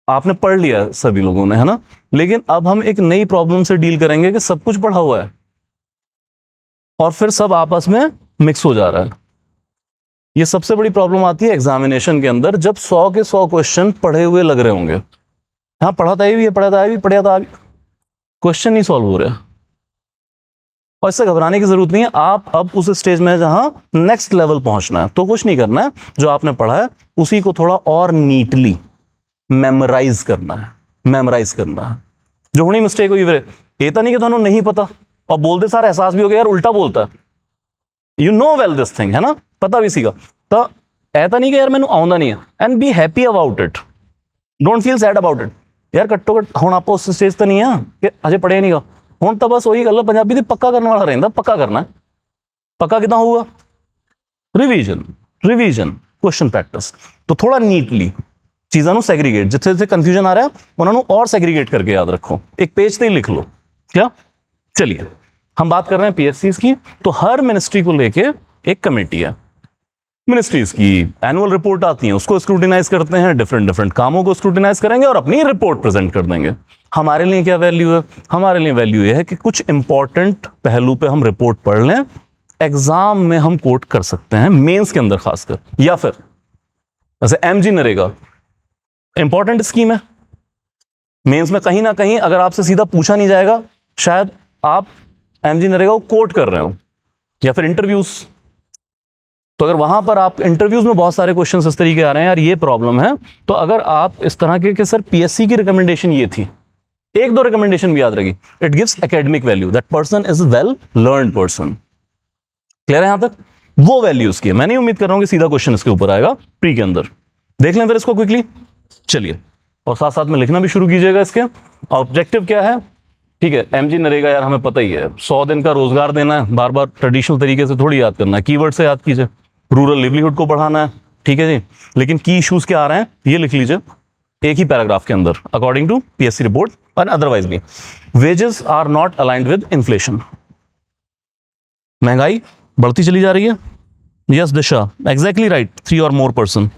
आपने पढ़ लिया सभी लोगों ने, है ना, लेकिन अब हम एक नई प्रॉब्लम से डील करेंगे कि सब कुछ पढ़ा हुआ है और फिर सब आपस में मिक्स हो जा रहा है। ये सबसे बड़ी प्रॉब्लम आती है एग्जामिनेशन के अंदर, जब 100 के 100 क्वेश्चन पढ़े हुए लग रहे होंगे। हाँ पढ़ा था ये भी, पढ़ा था भी, पढ़ा था भी, क्वेश्चन नहीं सॉल्व हो रहा। और इससे घबराने की जरूरत नहीं है। आप अब उस स्टेज में जहां नेक्स्ट लेवल पहुंचना है, तो कुछ नहीं करना है, जो आपने पढ़ा है उसी को थोड़ा और नीटली मेमोराइज करना है, मेमोराइज करना है। जो होनी मिस्टेक हुई वीरे, ये तो नहीं कि थानू नहीं पता और बोलते सारा एहसास भी हो गया यार उल्टा बोलता है, you know well this thing, है ना, पता भी सीगा, तो ऐसा नहीं कि यार मैनू आउंदा नहीं है, and be happy about it, don't feel sad about it. यार घट्टो घट हुण आप उस स्टेज तो नहीं है कि अजे पढ़िया नहीं गा, हुण तो बस वही गल पंजाबी दी पक्का करने वाला रहिंदा, पक्का करना है। पक्का किदां होऊगा? Revision, revision, question practice. तो थोड़ा नीटली चीज़ों को सैग्रीगेट, जिथे जिथे कंफ्यूजन आ रहा है उन्होंने और सैग्रीगेट करके याद रखो, एक पेज पे ही लिख लो। क्या? चलिए हम बात कर रहे हैं पीएससीज की, तो हर मिनिस्ट्री को लेके एक कमेटी है। मिनिस्ट्रीज की एनुअल रिपोर्ट आती है, उसको स्क्रूटिनाइज करते हैं, डिफरेंट डिफरेंट कामों को स्क्रूटिनाइज करेंगे और अपनी रिपोर्ट प्रेजेंट कर देंगे। हमारे लिए क्या वैल्यू है? हमारे लिए वैल्यू ये है कि कुछ इंपॉर्टेंट पहलू पे हम रिपोर्ट पढ़ लें, एग्जाम में हम कोट कर सकते हैं, मेंस के अंदर खासकर, या फिर जैसे एमजी नरेगा इंपॉर्टेंट स्कीम है, मेंस में कहीं ना कहीं अगर आपसे सीधा पूछा नहीं जाएगा, शायद आप एमजी नरेगा को कोट कर रहे हो, या फिर इंटरव्यूज। तो अगर वहां पर आप इंटरव्यूज में बहुत सारे क्वेश्चन इस तरीके आ रहे हैं, यार ये प्रॉब्लम है, तो अगर आप इस तरह के कि सर पीएससी की रिकमेंडेशन ये थी, एक दो रिकमेंडेशन भी याद रखिए, it gives academic value, that person is well learned person. Clear है यहां तक? वो वैल्यूज की है। मैं नहीं उम्मीद कर रहा हूं कि सीधा क्वेश्चन इसके ऊपर आएगा प्री के अंदर। देख लें फिर इसको क्विकली, चलिए, और साथ साथ में लिखना भी शुरू कीजिएगा। इसके ऑब्जेक्टिव क्या है? ठीक है, एमजी नरेगा यार हमें पता ही है, 100 दिन का रोजगार देना है, बार बार ट्रेडिशनल तरीके से थोड़ी याद करना है, कीवर्ड से याद कीजिए, रूरल लिवलीहुड को बढ़ाना है, ठीक है जी। लेकिन की इश्यूज क्या आ रहे हैं ये लिख लीजिए एक ही पैराग्राफ के अंदर, अकॉर्डिंग टू पीएससी रिपोर्ट और अदरवाइज भी। Wages are not aligned with inflation, महंगाई बढ़ती चली जा रही है। यस दिशा, एग्जैक्टली राइट, 3 और मोर पर्सन।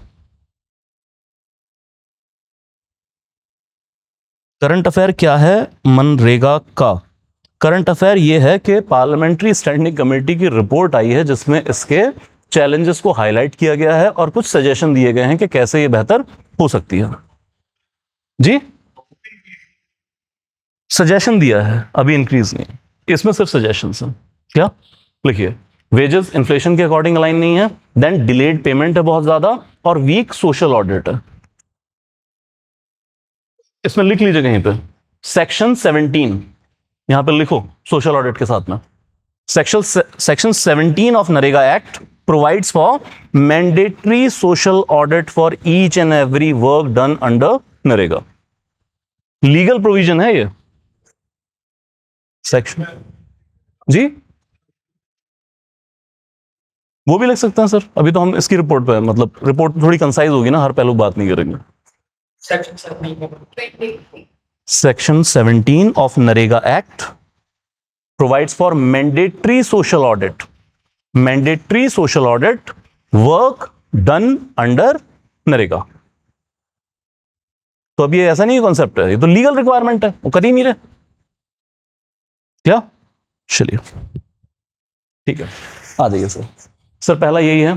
करंट अफेयर क्या है मनरेगा का? करंट अफेयर ये है कि पार्लियामेंट्री स्टैंडिंग कमेटी की रिपोर्ट आई है, जिसमें इसके चैलेंजेस को हाईलाइट किया गया है और कुछ सजेशन दिए गए हैं कि कैसे ये बेहतर हो सकती है। जी, सजेशन दिया है, अभी इंक्रीज नहीं, इसमें सिर्फ सजेशन है। क्या लिखिए? वेजेस इन्फ्लेशन के अकॉर्डिंग अलाइन नहीं है, देन डिलेड पेमेंट है बहुत ज्यादा, और वीक सोशल ऑडिट है। इसमें लिख लीजिए कहीं पे सेक्शन 17, यहां पर लिखो सोशल ऑडिट के साथ में। Section 17 of NREGA act provides for mandatory social audit for each and every work done under NREGA. Legal provision है ये सेक्शन जी. वो भी लिख सकते हैं सर. अभी तो हम इसकी रिपोर्ट पे हैं, मतलब रिपोर्ट थोड़ी कंसाइज होगी ना, हर पहलू बात नहीं करेंगे. Section 17 of Narega Act provides for mandatory social audit. Mandatory social audit work done under NREGA. तो अब ये ऐसा नहीं कॉन्सेप्ट है, ये तो लीगल रिक्वायरमेंट है, वो कर ही नहीं रहे क्या. चलिए ठीक है, आ जाइए सर. सर पहला यही है,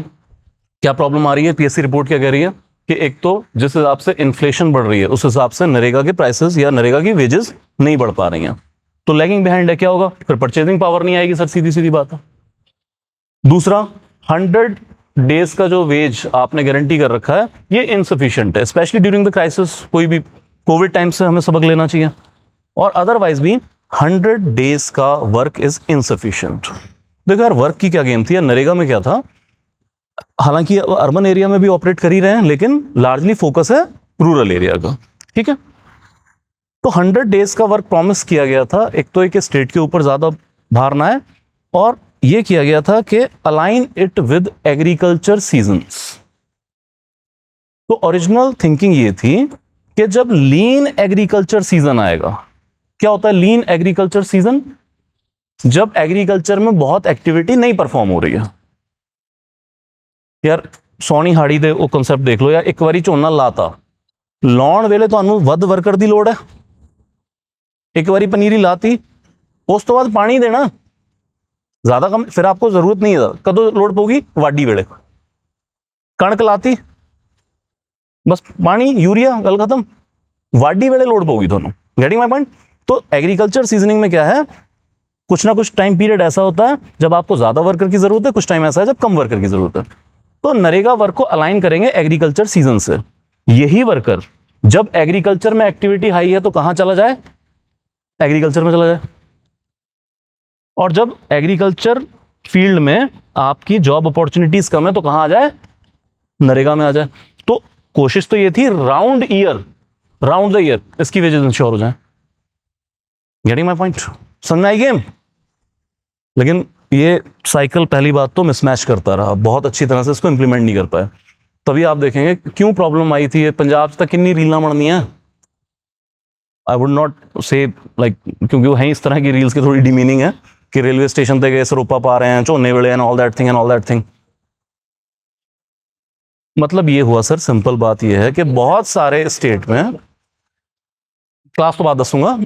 क्या प्रॉब्लम आ रही है. पीएससी रिपोर्ट क्या कह रही है कि एक तो जिस हिसाब से इन्फ्लेशन बढ़ रही है उस हिसाब से नरेगा के प्राइसेस या नरेगा की वेजेस नहीं बढ़ पा रही हैं, तो लैगिंग बिहाइंड है. क्या होगा फिर, परचेजिंग पावर नहीं आएगी सर, सीधी सीधी बात है. दूसरा, 100 डेज का जो वेज आपने गारंटी कर रखा है ये इनसफिशिएंट है, स्पेशली ड्यूरिंग द क्राइसिस. कोई भी कोविड टाइम से हमें सबक लेना चाहिए, और अदरवाइज भी 100 डेज का वर्क इज इनसफिशिएंट. देखो यार, वर्क की क्या गेम थी. नरेगा में क्या था, हालांकि अर्बन एरिया में भी ऑपरेट कर ही रहे हैं, लेकिन लार्जली फोकस है रूरल एरिया का. ठीक है, तो 100 डेज का वर्क प्रॉमिस किया गया था. एक तो एक स्टेट के ऊपर ज्यादा भार ना है, और ये किया गया था कि align it with agriculture seasons. तो ओरिजिनल थिंकिंग ये थी कि जब लीन एग्रीकल्चर सीजन आएगा, क्या होता है लीन एग्रीकल्चर सीजन, जब एग्रीकल्चर में बहुत एक्टिविटी नहीं परफॉर्म हो रही है. यार सोनी हाड़ी दे वो कॉन्सेप्ट देख लो यार. एक बारी झोना लाता, लाउण वेले तुहानू वध वर्कर दी लोड़ है. एक बारी पनीरी लाती, उस तो बाद पानी देना ज्यादा कम, फिर आपको जरूरत नहीं है. कदों लोड़ पऊगी, वाडी वेले. कणक लाती, बस पानी यूरिया गल खत्म. वाडी वेले लोड़ पऊगी तुहानू. Getting my point. तो एग्रीकल्चर सीजनिंग में क्या है, कुछ ना कुछ टाइम पीरियड ऐसा होता है जब आपको ज्यादा वर्कर की जरूरत है, कुछ टाइम ऐसा है जब कम वर्कर की जरूरत है. तो नरेगा वर्क को अलाइन करेंगे एग्रीकल्चर सीजन से. यही वर्कर जब एग्रीकल्चर में एक्टिविटी हाई है तो कहां चला जाए, एग्रीकल्चर में चला जाए. और जब एग्रीकल्चर फील्ड में आपकी जॉब अपॉर्चुनिटीज कम है तो कहां आ जाए, नरेगा में आ जाए. तो कोशिश तो ये थी राउंड द ईयर इसकी वेजेस इंश्योर हो जाए. गेटिंग माय पॉइंट, समझ में आई गेम. लेकिन ये साइकिल पहली बात तो मिसमैच करता रहा, बहुत अच्छी तरह से इसको इंप्लीमेंट नहीं कर पाया. तभी आप देखेंगे क्यों प्रॉब्लम आई थी. पंजाब तक कितनी रीलां बननी है, आई वुड नॉट से लाइक, क्योंकि वो है इस तरह की रील्स की थोड़ी डिमीनिंग है कि रेलवे स्टेशन पे गए सरोपा पा रहे हैं, झोने वेले एंड ऑल दैट थिंग. मतलब ये हुआ सर, सिंपल बात ये है कि बहुत सारे स्टेट में, क्लास तो बात दसूंगा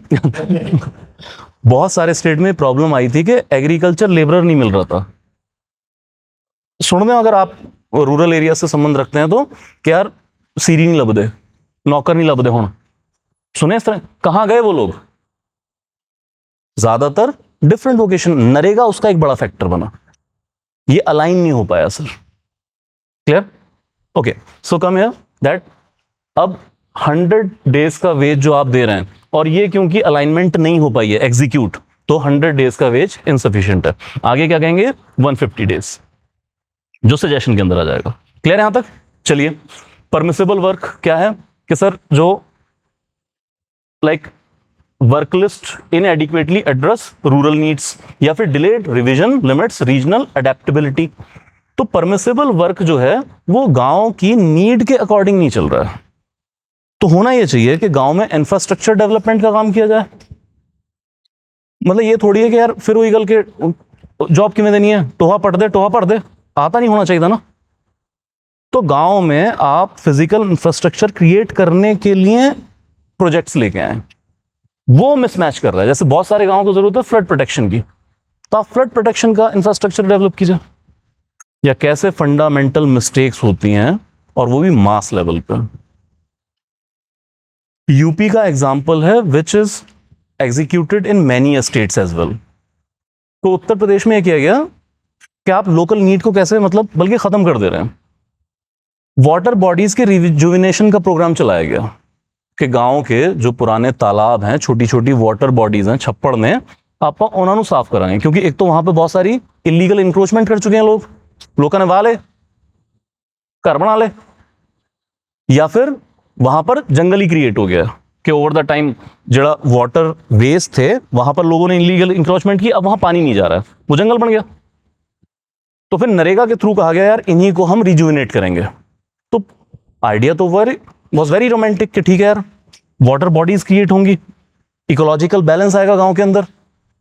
बहुत सारे स्टेट में प्रॉब्लम आई थी कि एग्रीकल्चर लेबरर नहीं मिल रहा था. सुन में, अगर आप रूरल एरिया से संबंध रखते हैं तो कि यार सीरी नहीं लभदे, नौकर नहीं लभदे. हुण सुने इस तरह, कहां गए वो लोग, ज्यादातर डिफरेंट वोकेशन. नरेगा उसका एक बड़ा फैक्टर बना, ये अलाइन नहीं हो पाया sir. Clear, okay. So come here that अब 100 डेज का वेज जो आप दे रहे हैं, और ये क्योंकि अलाइनमेंट नहीं हो पाई है एग्जीक्यूट, तो 100 डेज का वेज इनसफिशिएंट है. आगे क्या कहेंगे, 150 डेज, जो सजेशन के अंदर आ जाएगा. क्लियर है यहां तक. चलिए, परमिसिबल वर्क क्या है कि सर जो like work list inadequately address rural needs, या फिर delayed revision limits regional adaptability. तो परमिसिबल वर्क जो है वो गांव की नीड के अकॉर्डिंग नहीं चल रहा है. तो होना यह चाहिए कि गांव में इंफ्रास्ट्रक्चर डेवलपमेंट का काम किया जाए. मतलब ये थोड़ी है कि यार फिर वही गल के जॉब किमें देनी है, टोहा पढ़ दे, आता नहीं होना चाहिए था ना. तो गांव में आप फिजिकल इंफ्रास्ट्रक्चर क्रिएट करने के लिए प्रोजेक्ट्स लेके आए, वो मिसमैच कर रहा है. जैसे बहुत सारे गांवों को जरूरत है फ्लड प्रोटेक्शन की, तो आप फ्लड प्रोटेक्शन का इंफ्रास्ट्रक्चर डेवलप कीजिए. या कैसे फंडामेंटल मिस्टेक्स होती हैं, और वो भी मास लेवल पर. यूपी का एग्जाम्पल है which is executed in many states as well. तो उत्तर प्रदेश में किया गया कि आप लोकल नीड को कैसे, मतलब बल्कि खत्म कर दे रहे हैं. वाटर बॉडीज के रिजुविनेशन का प्रोग्राम चलाया गया कि गांव के जो पुराने तालाब हैं, छोटी छोटी वाटर बॉडीज हैं, छप्पड़ ने, आप उन्होंने साफ कराएं. क्योंकि एक तो वहां पे बहुत सारी इलीगल इंक्रोचमेंट कर चुके हैं लोग, लोगों ने वाले घर बना ले, या फिर वहां पर जंगल ही क्रिएट हो गया कि ओवर द टाइम जड़ा वाटर वेस्ट थे वहां पर लोगों ने इलीगल इंक्रोचमेंट की, अब वहां पानी नहीं जा रहा है, वो जंगल बन गया। तो फिर नरेगा के थ्रू कहा गया यार इन्हीं को हम रिजुविनेट करेंगे। तो आइडिया तो वॉज वेरी रोमांटिक कि ठीक है यार वाटर बॉडीज क्रिएट होंगी, इकोलॉजिकल बैलेंस आएगा गांव के अंदर।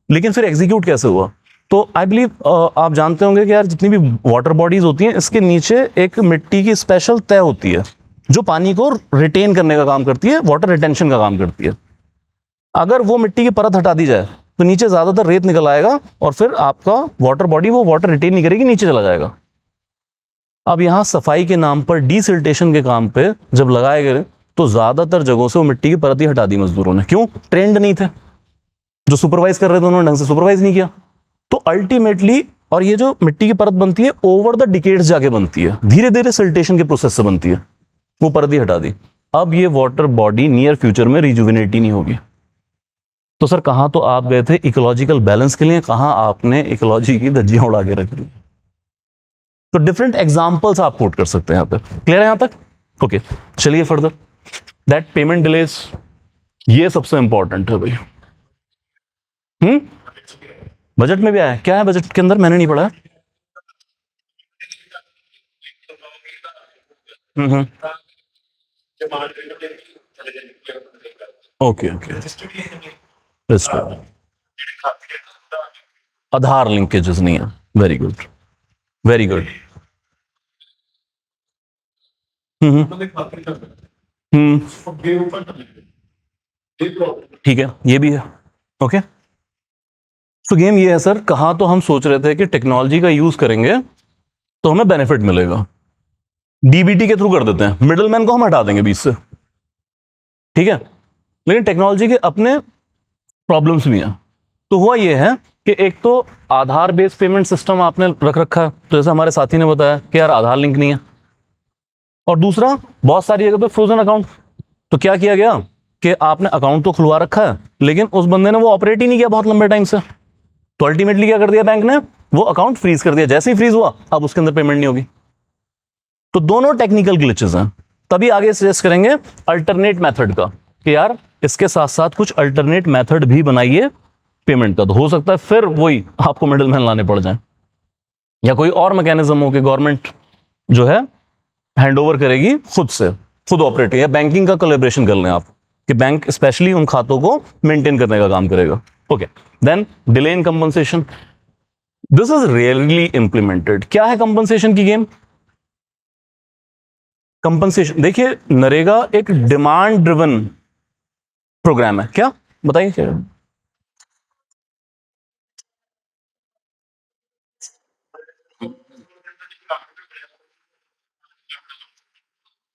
लेकिन फिर एग्जीक्यूट कैसे हुआ? तो आई बिलीव आप जानते होंगे कि यार जितनी भी वाटर बॉडीज होती हैं इसके नीचे एक मिट्टी की स्पेशल तय होती है जो पानी को रिटेन करने का काम करती है, वाटर रिटेंशन का काम करती है। अगर वो मिट्टी की परत हटा दी जाए तो नीचे ज्यादातर रेत निकल आएगा और फिर आपका वाटर बॉडी वो वाटर रिटेन नहीं करेगी, नीचे चला जाएगा। अब यहां सफाई के नाम पर डिसिल्टेशन के काम पे जब लगाए गए तो ज्यादातर जगहों से वो मिट्टी की परत ही हटा दी मजदूरों ने। क्यों? ट्रेंड नहीं थे, जो सुपरवाइज कर रहे थे उन्होंने ढंग से सुपरवाइज नहीं किया। तो अल्टीमेटली, और ये जो मिट्टी की परत बनती है ओवर द डिकेड्स जाके बनती है, धीरे धीरे सिल्टेशन के प्रोसेस से बनती है, वो परत ही हटा दी। अब ये वाटर बॉडी नियर फ्यूचर में रिजुविनेट ही नहीं होगी। तो सर कहां तो आप गए थे इकोलॉजिकल बैलेंस के लिए, कहां आपने इकोलॉजी की धज्जियां उड़ा के रख दी। तो डिफरेंट एग्जांपल्स आप कोट कर सकते हैं यहां पर। क्लियर है यहां तक? ओके, चलिए फर्दर। दैट पेमेंट डिलेस, ये सबसे इंपॉर्टेंट है भाई। बजट में भी आया? क्या है बजट के अंदर? मैंने नहीं पढ़ा। हम्म। ओके ओके, आधार लिंकेजेस नहीं है। Very good, very good. ठीक है, ये भी है। ओके, तो गेम ये है सर, कहा तो हम सोच रहे थे कि टेक्नोलॉजी का यूज करेंगे तो हमें बेनिफिट मिलेगा, डीबीटी के थ्रू कर देते हैं, मिडलमैन को हम हटा देंगे बीच से। ठीक है, लेकिन टेक्नोलॉजी के अपने प्रॉब्लम्स भी हैं। तो हुआ ये है कि एक तो आधार बेस्ड पेमेंट सिस्टम आपने रख रखा है, तो जैसे हमारे साथी ने बताया कि यार आधार लिंक नहीं है, और दूसरा बहुत सारी जगह पे फ्रोजन अकाउंट। तो क्या किया गया कि आपने अकाउंट तो खुलवा रखा है लेकिन उस बंदे ने वो ऑपरेट ही नहीं किया बहुत लंबे टाइम से, तो अल्टीमेटली क्या कर दिया बैंक ने, वो अकाउंट फ्रीज कर दिया। जैसे ही फ्रीज हुआ अब उसके अंदर पेमेंट नहीं होगी। तो दोनों टेक्निकल ग्लिचेस हैं। तभी आगे सजेस्ट करेंगे अल्टरनेट मेथड का कि यार इसके साथ साथ कुछ अल्टरनेट मेथड भी बनाइए पेमेंट का। तो हो सकता है फिर वही आपको मिडिल मैन लाने पड़ जाए, या कोई और मैकेनिज्म हो कि गवर्नमेंट जो है हैंड ओवर करेगी खुद से, खुद ऑपरेट, या बैंकिंग का कोलैबोरेशन कर लें आप कि बैंक स्पेशली उन खातों को मेंटेन करने का काम करेगा। Okay, then delay in compensation, this is rarely implemented. क्या है कंपनसेशन की गेम? कंपनसेशन देखिए, नरेगा एक डिमांड ड्रिवन प्रोग्राम है। क्या बताइए क्या?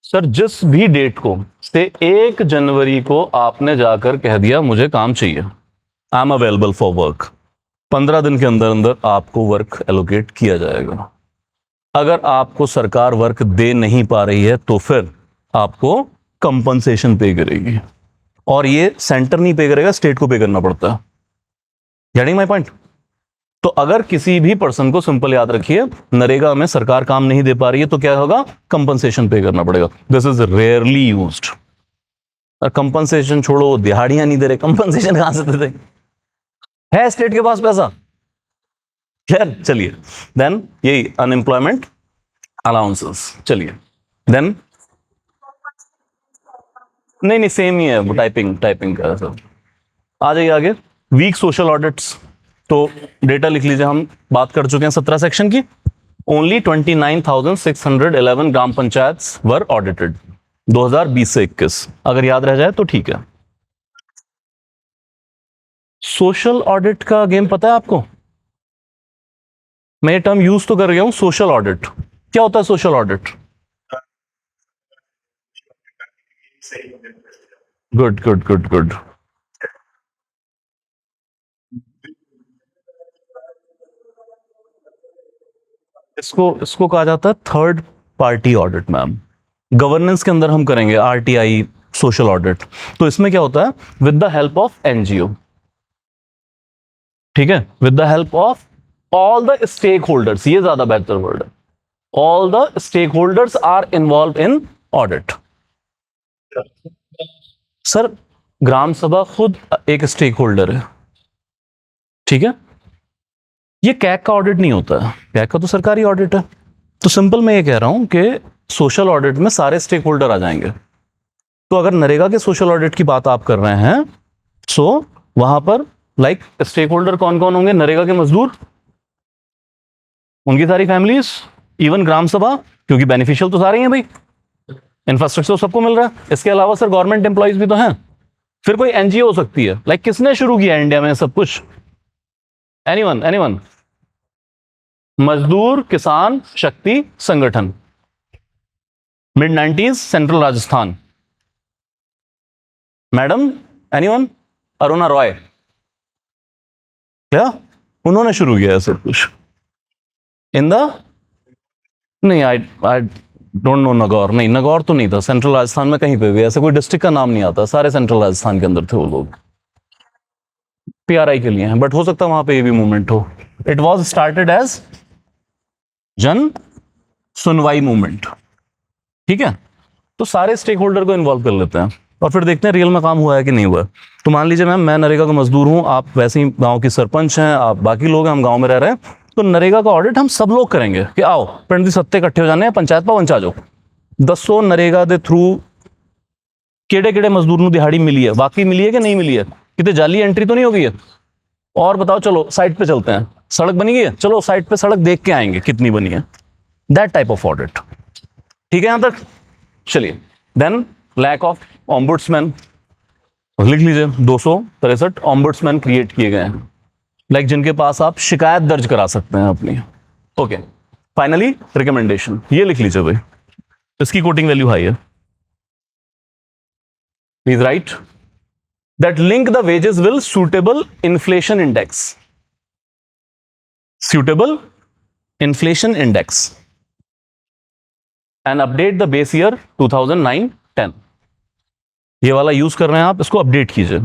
सर जिस भी डेट को से 1 जनवरी को आपने जाकर कह दिया मुझे काम चाहिए, I am available for work, 15 दिन के अंदर अंदर आपको वर्क एलोकेट किया जाएगा। अगर आपको सरकार वर्क दे नहीं पा रही है तो फिर आपको कंपनसेशन पे करेगी, और ये सेंटर नहीं पे करेगा, स्टेट को पे करना पड़ता है। Getting my point? तो अगर किसी भी पर्सन को, सिंपल याद रखिए, नरेगा में सरकार काम नहीं दे पा रही है तो क्या होगा? कंपनसेशन पे करना पड़ेगा। This is rarely used. और कंपनसेशन छोड़ो, दिहाड़ियां नहीं दे रहे, कंपनसेशन कहां से दे? है स्टेट के पास पैसा? खैर चलिए, देन यही अनएम्प्लॉयमेंट अलाउंसेस। चलिए देन, नहीं नहीं सेम ही है, वो टाइपिंग टाइपिंग का सब। आ जाइए आगे, वीक सोशल ऑडिट्स। तो डेटा लिख लीजिए, हम बात कर चुके हैं 17 सेक्शन की। ओनली 29,611 ग्राम पंचायत वर ऑडिटेड 2020 से 21, अगर याद रह जाए तो ठीक है। सोशल ऑडिट का गेम पता है आपको? मैं ये टर्म यूज तो कर गया हूं, सोशल ऑडिट। क्या होता है social audit? Good good good good. इसको इसको कहा जाता है third party audit ma'am. Governance के अंदर हम करेंगे आरटीआई सोशल ऑडिट। तो इसमें क्या होता है? With the help of NGO, ठीक है, with the help of all the stakeholders, ये ज्यादा बेहतर वर्ड है, all the stakeholders are involve in audit. Sir gram sabha खुद एक स्टेक होल्डर है, ठीक है, ये कैग का ऑडिट नहीं होता है, कैग का तो सरकारी ऑडिट है। तो सिंपल मैं ये कह रहा हूं कि सोशल ऑडिट में सारे स्टेक होल्डर आ जाएंगे। तो अगर नरेगा के सोशल ऑडिट की बात आप कर रहे हैं, सो वहां पर लाइक स्टेक होल्डर कौन कौन होंगे? नरेगा के मजदूर, उनकी सारी फैमिलीज, इवन ग्राम सभा, क्योंकि बेनिफिशियल तो सारे ही हैं भाई, इंफ्रास्ट्रक्चर सबको मिल रहा है। इसके अलावा सर गवर्नमेंट एम्प्लॉइज भी तो हैं। फिर कोई एनजीओ हो सकती है, लाइक किसने शुरू किया इंडिया में सब कुछ? Anyone, anyone? मजदूर किसान शक्ति संगठन, mid 90s, central Rajasthan. Madam, anyone? Aruna Roy, क्या उन्होंने शुरू किया है सब कुछ इन द, नहीं, आई डोंट नो। नगौर नहीं, नगौर तो नहीं था सेंट्रल राजस्थान में, कहीं पे भी ऐसे कोई डिस्ट्रिक्ट का नाम नहीं आता, सारे सेंट्रल राजस्थान के अंदर थे वो लोग, पीआरआई के लिए हैं, बट हो सकता है वहां पे ये भी मूवमेंट हो। इट वॉज स्टार्टेड एज जन सुनवाई मूवमेंट, ठीक है। तो सारे स्टेक होल्डर को इन्वॉल्व कर लेते हैं और फिर देखते हैं रियल में काम हुआ है कि नहीं हुआ है। तो मान लीजिए मैम, मैं नरेगा का मजदूर हूं, आप वैसे ही गांव की सरपंच हैं, आप बाकी लोग हैं, हम गांव में रह रहे हैं, तो नरेगा का ऑडिट हम सब लोग करेंगे कि आओ पिंड दी सत्ते इकट्ठे हो जाने हैं, पंचायत भवन च आ जाओ, दसो नरेगा के थ्रू केड़े केड़े मजदूर ਨੂੰ दिहाड़ी मिली है, वाकई मिली है कि नहीं मिली है, कितने जाली एंट्री तो नहीं हो गई है, और बताओ, चलो साइट पे चलते हैं, सड़क बनी गई है, चलो साइट पे सड़क देख के आएंगे कितनी बनी है, दैट टाइप ऑफ ऑडिट, ठीक है यहां तक? चलिए, देन लैक ऑफ ऑम्बुड्समैन, लिख लीजिए 263 ऑम्बुड्समैन क्रिएट किए गए हैं, लाइक जिनके पास आप शिकायत दर्ज करा सकते हैं अपनी। ओके, फाइनली रिकमेंडेशन, ये लिख लीजिए भाई, इसकी कोटिंग वैल्यू हाई है। Please right that link the wages will suitable inflation index, suitable inflation index, and update the base year 2009-10। ये वाला यूज कर रहे हैं आप, इसको अपडेट कीजिए।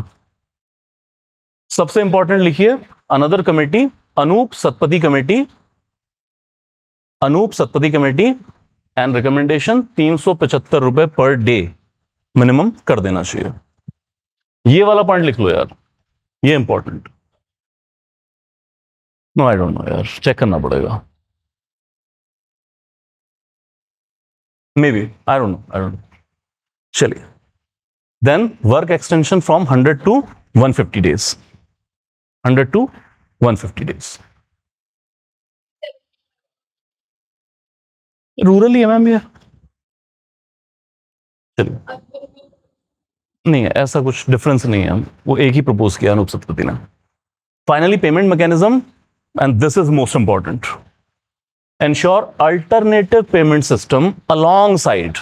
सबसे इंपॉर्टेंट लिखिए, another committee, Anup Satpathy committee, Anup Satpathy committee, and recommendation 375 रुपए पर डे मिनिमम कर देना चाहिए। ये वाला पॉइंट लिख लो यार, ये important. No I don't know यार, चेक करना पड़ेगा, maybe, I don't know, I don't know. चलिए, then work extension from 100 to 150 days, 100 to 150 days। Rural ही है मैम ये, चलिए, नहीं है ऐसा कुछ डिफरेंस नहीं है, वो एक ही प्रपोज किया अनूप सतपथी ने। Finally payment mechanism, and this is most important, ensure alternative payment system along side,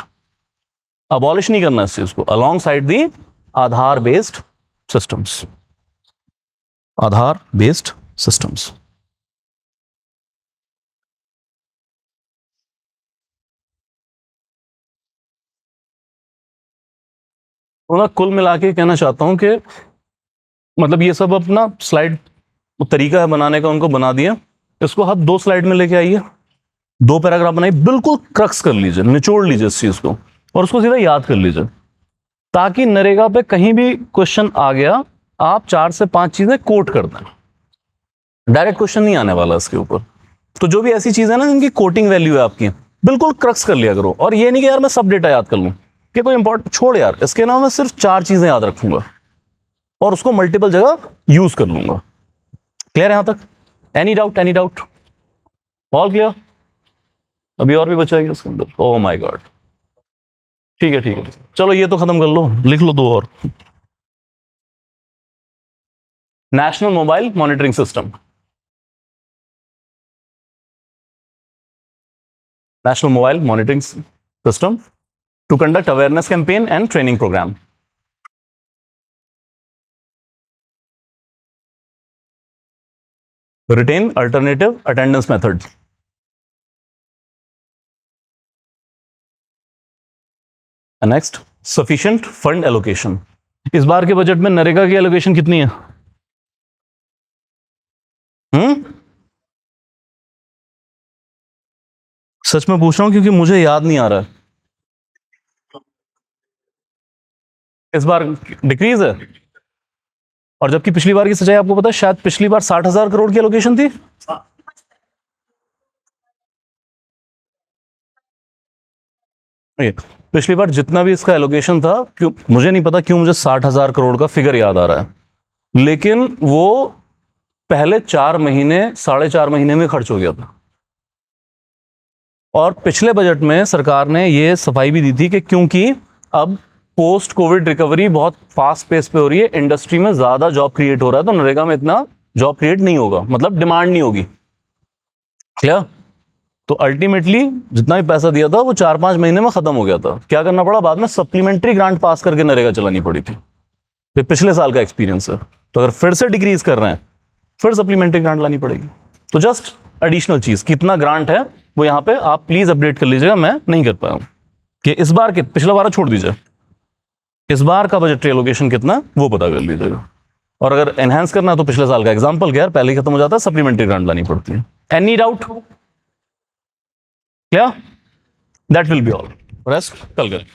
abolish नहीं करना इस चीज को, अलोंग साइड दी आधार बेस्ड सिस्टम्स, आधार बेस्ड सिस्टम्स। तो मैं कुल मिला के कहना चाहता हूं कि मतलब ये सब अपना स्लाइड तरीका है बनाने का, उनको बना दिया, इसको आप 2 स्लाइड में लेके आइए, 2 पैराग्राफ बनाइए, बिल्कुल क्रक्स कर लीजिए, निचोड़ लीजिए इस चीज को, और उसको सीधा याद कर लीजिए, ताकि नरेगा पे कहीं भी क्वेश्चन आ गया, आप 4 से 5 चीजें कोट कर दें, डायरेक्ट क्वेश्चन नहीं आने वाला इसके ऊपर। तो जो भी ऐसी चीजें ना जिनकी कोटिंग वैल्यू है आपकी, बिल्कुल क्रक्स कर लिया करो, और ये नहीं कि यार मैं सब डेटा याद कर लूं, कि कोई इंपॉर्टेंट छोड़ यार, इसके नाम मैं सिर्फ 4 चीजें याद रखूंगा और उसको मल्टीपल जगह यूज कर लूंगा। क्लियर है यहां तक? Any doubt, any doubt? All clear? अभी और भी बचा है इसके अंदर? ओह माय गॉड, ठीक है, ठीक है, चलो ये तो खत्म कर लो, लिख लो 2 और। National mobile monitoring system, National Mobile Monitoring System to conduct awareness campaign and training program. Retain alternative attendance methods. And next, sufficient fund allocation. इस बार के बजट में नरेगा की एलोकेशन कितनी है? सच में पूछ रहा हूं क्योंकि मुझे याद नहीं आ रहा है। इस बार डिक्रीज है, और जबकि पिछली बार की सच्चाई आपको पता है, शायद पिछली बार 60,000 करोड़ की एलोकेशन थी। पिछली बार जितना भी इसका एलोकेशन था, क्यों मुझे नहीं पता, क्यों मुझे 60,000 करोड़ का फिगर याद आ रहा है, लेकिन वो पहले 4 महीने 4.5 महीने में खर्च हो गया था। और पिछले बजट में सरकार ने ये सफाई भी दी थी कि क्योंकि अब पोस्ट कोविड रिकवरी बहुत फास्ट पेस पे हो रही है, इंडस्ट्री में ज्यादा जॉब क्रिएट हो रहा है, तो नरेगा में इतना जॉब क्रिएट नहीं होगा, मतलब डिमांड नहीं होगी। क्लियर? तो अल्टीमेटली जितना भी पैसा दिया था वो 4-5 महीने में खत्म हो गया था। क्या करना पड़ा बाद में? सप्लीमेंट्री ग्रांट पास करके नरेगा चलानी पड़ी थी। ये पिछले साल का एक्सपीरियंस है। तो अगर फिर से डिक्रीज कर रहे हैं, फिर सप्लीमेंट्री ग्रांट लानी पड़ेगी। तो जस्ट एडिशनल चीज, कितना ग्रांट है वो यहाँ पे आप प्लीज अपडेट कर लीजिएगा, मैं नहीं कर पाया हूं कि इस बार के, पिछला बार छोड़ दीजिए, इस बार का बजट एलोकेशन कितना है वो पता कर लीजिएगा। और अगर एनहांस करना है तो पिछले साल का एग्जाम्पल क्या है, पहले ही खत्म हो जाता है, सप्लीमेंट्री ग्रांट लानी पड़ती है। Any doubt? क्या? That will be all, rest कल करें।